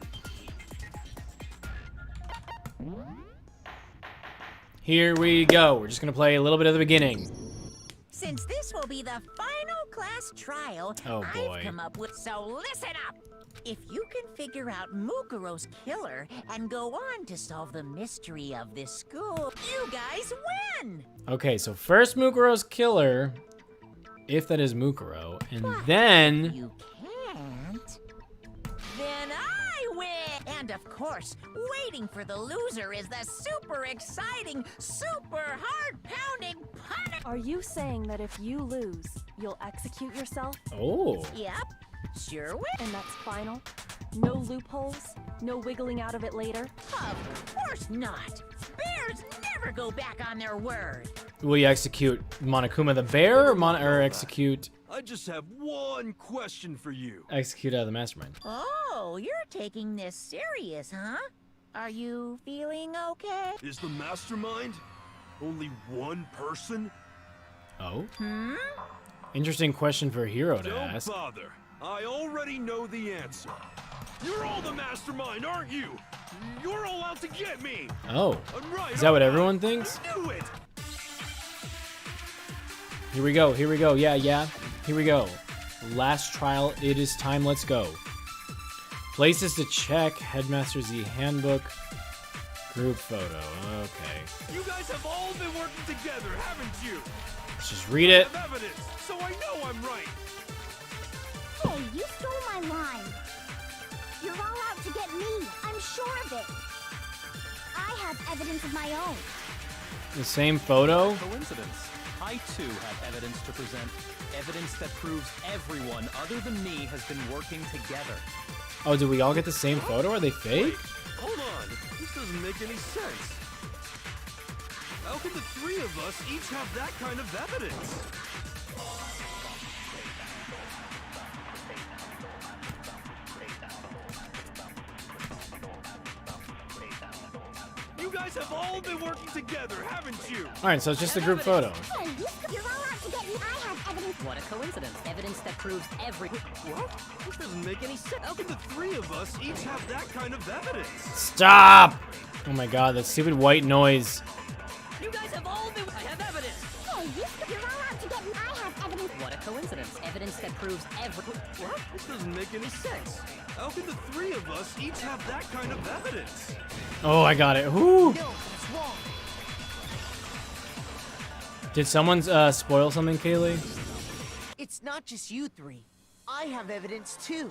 Here we go. We're just gonna play a little bit of the beginning. Since this will be the final class trial, Oh, boy. I've come up with... So listen up! If you can figure out Mukuro's killer and go on to solve the mystery of this school, you guys win! Okay, so first Mukuro's killer, if that is Mukuro, and then... You can't. Then I win! And of course, waiting for the loser is the super exciting, super heart-pounding punishment! Are you saying that if you lose, you'll execute yourself? Oh. Yep, sure will. And that's final? No loopholes? No wiggling out of it later? Of course not! Bears never go back on their word! Will you execute Monokuma the bear, or execute I just have one question for you. out of the mastermind? Oh, you're taking this serious, huh? Are you feeling okay? Is the mastermind only one person? Oh? Interesting question for a hero to Don't ask. bother. I already know the answer. You're all the mastermind, aren't you? You're all out to get me. Oh. I'm right. Is that what aren't I? everyone thinks? I knew it. Here we go, here we go. Yeah. Here we go. Last trial, it is time, let's go. Places to check, Headmaster Z handbook, group photo, okay. You guys have all been working together, haven't you? Let's just read it. I have evidence, so I know I'm right. Hey, you stole my line. You're all out to get me. I'm sure of it. I have evidence of my own. The same photo? Coincidence. I too have evidence to present. Evidence that proves everyone other than me has been working together. Oh, did we all get the same photo? Are they fake? Hold on, this doesn't make any sense. How can the three of us each have that kind of evidence? You guys have all been working together, haven't you? Alright, so it's just a group photo. Hey, you're all out to get me. I have evidence. What a coincidence. Evidence that proves every... What? This doesn't make any sense. How can the three of us each have that kind of evidence? Stop! Oh my god, that stupid white noise. You guys have all been... I have evidence! Hey, you're all out to get me. I have evidence. What a coincidence. Evidence that proves every... What? This doesn't make any sense. How can the three of us each have that kind of evidence? Oh, I got it. Whoo! No, that's wrong. Did someone spoil something, Kaylee? It's not just you three. I have evidence too.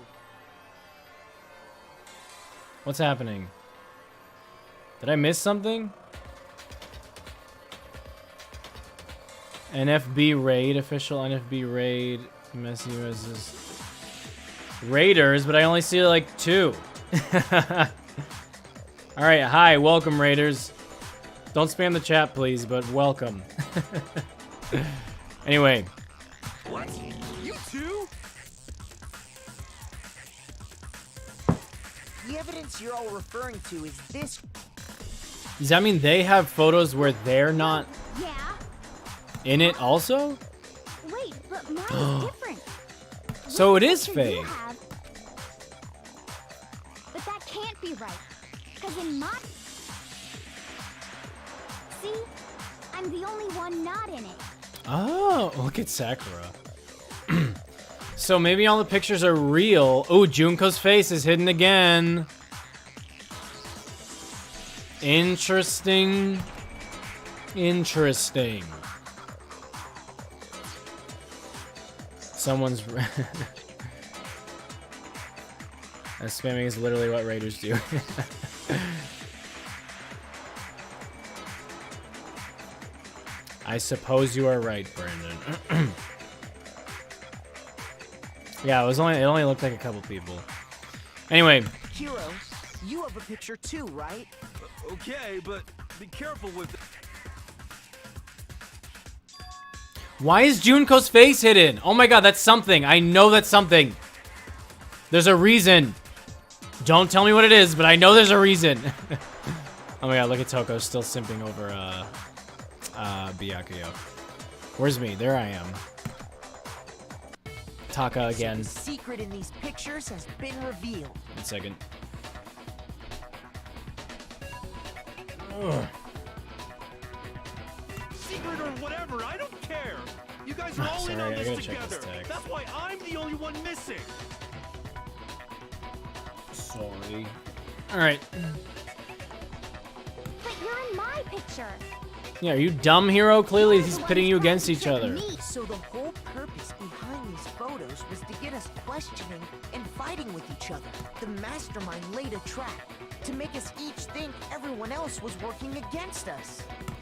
What's happening? Did I miss something? NFB raid, official NFB raid. Messy versus Raiders, but I only see like 2. Alright, hi, welcome Raiders. Don't spam the chat, please, but welcome. Anyway. What? You too? The evidence you're all referring to is this. Does that mean they have photos where they're not Yeah. in it also? Wait, but mine's different. So What it is picture you fake. have- But that can't be right. Because in my... See? I'm the only one not in it. Oh, look at Sakura. So maybe all the pictures are real. Oh, Junko's face is hidden again. Interesting. Interesting. Someone's... Spamming is literally what Raiders do. I suppose you are right, Brandon. Yeah, it only looked like a couple people. Anyway, Hero, you have a picture too, right? Okay, but be careful with it. why is Junko's face hidden? Oh my god, that's something. I know that's something. There's a reason. Don't tell me what it is, but I know there's a reason. Oh my god, look at Toko still simping over Byakuyo. Where's me? There I am. Taka again. The secret in these pictures has been revealed. 1 second. Ugh. Secret or whatever, I don't care. You guys are all in Sorry, on I this gotta check this together. text. That's why I'm the only one missing. Sorry. Alright. But you're in my picture. Yeah, are you dumb, Hero? Clearly he's pitting you against each other. So the whole purpose behind these photos was to get us questioning and fighting with each other. The mastermind laid a trap to make us each think everyone else was working against us.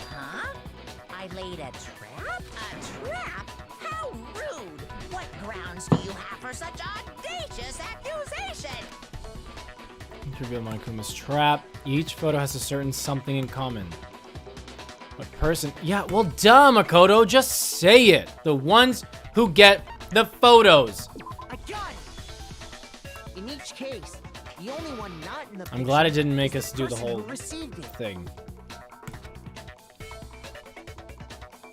Huh? I laid a trap? A trap? How rude! What grounds do you have for such audacious accusation? Let's reveal Monokuma's trap. Each photo has a certain something in common. What person? Yeah, well, duh, Makoto. Just say it. The ones who get the photos. I got it. In each case, the only one not in the I'm glad it picture didn't make is us do the person whole who received it. thing.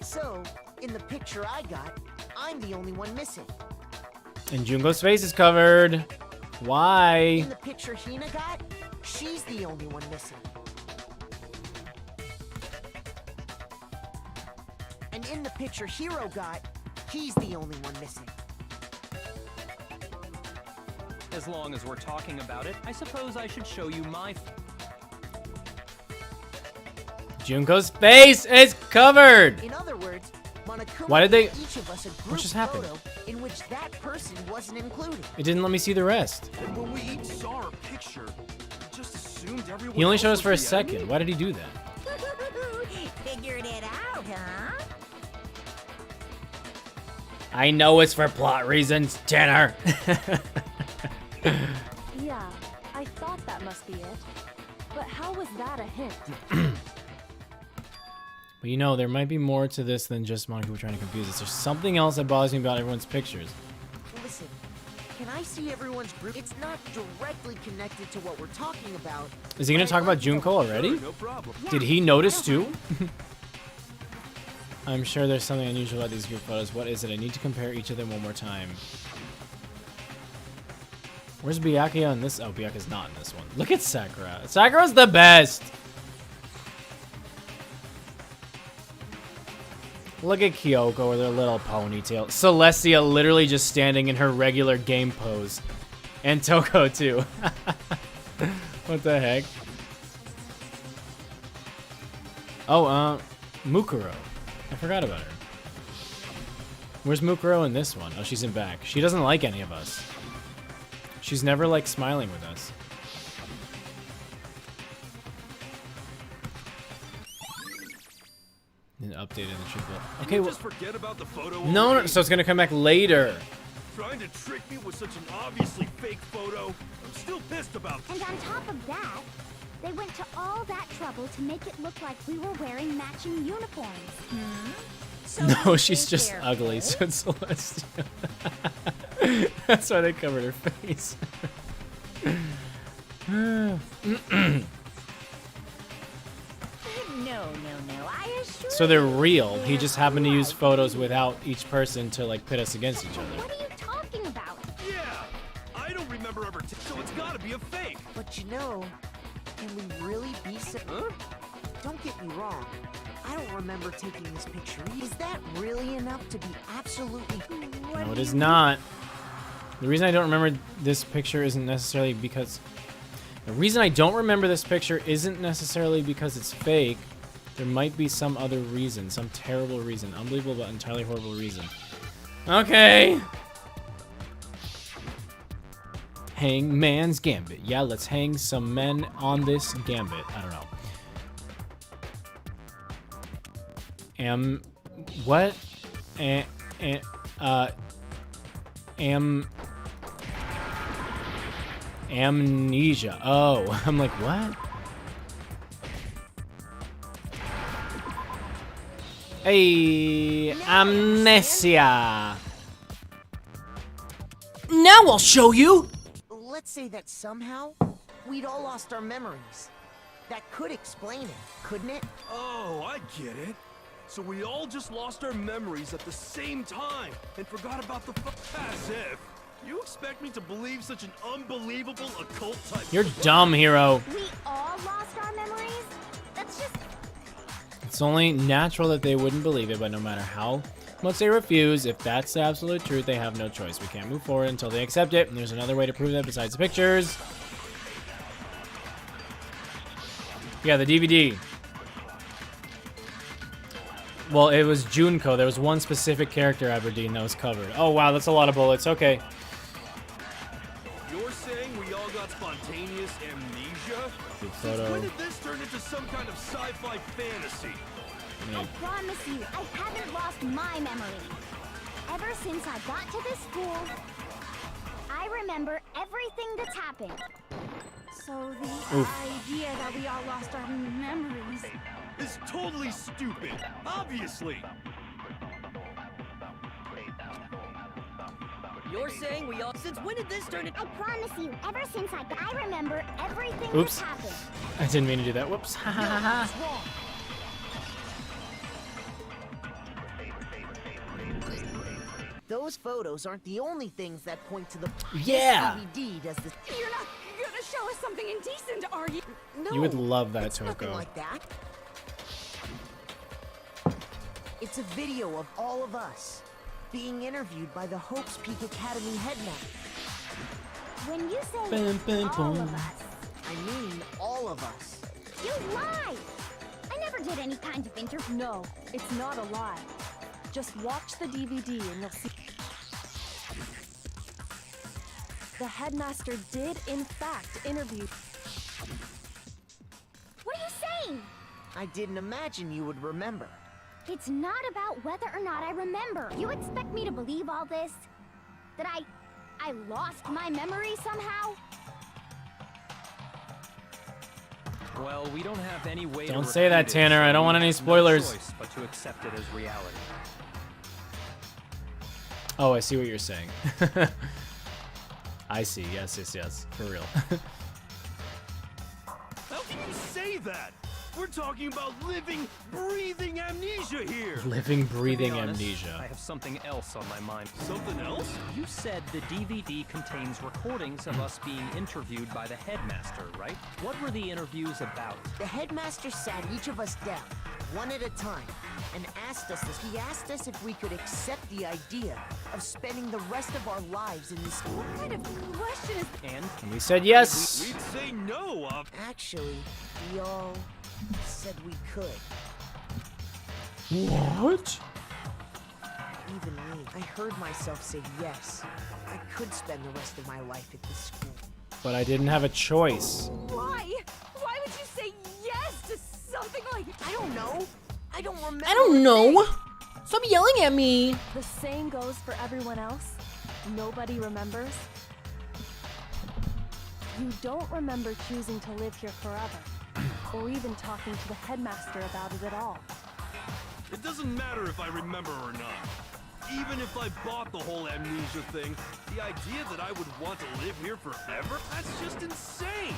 So, in the picture I got, I'm the only one missing. And Junko's face is covered. Why? In the picture Hina got, she's the only one missing. And in the picture Hero got, he's the only one missing. As long as we're talking about it, I suppose I should show you my... Junko's face is covered. In other words, Monokuma Why did they- gave each of us a group What just happened? photo in which that person wasn't included. It didn't let me see the rest. And when we each saw our picture, we just assumed everyone He only else showed us was for a the second. enemy. Why did he do that? Figured it out, huh? I know it's for plot reasons, Tanner. Yeah, I thought that must be it. But how was that a hint? But you know, there might be more to this than just Monokuba trying to confuse us. There's something else that bothers me about everyone's pictures. Listen, can I see everyone's group? It's not directly connected to what we're talking about. Is he gonna talk about Junko already? No problem. Did he notice too? I'm sure there's something unusual about these group photos. What is it? I need to compare each of them one more time. Where's Byakuya in this? Oh, Byakuya's not in this one. Look at Sakura. Sakura's the best! Look at Kyoko with her little ponytail. Celestia literally just standing in her regular game pose. And Toko too. What the heck? Oh, Mukuro. I forgot about her. Where's Mukuro in this one? Oh, she's in back. She doesn't like any of us. She's never like smiling with us. Didn't update it in the truth. Did Okay, you well, just forget about the photo. no, already? so it's gonna come back later. Trying to trick me with such an obviously fake photo. I'm still pissed about And on top of that, they went to all that trouble to make it look like we were wearing matching uniforms. So No, you she's think just they're ugly, fake? so it's Celestia. That's why they covered her face. No, I assure So they're you real. He they're just happened to use real. photos without each person to like pit us against each other. What are you talking about? Yeah, I don't remember ever. So it's gotta be a fake. But you know, can we really be so... Huh? Don't get me wrong. I don't remember taking this picture. Is that really enough to be absolutely... No, it is not. The reason I don't remember this picture isn't necessarily because... The reason I don't remember this picture isn't necessarily because it's fake. There might be some other reason, some terrible reason. Unbelievable but entirely horrible reason. Okay. Hangman's Gambit. Yeah, let's hang some men on this gambit. I don't know. What? Amnesia. Oh, I'm like, what? Hey, amnesia. Now I'll show you. Let's say that somehow we'd all lost our memories. That could explain it, couldn't it? Oh, I get it. So we all just lost our memories at the same time and forgot about the as if. You expect me to believe such an unbelievable occult type? You're dumb, hero. We all lost our memories? That's just... It's only natural that they wouldn't believe it, but no matter how much they refuse, if that's the absolute truth, they have no choice. We can't move forward until they accept it, and there's another way to prove that besides the pictures. Yeah, the DVD. Well, it was Junko. There was one specific character, Aberdeen, that was covered. Oh, wow, that's a lot of bullets. Okay. You're saying we all got spontaneous amnesia? Good Since photo. when did this turn into some kind of sci-fi fantasy? I promise you, I haven't lost my memory. Ever since I got to this school, I remember everything that's happened. So the idea that we all lost our memories. It's totally stupid. Obviously. You're saying we all... Since when did this turn into... I promise you, ever since I remember everything Oops. that's happened. I didn't mean to do that. Whoops. Ha ha ha. What's wrong? Those photos aren't the only things that point to the Yeah. DVD does this. You're not gonna show us something indecent, are you? No, You would love that, it's nothing Toko. like that. It's a video of all of us being interviewed by the Hopes Peak Academy headmaster. When you say Bum, bum, all bum. of us, I mean, all of us. you lie! I never did any kind of interview. No, it's not a lie. Just watch the DVD and you'll see. The headmaster did, in fact, interview. What are you saying? I didn't imagine you would remember. It's not about whether or not I remember. You expect me to believe all this? That I lost my memory somehow? Well, we don't have any way Don't to say that, refute it, Tanner. so I don't we want any have spoilers. No choice but to accept it as reality. Oh, I see what you're saying. I see. Yes, yes, yes. For real. How can you say that? We're talking about living, breathing amnesia here. Living, To be breathing honest, amnesia. I have something else on my mind. Something else? You said the DVD contains recordings of us being interviewed by the headmaster, right? What were the interviews about? The headmaster sat each of us down, one at a time, and asked us this. He asked us if we could accept the idea of spending the rest of our lives in this school. What kind of question is... And And we said yes. We'd say no. Actually, we all said we could. What? Even me. I heard myself say yes. I could spend the rest of my life at this school. But I didn't have a choice. Why? Why would you say yes to something like... I don't know. I don't remember. I don't know. Stop yelling at me. The same goes for everyone else. Nobody remembers. You don't remember choosing to live here forever, or even talking to the headmaster about it at all. It doesn't matter if I remember or not. Even if I bought the whole amnesia thing, the idea that I would want to live here forever? That's just insane!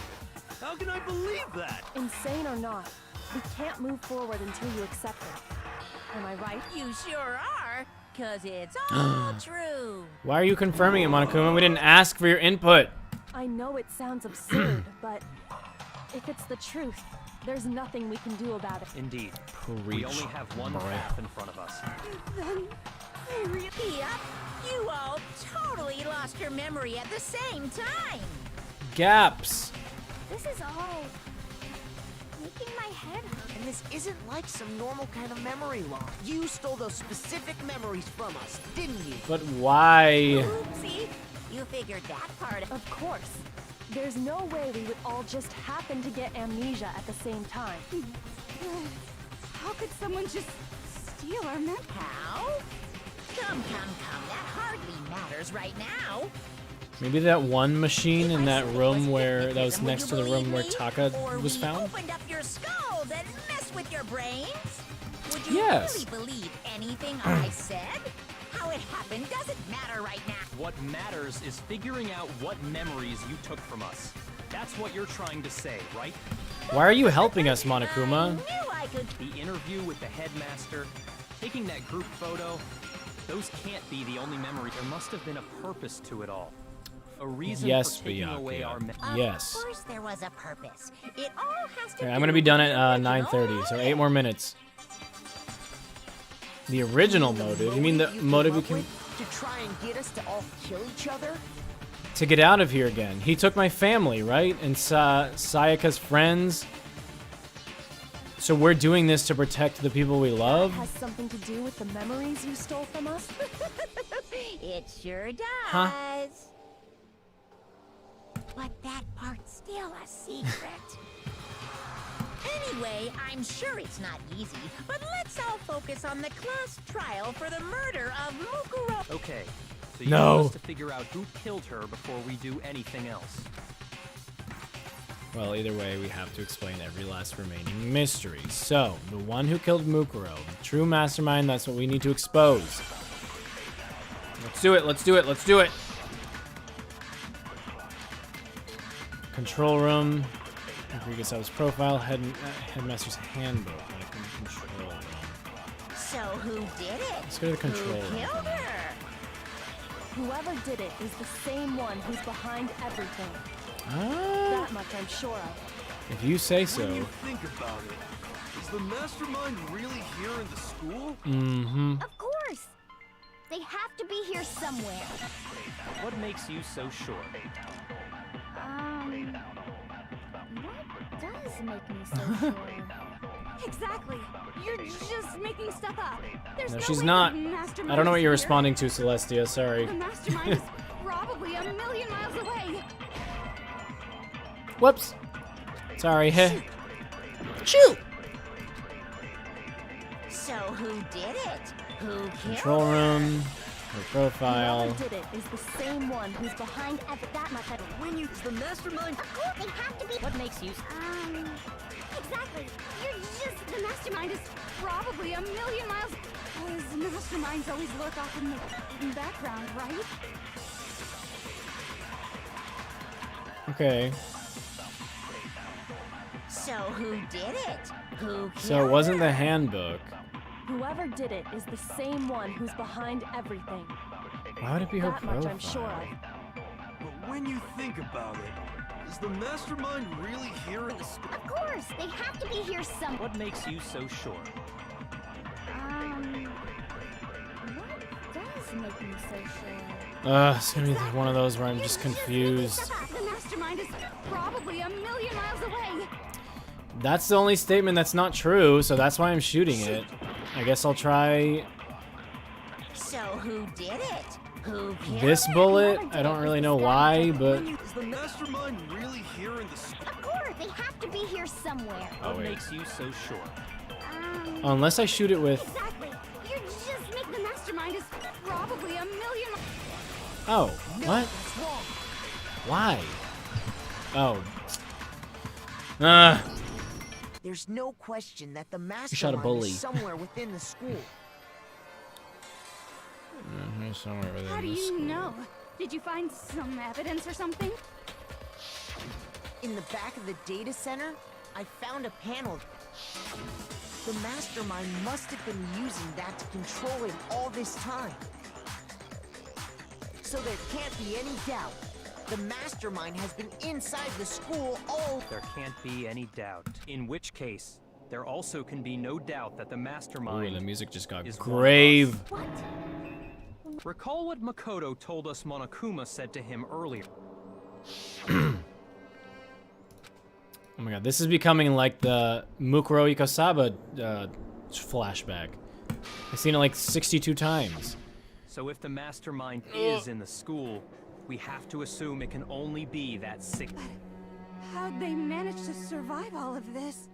How can I believe that? Insane or not, we can't move forward until you accept it. Am I right? You sure are, 'cause it's all true. Why are you confirming it, Monokuma? We didn't ask for your input. I know it sounds absurd, but if it's the truth, there's nothing we can do about it. Indeed. Preach, We only have one boy. path in front of us. Yep, you all totally lost your memory at the same time. Gaps. This is all making my head hurt. And this isn't like some normal kind of memory loss. You stole those specific memories from us, didn't you? But why? Oopsie, you figured that part. Of course. There's no way we would all just happen to get amnesia at the same time. How could someone just steal our memory? How? Come, that hardly matters right now. Maybe that one machine in that room where that was next to the room where Taka was found? Opened up your skulls and messed with your brains? Would you Yes. really believe anything I said? How it happened doesn't matter right now. What matters is figuring out what memories you took from us. That's what you're trying to say, right? Why are you helping us, Monokuma? Knew I could. The interview with the headmaster, taking that group photo, those can't be the only memory. There must have been a purpose to it all. A reason Yes, for taking away our Yes. Of course there was a purpose. It all has to Okay, I'm gonna be done at do with 9:30, so 8 more minutes. The original motive? You mean the motive we can... To try and get us to all kill each other? To get out of here again. He took my family, right? And Sayaka's friends. So we're doing this to protect the people we love? Has something to do with the memories you stole from us? It sure does. Huh? But that part's still a secret. Anyway, I'm sure it's not easy, but let's all focus on the class trial for the murder of Mukuro. Okay, so you No. want us to figure out who killed her before we do anything else. Well, either way, we have to explain every last remaining mystery. So, the one who killed Mukuro, the true mastermind, that's what we need to expose. Let's do it, let's do it, let's do it! Control room. Rodriguez's profile, headmaster's handbook. Control room. So who did it? Let's go to the control Who room. killed her? Whoever did it is the same one who's behind everything. Ah, That much I'm sure of. if you say When so. you think about it, is the mastermind really here in the school? Mm-hmm. Of course. They have to be here somewhere. What makes you so sure? What does make me so sure? Exactly. You're just making stuff up. There's No, no she's way not. the mastermind I don't know what is you're here. responding to, Celestia. Sorry. The mastermind is probably a million miles away. Whoops. Sorry. Heh. Shoot. So who did it? Who killed Control her? room. Her profile. Whoever did it is the same one who's behind That much I When you the mastermind. Of course, they have to be. What makes you? Exactly. You're just. The mastermind is probably a million miles. Because masterminds always lurk off in the background, right? Okay. So who did it? Who killed So it wasn't her? the handbook. Whoever did it is the same one who's behind everything. Why would it be her That profile? much I'm sure of. But when you think about it, is the mastermind really here in the school? Of course, they have to be here somewhere. What makes you so sure? What does make me so sure? It's gonna be one of those where I'm just confused. The mastermind is probably a million miles away. That's the only statement that's not true, so that's why I'm shooting it. I guess I'll try So who did it? Who killed this her? bullet. I don't really know why, but... Is the mastermind really here in the school? Of course, they have to be here somewhere. Oh, What wait. makes you so sure? Unless I shoot it with... Exactly. You just make the mastermind is probably a million. Oh, what? Why? Oh. There's no question that the shot a mastermind bully. is somewhere within the school. Somewhere within How do this you school. know? Did you find some evidence or something? In the back of the data center, I found a panel. The mastermind must have been using that to control him all this time. So there can't be any doubt. The mastermind has been inside the school all... There can't be any doubt. In which case, there also can be no doubt that the mastermind Ooh, the music just got is grave. What? Recall what Makoto told us Monokuma said to him earlier. Oh my god, this is becoming like the Mukuro Ikosaba flashback. I've seen it like 62 times. So if the mastermind is in the school, we have to assume it can only be that sick. How'd they manage to survive all of this?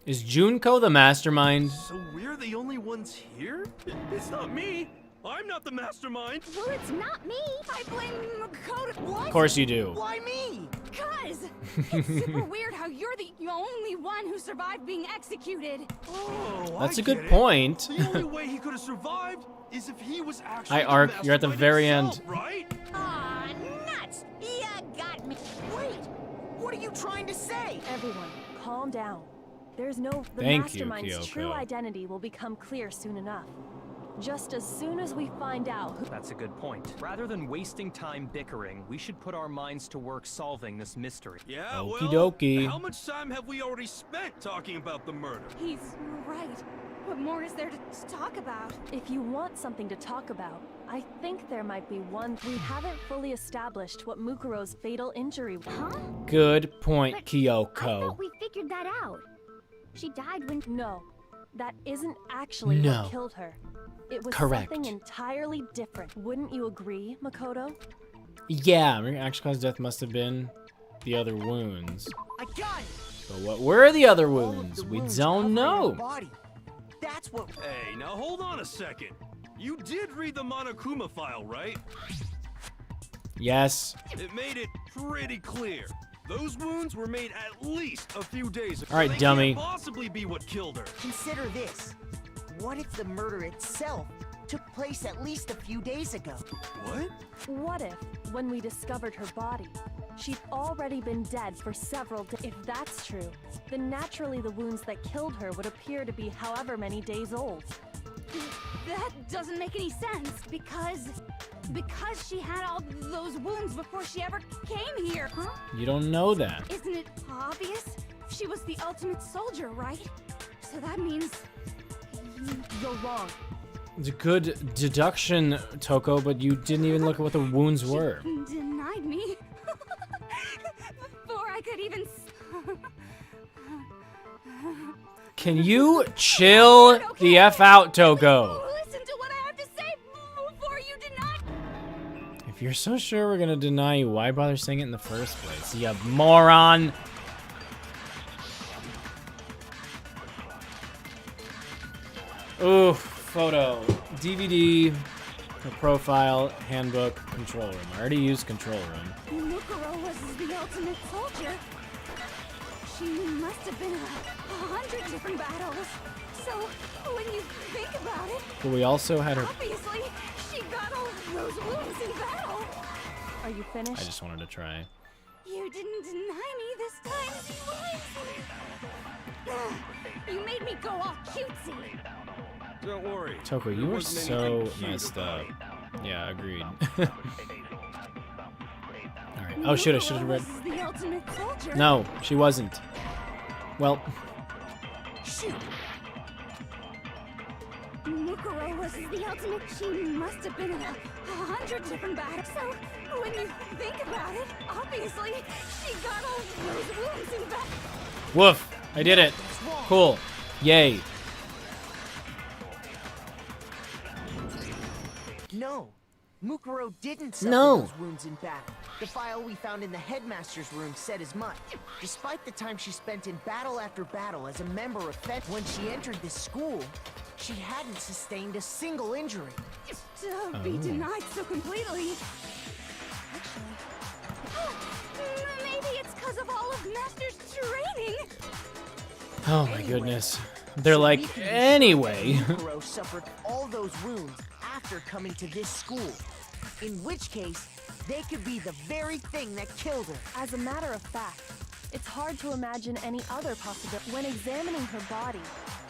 Is Junko the mastermind? So we're the only ones here? It's not me. I'm not the mastermind. Well, it's not me. I blame Makoto. What? Of course you do. Why me? Cuz it's super weird how you're the only one who survived being executed. Oh, That's I a good get it. point. The only way he could have survived is if he was actually Hi, the Ark. You're at the mastermind very himself, end. right? Aw, nuts! You got me. Wait, what are you trying to say? Everyone, calm down. The Thank you, mastermind's true Kyoko. identity will become clear soon enough. Just as soon as we find out who... That's a good point. Rather than wasting time bickering, we should put our minds to work solving this mystery. Yeah, Okie well, dokie. how much time have we already spent talking about the murder? He's right. What more is there to talk about? If you want something to talk about, I think there might be one. We haven't fully established what Mukuro's fatal injury was. Huh? Good point, I Kyoko. thought we figured that out. She died when... No, that isn't actually No. what killed her. It was Correct. something entirely different. Wouldn't you agree, Makoto? Yeah, actual cause of death must have been the other wounds. I got it. But what were the other All of wounds? the We wounds don't covering her know. body. That's what... Hey, now hold on a second. You did read the Monokuma file, right? Yes. It made it pretty clear. Those wounds were made at least a few days ago. All right, They dummy. Can't possibly be what killed her. Consider this. What if the murder itself took place at least a few days ago? What? What if, when we discovered her body, she'd already been dead for several days? If that's true, then naturally the wounds that killed her would appear to be however many days old. That doesn't make any sense, because she had all those wounds before she ever came here, huh? You don't know that. Isn't it obvious? She was the ultimate soldier, right? So that means... You're wrong. It's a good deduction, Toko, but you didn't even look at what the wounds were. She denied me. Before I could even... Can you chill the F out, Toko? Listen to what I have to say before you deny... If you're so sure we're gonna deny you, why bother saying it in the first place? You moron! Ooh, photo. DVD, a profile, handbook, control room. I already used control room. Mukuro was the ultimate soldier. She must have been in 100 different battles. So, when you think about it, But we also had her... obviously, she got all those wounds in battle. Are you finished? I just wanted to try. You didn't deny me this time, Ugh, you made me go all cutesy. Don't worry. Toko, you There were wasn't so anything cute messed about up. it. Yeah, agreed. Alright. Oh, shit, I should have read... Was the ultimate soldier. No, she wasn't. Well, Shoot! Mukuro was the ultimate. She must have been in 100 different battles. So, when you think about it, obviously, she got all those wounds in battle. woof! I did it! Cool. Yay. No, Mukuro didn't suffer those wounds in battle. The file we found in the headmaster's room said as much. Despite the time she spent in battle after battle as a member of Fed, when she entered this school, she hadn't sustained a single injury. To be denied so completely. Actually, maybe it's because of all of Master's training. Oh my goodness. They're like, anyway. Mukuro suffered all those wounds after coming to this school. In which case, they could be the very thing that killed her. As a matter of fact, it's hard to imagine any other possibility. When examining her body,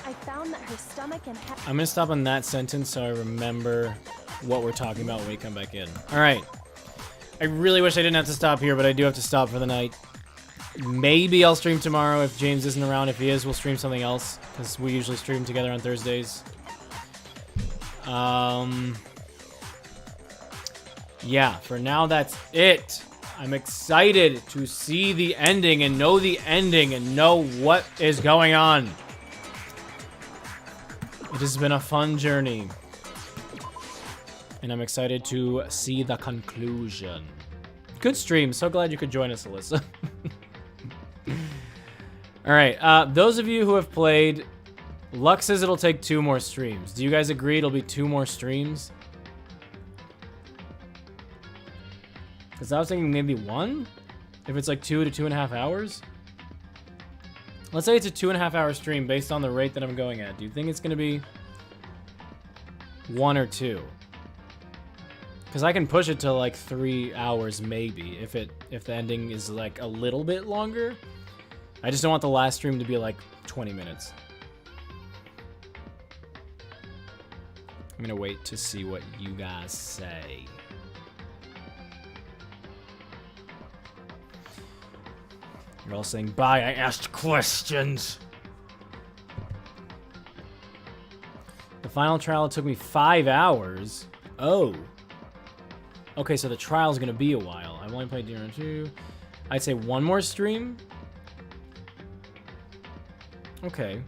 I found that her stomach and head... I'm gonna stop on that sentence so I remember what we're talking about when we come back in. Alright. I really wish I didn't have to stop here, but I do have to stop for the night. Maybe I'll stream tomorrow if James isn't around. If he is, we'll stream something else, because we usually stream together on Thursdays. Yeah, for now that's it. I'm excited to see the ending and know the ending and know what is going on. It has been a fun journey. And I'm excited to see the conclusion. Good stream. So glad you could join us, Alyssa. Alright, those of you who have played, Lux says it'll take 2 more streams. Do you guys agree it'll be 2 more streams? Because I was thinking maybe 1? If it's like 2 to 2.5 hours? Let's say it's a 2.5 hour stream based on the rate that I'm going at. Do you think it's going to be 1 or 2? Because I can push it to like 3 hours maybe if the ending is like a little bit longer. I just don't want the last stream to be like 20 minutes. I'm gonna wait to see what you guys say. You're all saying bye, I asked questions. The final trial took me 5 hours. Oh. Okay, so the trial's gonna be a while. I've only played Danganronpa 2. I'd say 1 more stream. Okay.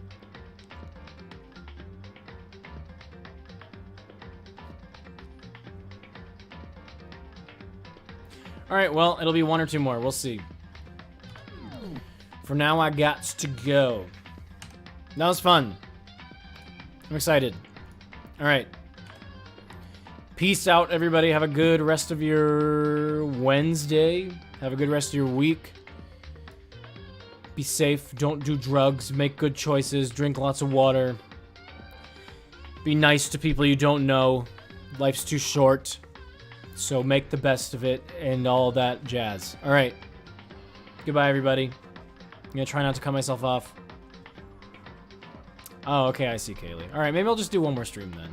Alright, well, it'll be 1 or 2 more. We'll see. For now, I got to go. That was fun. I'm excited. Alright. Peace out, everybody. Have a good rest of your Wednesday. Have a good rest of your week. Be safe. Don't do drugs. Make good choices. Drink lots of water. Be nice to people you don't know. Life's too short. So make the best of it and all that jazz. Alright. Goodbye, everybody. I'm gonna try not to cut myself off. Oh, okay. I see Kaylee. Alright, maybe I'll just do 1 more stream then.